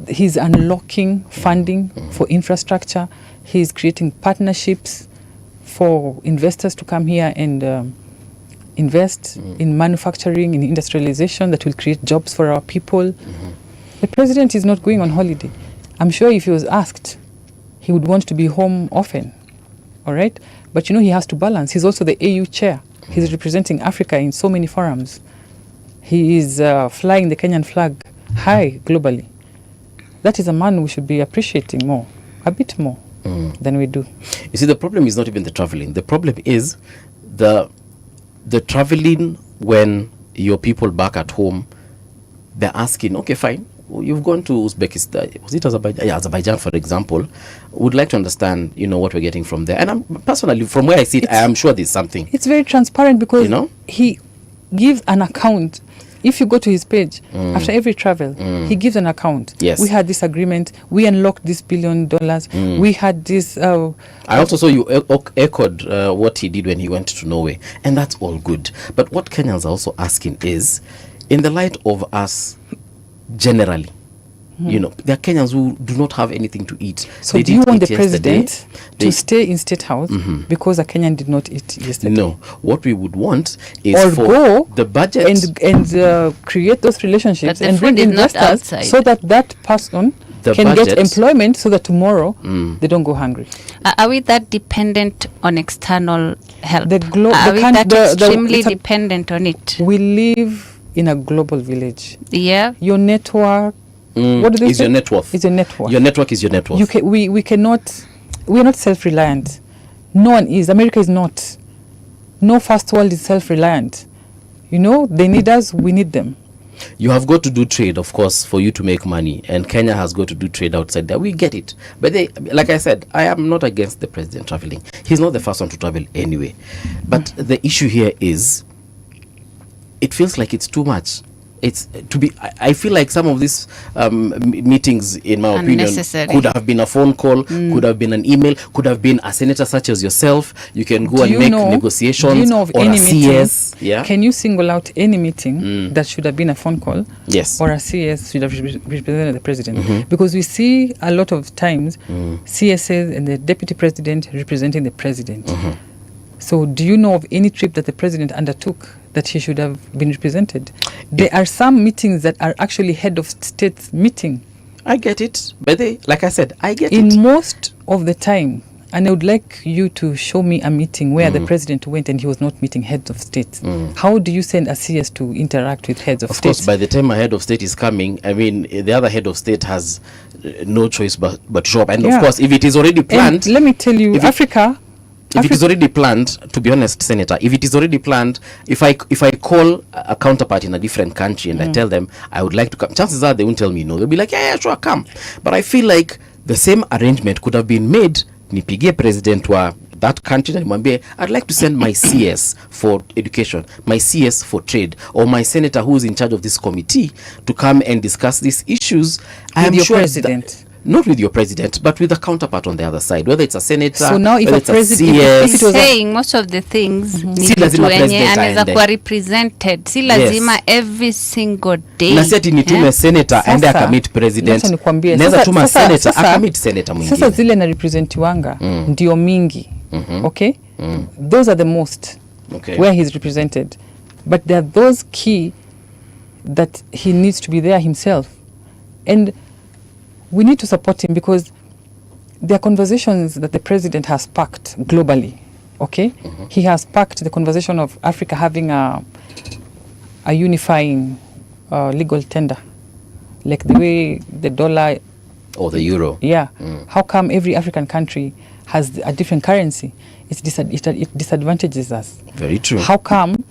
R: He's unlocking funding for infrastructure. He's creating partnerships for investors to come here and invest in manufacturing, in industrialization that will create jobs for our people. The president is not going on holiday. I'm sure if he was asked, he would want to be home often, all right? But, you know, he has to balance. He's also the AU chair. He's representing Africa in so many forums. He is flying the Kenyan flag high globally. That is a man we should be appreciating more, a bit more than we do.
H: You see, the problem is not even the traveling. The problem is the traveling when your people back at home, they're asking, okay, fine, you've gone to Uzbekistan, was it Azerbaijan? Yeah, Azerbaijan, for example. Would like to understand, you know, what we're getting from there. And I'm personally, from where I see it, I am sure there's something.
R: It's very transparent, because, you know, he gives an account. If you go to his page, after every travel, he gives an account.
H: Yes.
R: We had this agreement. We unlocked this $1 billion. We had this...
H: I also saw you echoed what he did when he went to Norway. And that's all good. But what Kenyans are also asking is, in the light of us generally, you know, there are Kenyans who do not have anything to eat.
R: So do you want the president to stay in State House because a Kenyan did not eat yesterday?
H: No. What we would want is
R: or
H: for
R: go
H: the budget
R: and create those relationships and bring investors so that person can get employment, so that tomorrow they don't go hungry.
I: Are we that dependent on external help?
R: Are we
I: that extremely dependent on it?
R: We live in a global village.
I: Yeah.
R: Your network. What do they say?
H: Your net worth.
R: It's your network.
H: Your network is your net worth.
R: We cannot. We are not self-reliant. No one is. America is not. No first world is self-reliant. You know, they need us. We need them.
H: You have got to do trade, of course, for you to make money, and Kenya has got to do trade outside there. We get it, but like I said, I am not against the president traveling. He's not the first one to travel anyway. But the issue here is, it feels like it's too much. It's to be. I feel like some of these meetings, in my opinion, could have been a phone call, could have been an email, could have been a senator such as yourself. You can go and make negotiations.
R: Do you know of
H: or
R: any
H: a CS?
R: Yeah. Can you single out any meeting that should have been a phone call?
H: Yes.
R: Or a CS should have represented the president? Because we see a lot of times CSs and the deputy president representing the president. So do you know of any trip that the president undertook that he should have been represented? There are some meetings that are actually head of state meeting.
H: I get it. But like I said, I get
R: it. In most of the time, and I would like you to show me a meeting where the president went and he was not meeting heads of state. How do you send a CS to interact with heads of state?
H: Of course, by the time a head of state is coming, I mean, the other head of state has no choice but to show up. And of course, if it is already planned...
R: And let me tell you,
H: If it is already planned, to be honest, Senator, if it is already planned, if I call a counterpart in a different country and I tell them I would like to come, chances are they won't tell me no. They'll be like, yeah, sure, come. But I feel like the same arrangement could have been made nipigie president wa that country na nimwambie I'd like to send my CS for education, my CS for trade, or my senator who's in charge of this committee to come and discuss these issues. I am sure
R: president.
H: Not with your president, but with a counterpart on the other side, whether it's a senator,
R: so now if
H: whether
R: a
H: it's
R: president,
H: a
R: if
H: CS.
R: it was
I: saying most of the things
H: Si lazima president
I: anaweza
H: aende.
I: kuwa represented, si lazima every single day.
H: Na si ati nitume senator aende akamit president.
R: Acha nikwambie,
H: Naweza tuma senator
R: sasa,
H: akamit senator mwingine.
R: Sasa zile na representiwanga ndio mingi. Okay? Those are the most where he's represented. But there are those key that he needs to be there himself. And we need to support him because there are conversations that the president has sparked globally. Okay? He has sparked the conversation of Africa having a unifying legal tender. Like the way the dollar
H: or the euro.
R: Yeah. How come every African country has a different currency? It disadvantages us.
H: Very true.
R: How come,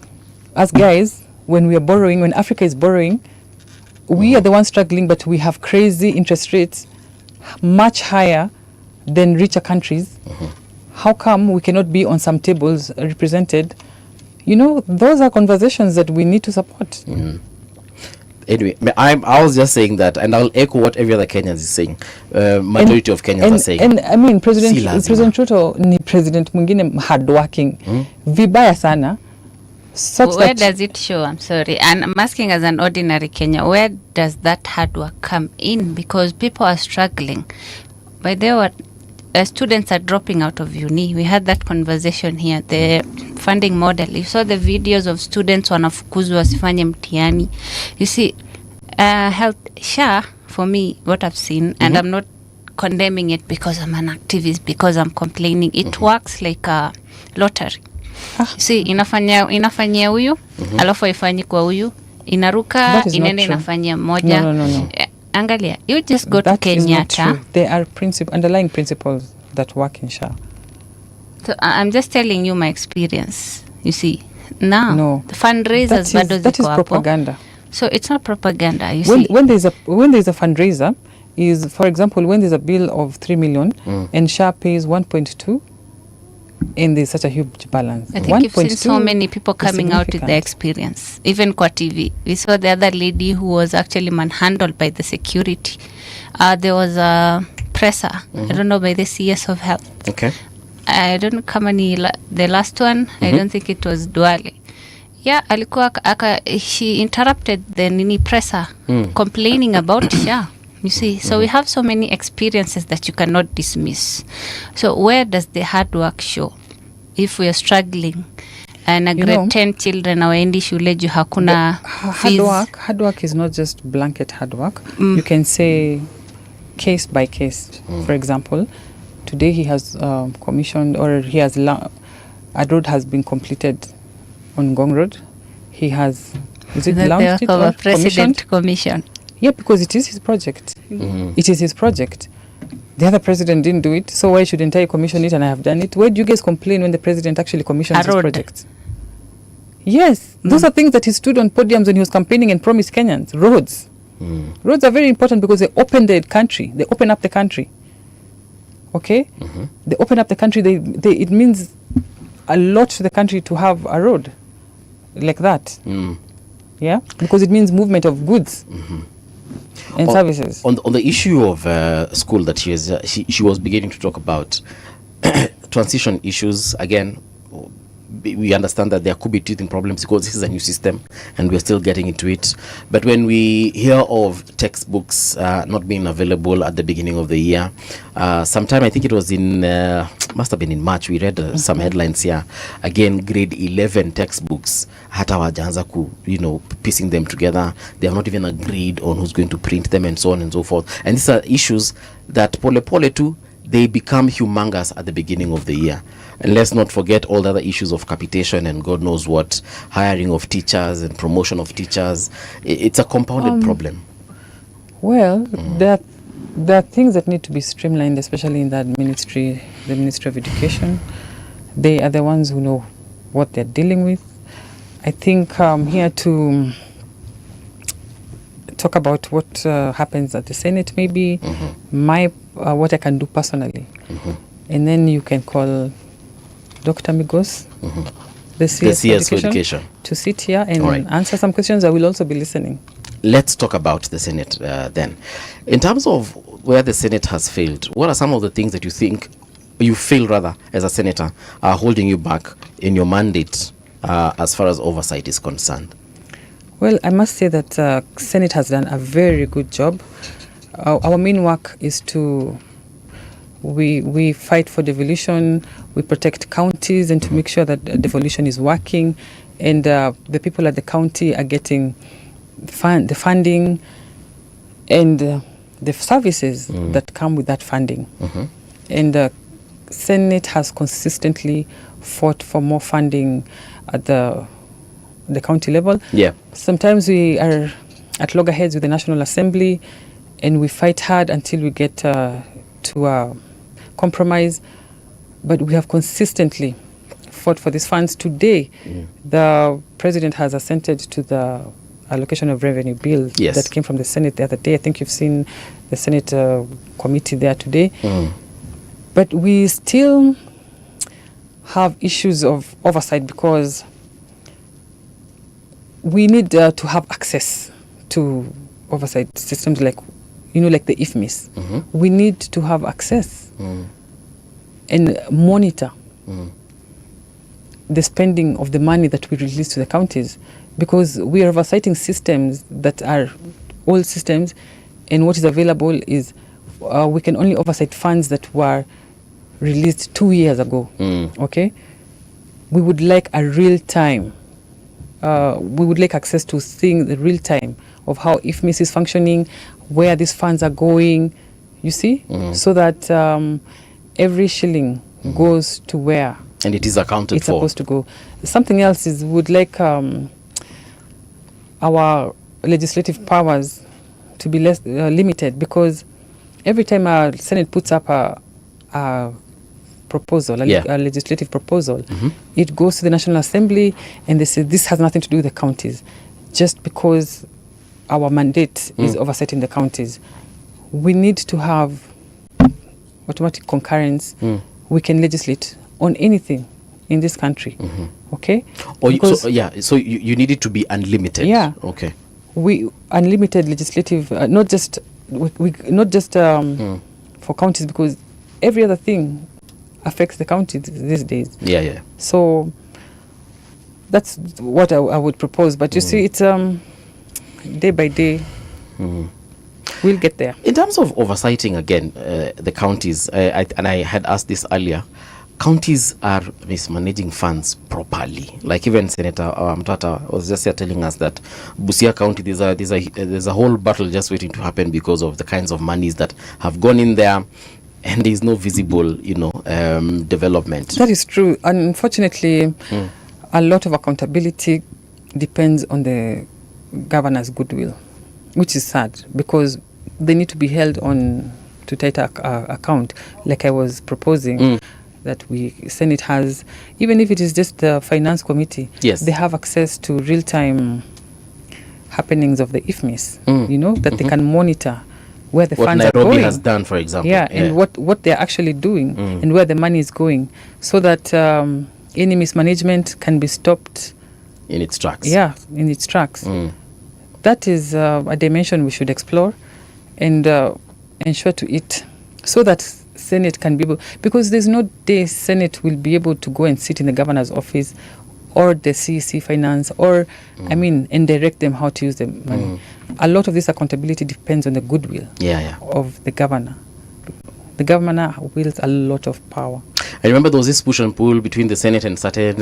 R: as guys, when we are borrowing, when Africa is borrowing, we are the ones struggling, but we have crazy interest rates, much higher than richer countries. How come we cannot be on some tables represented? You know, those are conversations that we need to support.
H: Anyway, I was just saying that, and I'll echo what every other Kenyans is saying. Majority of Kenyans are saying.
R: And I mean, President Ruto ni president mwingine hardworking. Vibaya sana.
I: Where does it show? I'm sorry. And I'm asking as an ordinary Kenya, where does that hard work come in? Because people are struggling. By the way, students are dropping out of uni. We had that conversation here. The funding model. You saw the videos of students wanafukuzwa wasifanye mtihani. You see, health SHA, for me, what I've seen, and I'm not condemning it because I'm an activist, because I'm complaining. It works like a lottery. See, inafanyia huyu, alafu haifanyi kwa huyu, inaruka, inaenda inafanyia moja.
R: No.
I: Angalia, you just go to Kenyatta.
R: There are underlying principles that work in SHA.
I: So I'm just telling you my experience. You see, now the fundraisers
R: that is propaganda.
I: So it's not propaganda. You see,
R: when there's a fundraiser, is for example when there's a bill of 3 million and SHA pays 1.2. And there's such a huge balance.
I: I think you've seen so many people coming out with their experience. Even kwa TV. We saw the other lady who was actually manhandled by the security. There was a presser, I don't know, by the CS of Health.
H: Okay.
I: I don't know the last one, I don't think it was Duale. Yeah, alikuwa she interrupted the presser complaining about SHA. You see, so we have so many experiences that you cannot dismiss. So where does the hard work show? If we are struggling and a grade 10 children hawaendi shule juu hakuna fees.
R: Hard work is not just blanket hard work. You can say case by case. For example, today he has commissioned, or he has a road has been completed on Ngong Road. He has launched it or
I: president commission.
R: Yeah, because it is his project. It is his project. The other president didn't do it, so why shouldn't I commission it and I have done it? Why do you guys complain when the president actually commissions his projects? Yes, those are things that he stood on podiums when he was campaigning and promised Kenyans. Roads. Roads are very important because they open the country. They open up the country. Okay? They open up the country. It means a lot to the country to have a road like that. Yeah? Because it means movement of goods. And services.
H: On the issue of school that she was beginning to talk about transition issues, again, we understand that there could be teething problems because this is a new system and we're still getting into it. But when we hear of textbooks not being available at the beginning of the year, sometime I think it was must have been in March, we read some headlines here. Again, grade 11 textbooks, hata wajaanza piecing them together. They have not even agreed on who's going to print them and so on and so forth. And these are issues that pole too, they become humongous at the beginning of the year. And let's not forget all the other issues of capitation and God knows what, hiring of teachers and promotion of teachers. It's a compounded problem.
R: Well, there are things that need to be streamlined, especially in that ministry, the Ministry of Education. They are the ones who know what they're dealing with. I think I'm here to talk about what happens at the Senate, maybe what I can do personally. And then you can call Dr. Migos, the CS for education, to sit here and answer some questions. I will also be listening.
H: Let's talk about the Senate then. In terms of where the Senate has failed, what are some of the things that you feel as a senator are holding you back in your mandate as far as oversight is concerned?
R: Well, I must say that Senate has done a very good job. Our main work is we fight for devolution, we protect counties and to make sure that devolution is working, and the people at the county are getting the funding and the services that come with that funding. And Senate has consistently fought for more funding at the county level.
H: Yeah.
R: Sometimes we are at loggerheads with the National Assembly, and we fight hard until we get to a compromise. But we have consistently fought for these funds. Today, the President has assented to the allocation of revenue bill that came from the Senate the other day. I think you've seen the Senate committee there today. But we still have issues of oversight because we need to have access to oversight systems like the IFMIS. We need to have access and monitor the spending of the money that we release to the counties, because we are oversighting systems that are old systems, and what is available is we can only oversight funds that were released 2 years ago. Okay, we would like a real time. We would like access to seeing the real time of how IFMIS is functioning, where these funds are going. You see, so that every shilling goes to where
H: and it is accounted
R: it's
H: for.
R: Supposed to go. Something else is would like our legislative powers to be less limited, because every time our Senate puts up a proposal, a legislative proposal, it goes to the National Assembly and they say this has nothing to do with the counties. Just because our mandate is oversighting the counties, we need to have automatic concurrence. We can legislate on anything in this country. Okay?
H: So you need it to be unlimited.
R: Yeah.
H: Okay.
R: We unlimited legislative, not just for counties, because every other thing affects the county these days.
H: Yeah.
R: So that's what I would propose. But you see, it's day by day. We'll get there.
H: In terms of oversighting again, the counties, and I had asked this earlier, counties are mismanaging funds properly. Like even Senator Omtatah was just here telling us that Busia County, there's a whole battle just waiting to happen because of the kinds of monies that have gone in there, and there is no visible, development.
R: That is true. Unfortunately, a lot of accountability depends on the governor's goodwill, which is sad, because they need to be held on to tighter account, like I was proposing. That Senate has, even if it is just the finance committee, they have access to real-time happenings of the IFMIS, that they can monitor where the funds
H: Nairobi
R: are going.
H: What Nairobi has done, for example.
R: And what they're actually doing and where the money is going, so that any mismanagement can be stopped
H: in its tracks.
R: Yeah, in its tracks. That is a dimension we should explore and ensure to it, so that Senate can be able, because there's no day Senate will be able to go and sit in the governor's office or the CEC finance or and direct them how to use the money. A lot of this accountability depends on the goodwill of the governor. The governor wields a lot of power.
H: I remember there was this push and pull between the Senate and certain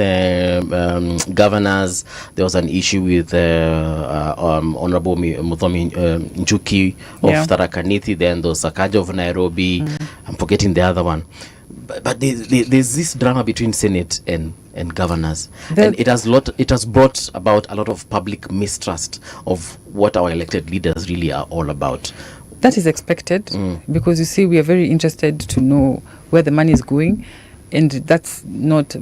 H: governors. There was an issue with Honorable Muthomi Njuki of Tharaka Nithi. Then there was Sakaja of Nairobi. I'm forgetting the other one. But there's this drama between Senate and governors. And it has brought about a lot of public mistrust of what our elected leaders really are all about.
R: That is expected, because you see, we are very interested to know where the money is going, and that's not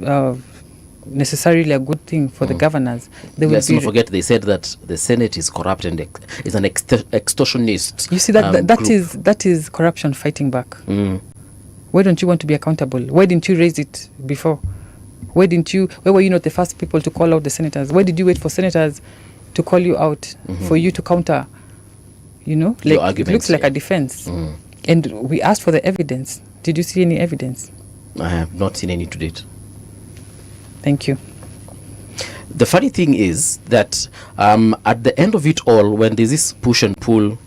R: necessarily a good thing for the governors.
H: Let's not forget, they said that the Senate is corrupt and is an extortionist.
R: You see, that is corruption fighting back. Why don't you want to be accountable? Why didn't you raise it before? Why were you not the first people to call out the senators? Why did you wait for senators to call you out for you to counter, like it looks like a defense. And we asked for the evidence. Did you see any evidence?
H: I have not seen any to date.
R: Thank you.
H: The funny thing is that at the end of it all, when there's this push and pull,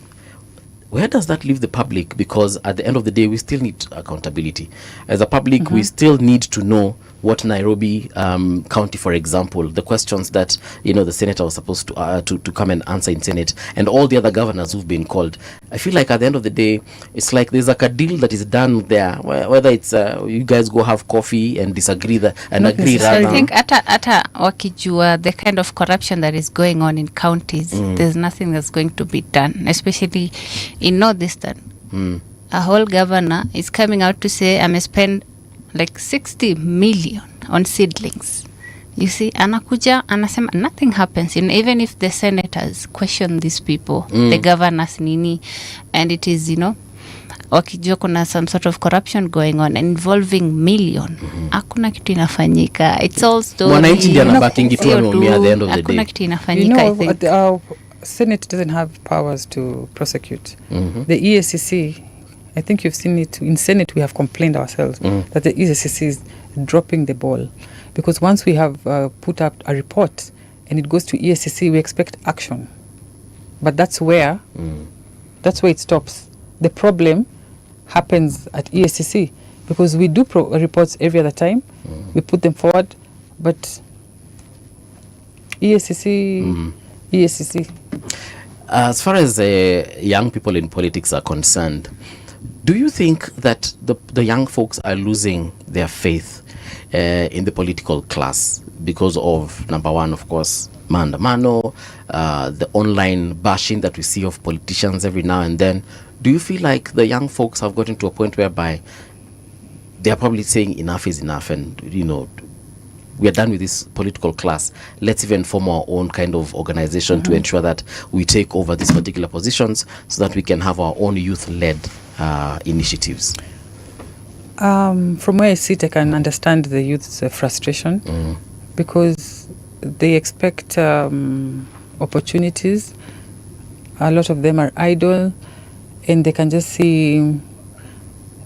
H: where does that leave the public? Because at the end of the day, we still need accountability. As a public, we still need to know what Nairobi County, for example, the questions that the senator was supposed to come and answer in Senate, and all the other governors who've been called. I feel like at the end of the day, it's like there's like a deal that is done there, whether it's you guys go have coffee and disagree agree rather.
I: I think ata wakijua the kind of corruption that is going on in counties, there's nothing that's going to be done, especially in Northeastern. A whole governor is coming out to say, I'm spend like 60 million on seedlings. You see, anakuja, anasema, nothing happens. Even if the senators question these people, the governors nini, and it is, wakijua kuna some sort of corruption going on involving million. Hakuna kitu inafanyika. It's all story.
H: Mwananchi ndiye anabakingi tu anaumia at the end of the day.
I: Hakuna kitu inafanyika, I think.
R: Our Senate doesn't have powers to prosecute. The EACC, I think you've seen it in Senate. We have complained ourselves that the EACC is dropping the ball, because once we have put up a report and it goes to EACC, we expect action. But that's where it stops. The problem happens at EACC because we do reports every other time. We put them forward, but EACC.
H: As far as young people in politics are concerned, do you think that the young folks are losing their faith in the political class because of, number one, of course, maandamano, the online bashing that we see of politicians every now and then? Do you feel like the young folks have gotten to a point whereby they are probably saying enough is enough, and we are done with this political class, let's even form our own kind of organization to ensure that we take over these particular positions so that we can have our own youth-led initiatives?
R: From where I sit, I can understand the youth's frustration because they expect opportunities. A lot of them are idle, and they can just see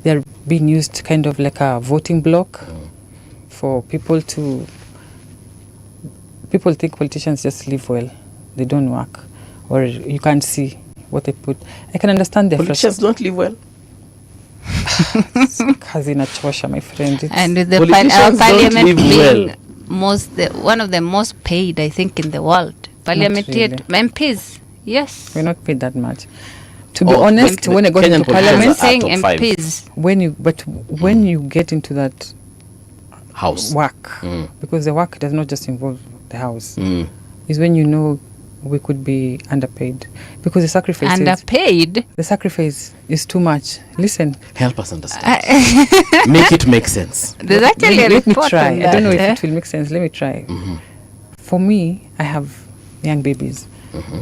R: they're being used kind of like a voting block for people to... People think politicians just live well. They don't work, or you can't see what they put. I can understand their
H: politicians don't live well.
R: Hazina chosha, my friend.
I: And with the our parliament being one of the most paid, I think, in the world. Parliamentary MPs, yes.
R: We're not paid that much. To be honest, when I got into parliament,
I: saying MPs.
R: When you get into that
H: house
R: work, because the work does not just involve the house, is when we could be underpaid, because the sacrifice the sacrifice is too much. Listen,
H: help us understand. Make it make sense.
I: There's actually
R: let me try. I don't know if it will make sense. Let me try. For me, I have young babies.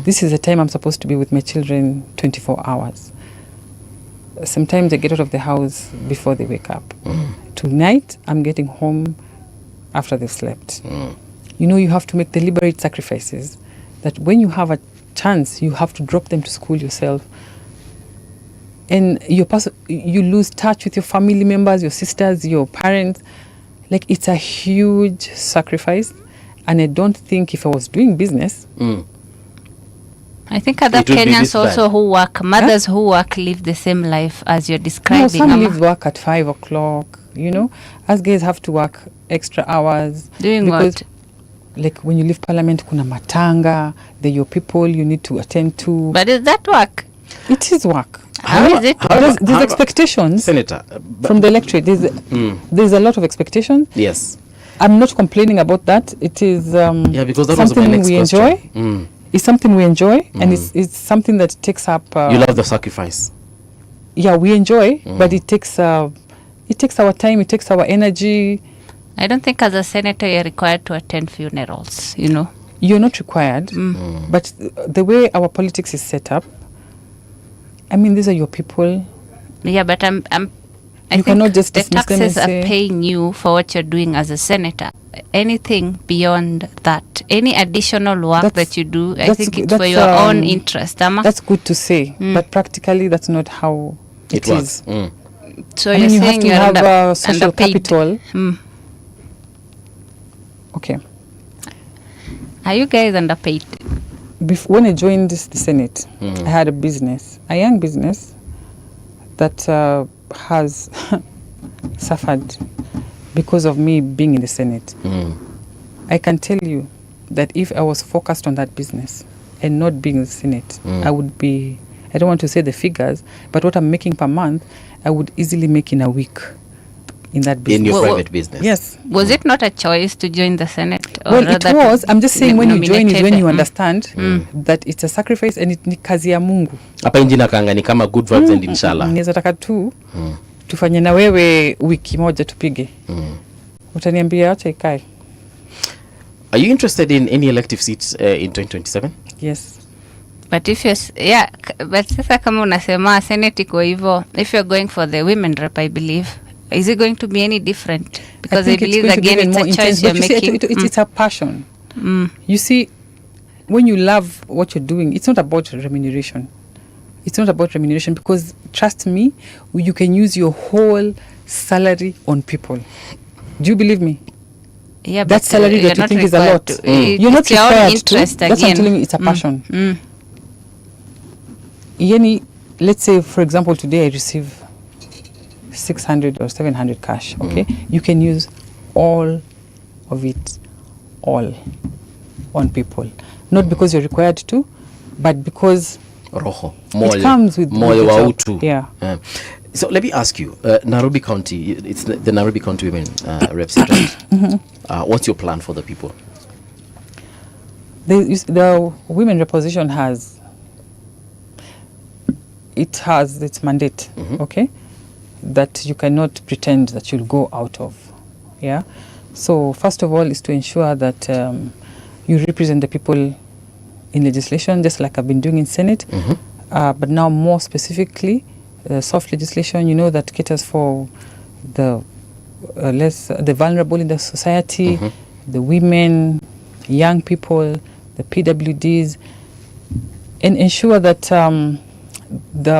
R: This is the time I'm supposed to be with my children 24 hours. Sometimes I get out of the house before they wake up. Tonight, I'm getting home after they've slept. You have to make deliberate sacrifices that when you have a chance, you have to drop them to school yourself. And you lose touch with your family members, your sisters, your parents. Like, it's a huge sacrifice. And I don't think if I was doing business...
I: I think other Kenyans also who work, mothers who work, live the same life as you're describing.
R: No, some live work at 5 o'clock, Us guys have to work extra hours.
I: Doing what?
R: Like when you leave parliament, kuna matanga, they're your people you need to attend to.
I: But is that work?
R: It is work.
I: How is it?
R: There's expectations,
H: Senator,
R: from the electorate. There's a lot of expectations.
H: Yes.
R: I'm not complaining about that. It is
H: because that
R: something
H: was my next
R: we
H: question.
R: enjoy. It's something we enjoy, and it's something that takes up...
H: you love the sacrifice.
R: Yeah, we enjoy, but it takes our time, it takes our energy.
I: I don't think as a senator you're required to attend funerals,
R: You're not required, but the way our politics is set up, these are your people.
I: Yeah, but
R: You cannot just
I: the
R: dismiss them and
I: taxes are
R: say,
I: paying you for what you're doing as a senator. Anything beyond that, any additional work that you do, I think it's for your own interest.
R: That's good to say, but practically that's not how it is.
I: So
R: I
I: you're
R: mean, you have
I: saying
R: to
I: you're
R: have social
I: underpaid.
R: capital. Okay.
I: Are you guys underpaid?
R: When I joined the Senate, I had a business, a young business that has suffered because of me being in the Senate. I can tell you that if I was focused on that business and not being in the Senate, I would be, I don't want to say the figures, but what I'm making per month, I would easily make in a week in that business.
H: In your private business?
R: Yes.
I: Was it not a choice to join the Senate? Or
R: Well, it was. I'm just saying when you join is when you
I: nominated?
R: understand that it's a sacrifice and ni kazi ya Mungu.
H: Hapa inji nakanga ni kama good vibes and inshallah.
R: Naweza taka tu tufanye na wewe wiki moja tupige. Utaniambia acha ikae.
H: Are you interested in any elective seats in 2027?
R: Yes.
I: But if you're, but sasa kama unasema Senate iko hivyo, if you're going for the women rep, I believe, is it going to be any different? Because I believe again it's a choice you're making.
R: It's a passion. You see, when you love what you're doing, it's not about remuneration. It's not about remuneration because trust me, you can use your whole salary on people. Do you believe me?
I: Yeah,
R: that salary that you think is a lot. You're not required to. That's what I'm telling you, it's a passion. Yani, let's say, for example, today I receive 600 or 700 cash, okay? You can use all of it, all, on people. Not because you're required to, but because it comes with the job. Yeah.
H: So let me ask you, Nairobi County, it's the Nairobi County Women representative. What's your plan for the people?
R: The women reposition has its mandate, okay, that you cannot pretend that you'll go out of. Yeah. So first of all is to ensure that you represent the people in legislation, just like I've been doing in Senate, but now more specifically, soft legislation, you know, that caters for the the vulnerable in the society, the women, young people, the PWDs, and ensure that the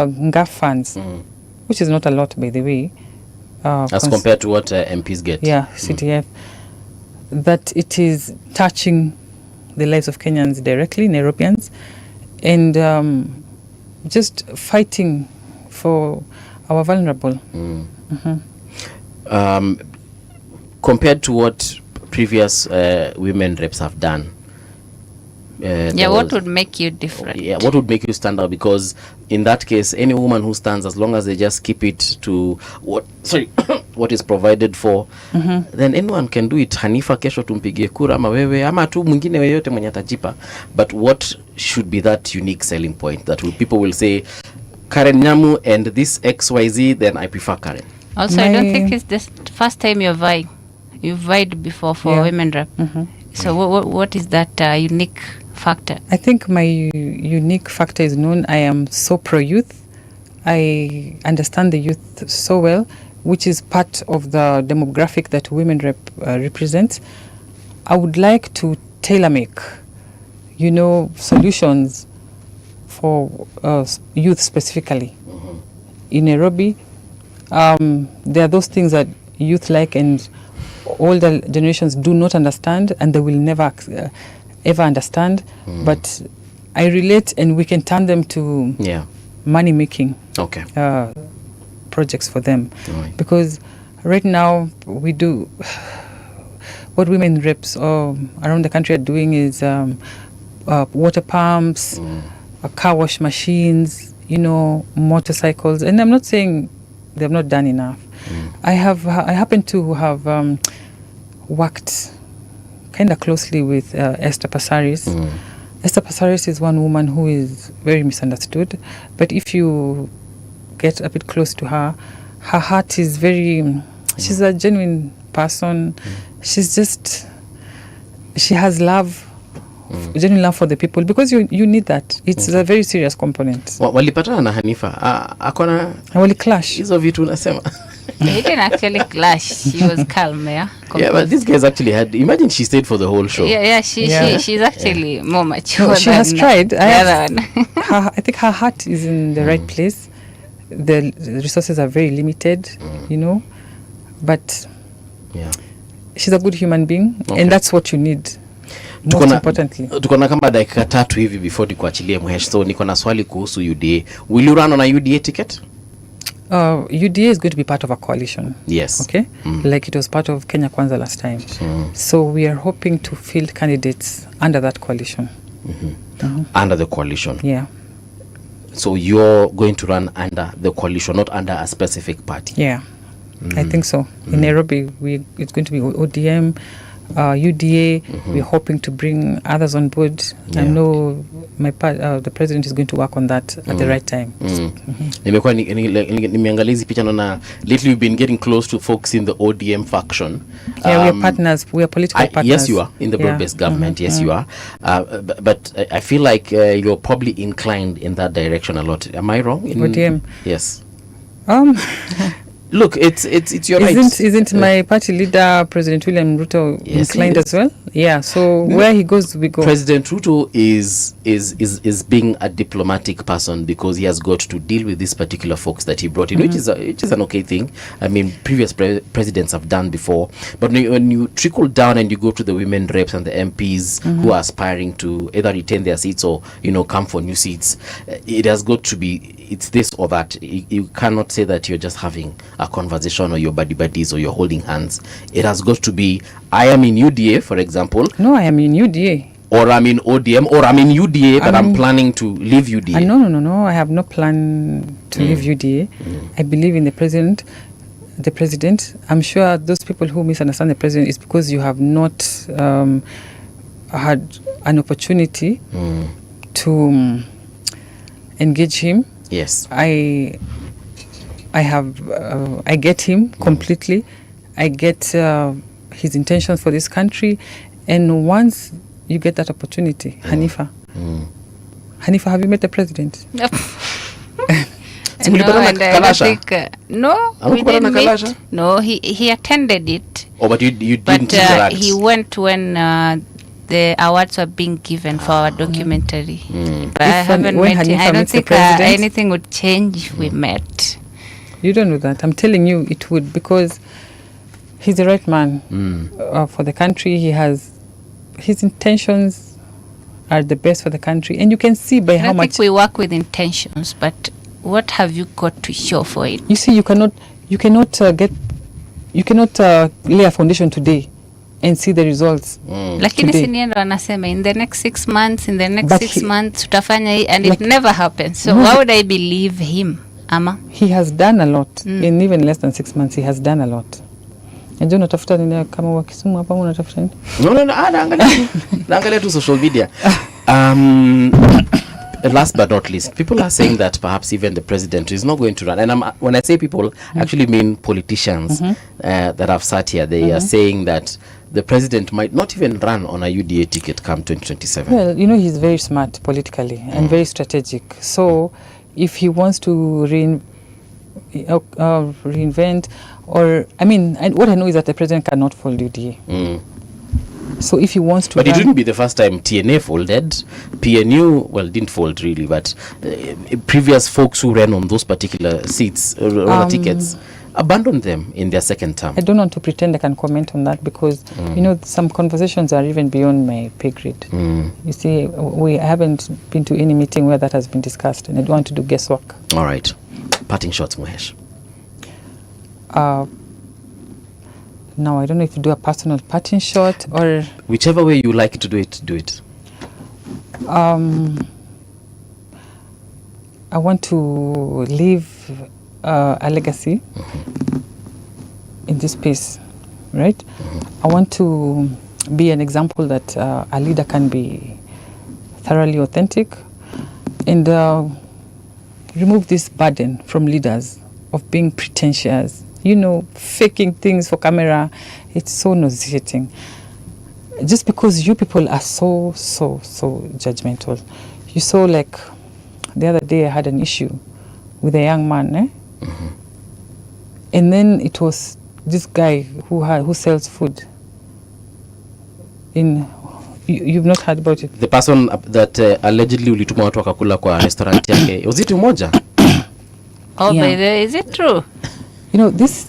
R: NGAF funds, which is not a lot, by the way,
H: as compared to what MPs get.
R: Yeah, CTF, that it is touching the lives of Kenyans directly, Nairobians, and just fighting for our vulnerable.
H: Compared to what previous women reps have done.
I: What would make you different?
H: Yeah, what would make you stand out? Because in that case, any woman who stands, as long as they just keep it to what is provided for, then anyone can do it. Hanifa kesho tumpigie kura ama wewe ama tu mwingine yeyote mwenye atajipa. But what should be that unique selling point that people will say, Karen Nyamu and this XYZ, then I prefer Karen.
I: Also, I don't think it's the first time you're vying. You've vied before for women rep. So what is that unique factor?
R: I think my unique factor is known. I am so pro-youth. I understand the youth so well, which is part of the demographic that women rep represents. I would like to tailor-make, solutions for youth specifically. In Nairobi, there are those things that youth like and older generations do not understand, and they will never ever understand. But I relate, and we can turn them to money making projects for them. Because right now we do what women reps around the country are doing is water pumps, car wash machines, motorcycles. And I'm not saying they've not done enough. I happen to have worked kind of closely with Esther Passaris. Esther Passaris is one woman who is very misunderstood, but if you get a bit close to her, her heart is very, she's a genuine person. She has love, genuine love for the people, because you need that. It's a very serious component.
H: Walipatana na Hanifa, akona
R: wali clash
H: hizo vitu unasema.
I: He didn't actually clash. He was calm, yeah.
H: Yeah, but these guys actually had. Imagine she stayed for the whole show.
I: She's actually more mature.
R: No, she has tried.
I: I
R: think her heart is in the right place. The resources are very limited, but she's a good human being, and that's what you need. Most importantly.
H: Tuko na kama dakika 3 hivi before nikuachilie Mhesh. So niko na swali kuhusu UDA. Will you run on a UDA ticket?
R: UDA is going to be part of a coalition.
H: Yes.
R: Okay? Like it was part of Kenya Kwanza last time. So we are hoping to field candidates under that coalition.
H: Under the coalition?
R: Yeah.
H: So you're going to run under the coalition, not under a specific party?
R: Yeah. I think so. In Nairobi, it's going to be ODM, UDA. We're hoping to bring others on board. I know the president is going to work on that at the right time.
H: Nimekuwa nimeangalia hizi picha naona lately we've been getting close to folks in the ODM faction.
R: Yeah, we are partners. We are political partners.
H: Yes, you are in the broad-based government. Yes, you are. But I feel like you're probably inclined in that direction a lot. Am I wrong?
R: ODM.
H: Yes. Look, it's your right.
R: Isn't my party leader President William Ruto inclined as well? Yeah. So where he goes, we go.
H: President Ruto is being a diplomatic person because he has got to deal with these particular folks that he brought in, which is an okay thing. I mean, previous presidents have done before. But when you trickle down and you go to the women reps and the MPs who are aspiring to either retain their seats or come for new seats, it has got to be it's this or that. You cannot say that you're just having a conversation or your buddies or you're holding hands. It has got to be, I am in UDA, for example.
R: No, I am in UDA.
H: Or I'm in ODM, or I'm in UDA, but I'm planning to leave UDA.
R: No. I have no plan to leave UDA. I believe in the president. I'm sure those people who misunderstand the president is because you have not had an opportunity to engage him.
H: Yes.
R: I get him completely. I get his intentions for this country, and once you get that opportunity, Hanifa, have you met the president?
I: No, and I don't think, no, we didn't meet. No, he attended it.
H: Oh, but you didn't interact.
I: He went when the awards were being given for our documentary. But I haven't met him. I don't think anything would change if we met.
R: You don't know that. I'm telling you it would, because he's the right man for the country. He has his intentions are the best for the country, and you can see by how much.
I: I think we work with intentions, but what have you got to show for it?
R: You see, you cannot lay a foundation today and see the results.
I: Lakini siniendo anasema in the next 6 months, tutafanya hii, and it never happens. So why would I believe him? Ama?
R: He has done a lot. In even less than 6 months, he has done a lot. Najua unatafuta nini kama wa Kisumu hapa, unatafuta nini?
H: No, naangalia tu social media. Last but not least, people are saying that perhaps even the president is not going to run. And when I say people, I actually mean politicians that have sat here. They are saying that the president might not even run on a UDA ticket come 2027.
R: Well, he's very smart politically and very strategic. So if he wants to reinvent, or what I know is that the president cannot fold UDA. So if he wants to,
H: but it wouldn't be the first time TNA folded. PNU, didn't fold really, but previous folks who ran on those particular seats or tickets abandoned them in their second term.
R: I don't want to pretend I can comment on that because some conversations are even beyond my pay grade. You see, I haven't been to any meeting where that has been discussed, and I don't want to do guesswork.
H: All right, parting shots, Muhesh.
R: No, I don't know if you do a personal parting shot or
H: whichever way you like to do it, do it.
R: I want to leave a legacy in this space, right? I want to be an example that a leader can be thoroughly authentic and remove this burden from leaders of being pretentious, faking things for camera. It's so nauseating. Just because you people are so judgmental. You saw, like, the other day I had an issue with a young man, And then it was this guy who sells food in you've not heard about it.
H: The person that allegedly ulituma watu wakakula kwa restaurant yake. Was it moja?
I: Oh, yeah. But is it true?
R: You know this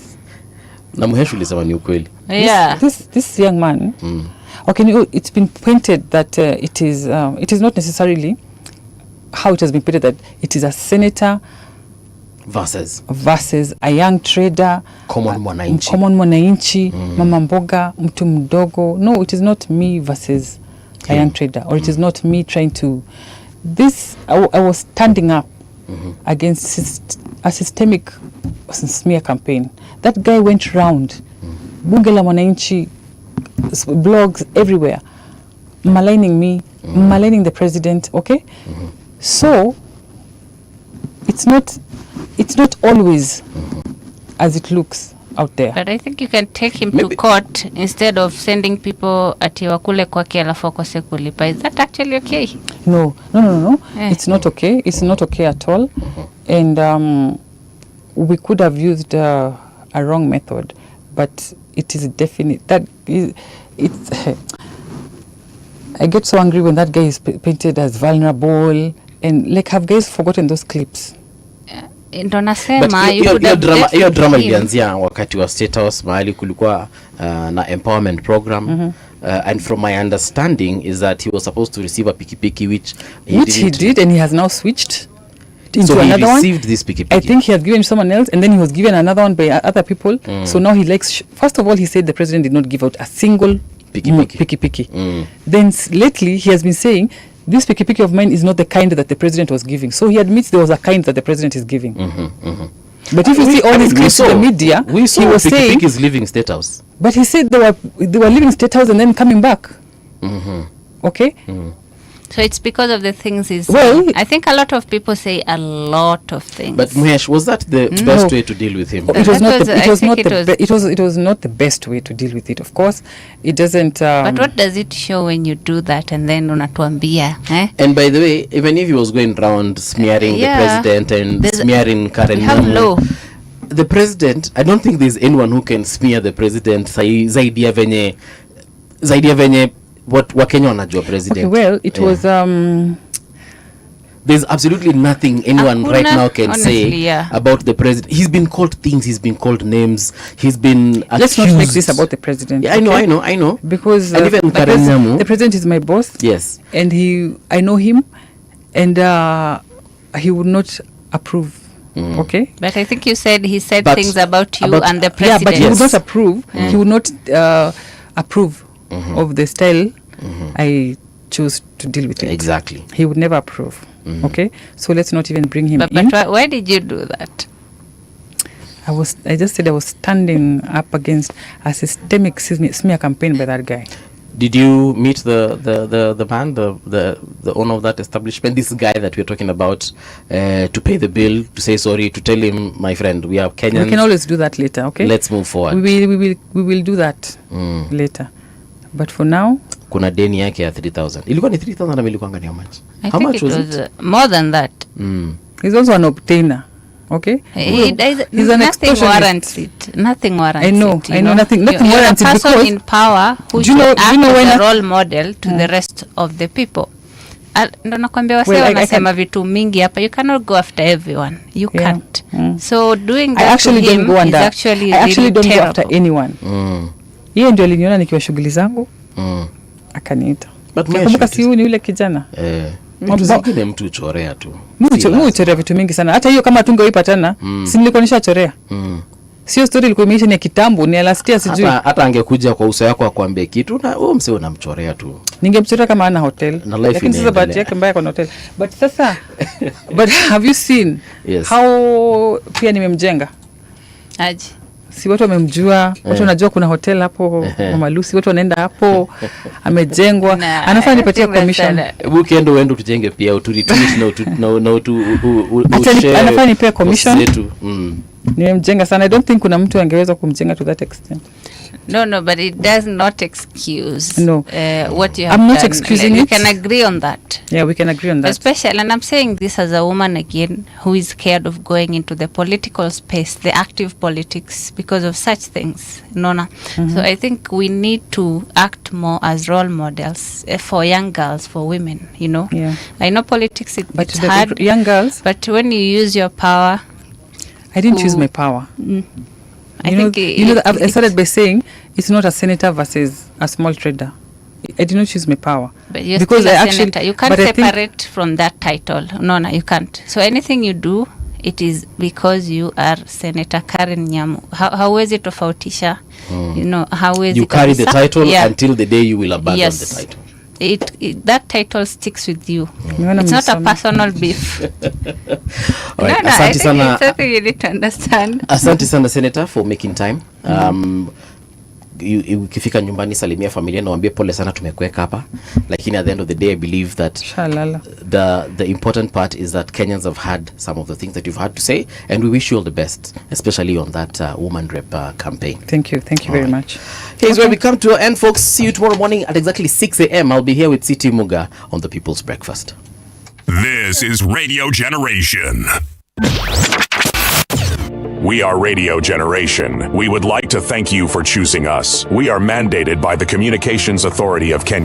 H: na muheshu lisema ni ukweli.
I: Yeah.
R: This young man. Okay, you know, it's been pointed that it is not necessarily how it has been painted, that it is a senator versus a young trader,
H: common
R: mwananchi, mama mboga, mtu mdogo. No, it is not me versus a young trader, or it is not me trying to this. I was standing up against a systemic smear campaign. That guy went round bunge la mwananchi, blogs everywhere, maligning me, maligning the president. Okay, so it's not always as it looks out there.
I: But I think you can take him to court instead of sending people ati wakule kwake alafu akose kulipa. Is that actually okay?
R: No. It's not okay. It's not okay at all. And we could have used a wrong method, but it is definite that it's I get so angry when that guy is painted as vulnerable, and like, have guys forgotten those clips?
I: Ndo nasema
H: hiyo drama ilianzia wakati wa State House mahali kulikuwa na empowerment program. And from my understanding is that he was supposed to receive a pikipiki which he
R: did, and he has now switched into
H: so
R: another
H: he
R: one.
H: Received this pikipiki.
R: I think he had given someone else, and then he was given another one by other people. So now he likes first of all, he said the president did not give out a single pikipiki. Then lately he has been saying this pikipiki of mine is not the kind that the president was giving. So he admits there was a kind that the president is giving. But if you see all these clips in the media,
H: he was saying is leaving State House.
R: But he said they were leaving State House and then coming back. Okay.
I: So it's because of the things he's saying. I think a lot of people say a lot of things.
H: But Muhesh, was that the best way to deal with him?
R: It was not the best way to deal with it. Of course, it doesn't.
I: But what does it show when you do that and then unatuambia?
H: And by the way, even if he was going around smearing the president and smearing Karen Nyamu, the president, I don't think there's anyone who can smear the president. Zaidi ya venye what Wakenya wanajua president.
R: Okay, well, it was
H: there's absolutely nothing anyone right now can say about the president. He's been called things, he's been called names, he's been accused.
R: Let's not make this about the president.
H: Yeah, I know.
R: Because
H: and even
R: the president is my boss.
H: Yes.
R: And I know him, and he would not approve. Okay.
I: But I think he said things about you and the president.
R: Yeah, but he would not approve. He would not approve of the style I choose to deal with it.
H: Exactly.
R: He would never approve. Okay, so let's not even bring him in.
I: But why did you do that?
R: I just said I was standing up against a systemic smear campaign by that guy.
H: Did you meet the man, the owner of that establishment, this guy that we're talking about, to pay the bill, to say sorry, to tell him, my friend, we are Kenyans?
R: We can always do that later, okay?
H: Let's move forward.
R: We will do that later. But for now,
H: kuna deni yake ya 3,000. Ilikuwa ni 3,000 ama ilikuwa ngani how much?
I: How much was it? More than that.
R: He's also an obtainer. Okay?
I: He's an nothing warrants it. Nothing warrants
R: it. I know nothing warrants it.
I: You're a person in power who should act as a role model to the rest of the people. Ndo nakwambia wase wanasema vitu mingi hapa. You cannot go after everyone. You can't. So doing that to him is actually
R: I actually don't go after anyone. Yeye ndio aliniona nikiwa shughuli zangu. Akaniita. Nakumbuka si huyu ni yule kijana.
H: Mzingine mtu uchorea tu.
R: Mimi uchorea vitu mingi sana. Hata hiyo kama tungeipatana, si nilikuwa nishachorea. Sio story ilikuwa imeisha ni kitambo, ni last year sijui.
H: Hata angekuja kwa uso yako akwambie kitu na wewe msee unamchorea tu.
R: Ningemchorea kama ana hotel. Lakini sasa bahati yake mbaya kwa hotel. But sasa but have you seen how pia nimemjenga?
I: Aje.
R: Si watu wamemjua, watu wanajua kuna hotel hapo Mama Lucy, watu wanaenda hapo, amejengwa. Anafaa nipatie commission.
H: Hebu kiendo uende tujenge pia uturetweet na
R: anafaa nipatie commission. Nimemjenga sana. I don't think kuna mtu angeweza kumjenga to that extent.
I: No, but it does not excuse what you have
R: I'm not
I: done.
R: excusing
I: We
R: it.
I: can agree on that.
R: Yeah, we can agree on that.
I: Especially, and I'm saying this as a woman again who is scared of going into the political space, the active politics, because of such things. Nona. So I think we need to act more as role models for young girls, for women,
R: Yeah.
I: I know politics,
R: But
I: it's
R: the
I: hard.
R: young girls,
I: But when you use your power...
R: I didn't use my power.
I: I think
R: I started by saying it's not a senator versus a small trader. I did not use my power.
I: But you're
R: because
I: still a
R: I
I: senator. You can't
R: but I think-
I: separate from that title. No, you can't. So anything you do, it is because you are Senator Karen Nyamu. Hauwezi tofautisha. Hauwezi
H: You carry the
I: kabisa.
H: title
I: Yeah.
H: until the day you will abandon
I: Yes.
H: the title.
I: That title sticks with you.
R: Nimeona
I: It's not a
R: mmesoma.
I: personal beef.
H: All right,
I: I
H: asante
I: think
H: sana.
I: it's something you need to understand.
H: Asante sana Senator for making time. Ukifika nyumbani salimia familia na waambie pole sana tumekuweka hapa, lakini at the end of the day I believe that the important part is that Kenyans have heard some of the things that you've had to say, and we wish you all the best, especially on that woman rep campaign.
R: Thank you very much.
H: Here's where we come to an end, folks. See you tomorrow morning at exactly 6 a.m. I'll be here with CT Muga on the People's Breakfast.
G: This is Radio Generation. We are Radio Generation. We would like to thank you for choosing us. We are mandated by the Communications Authority of Kenya.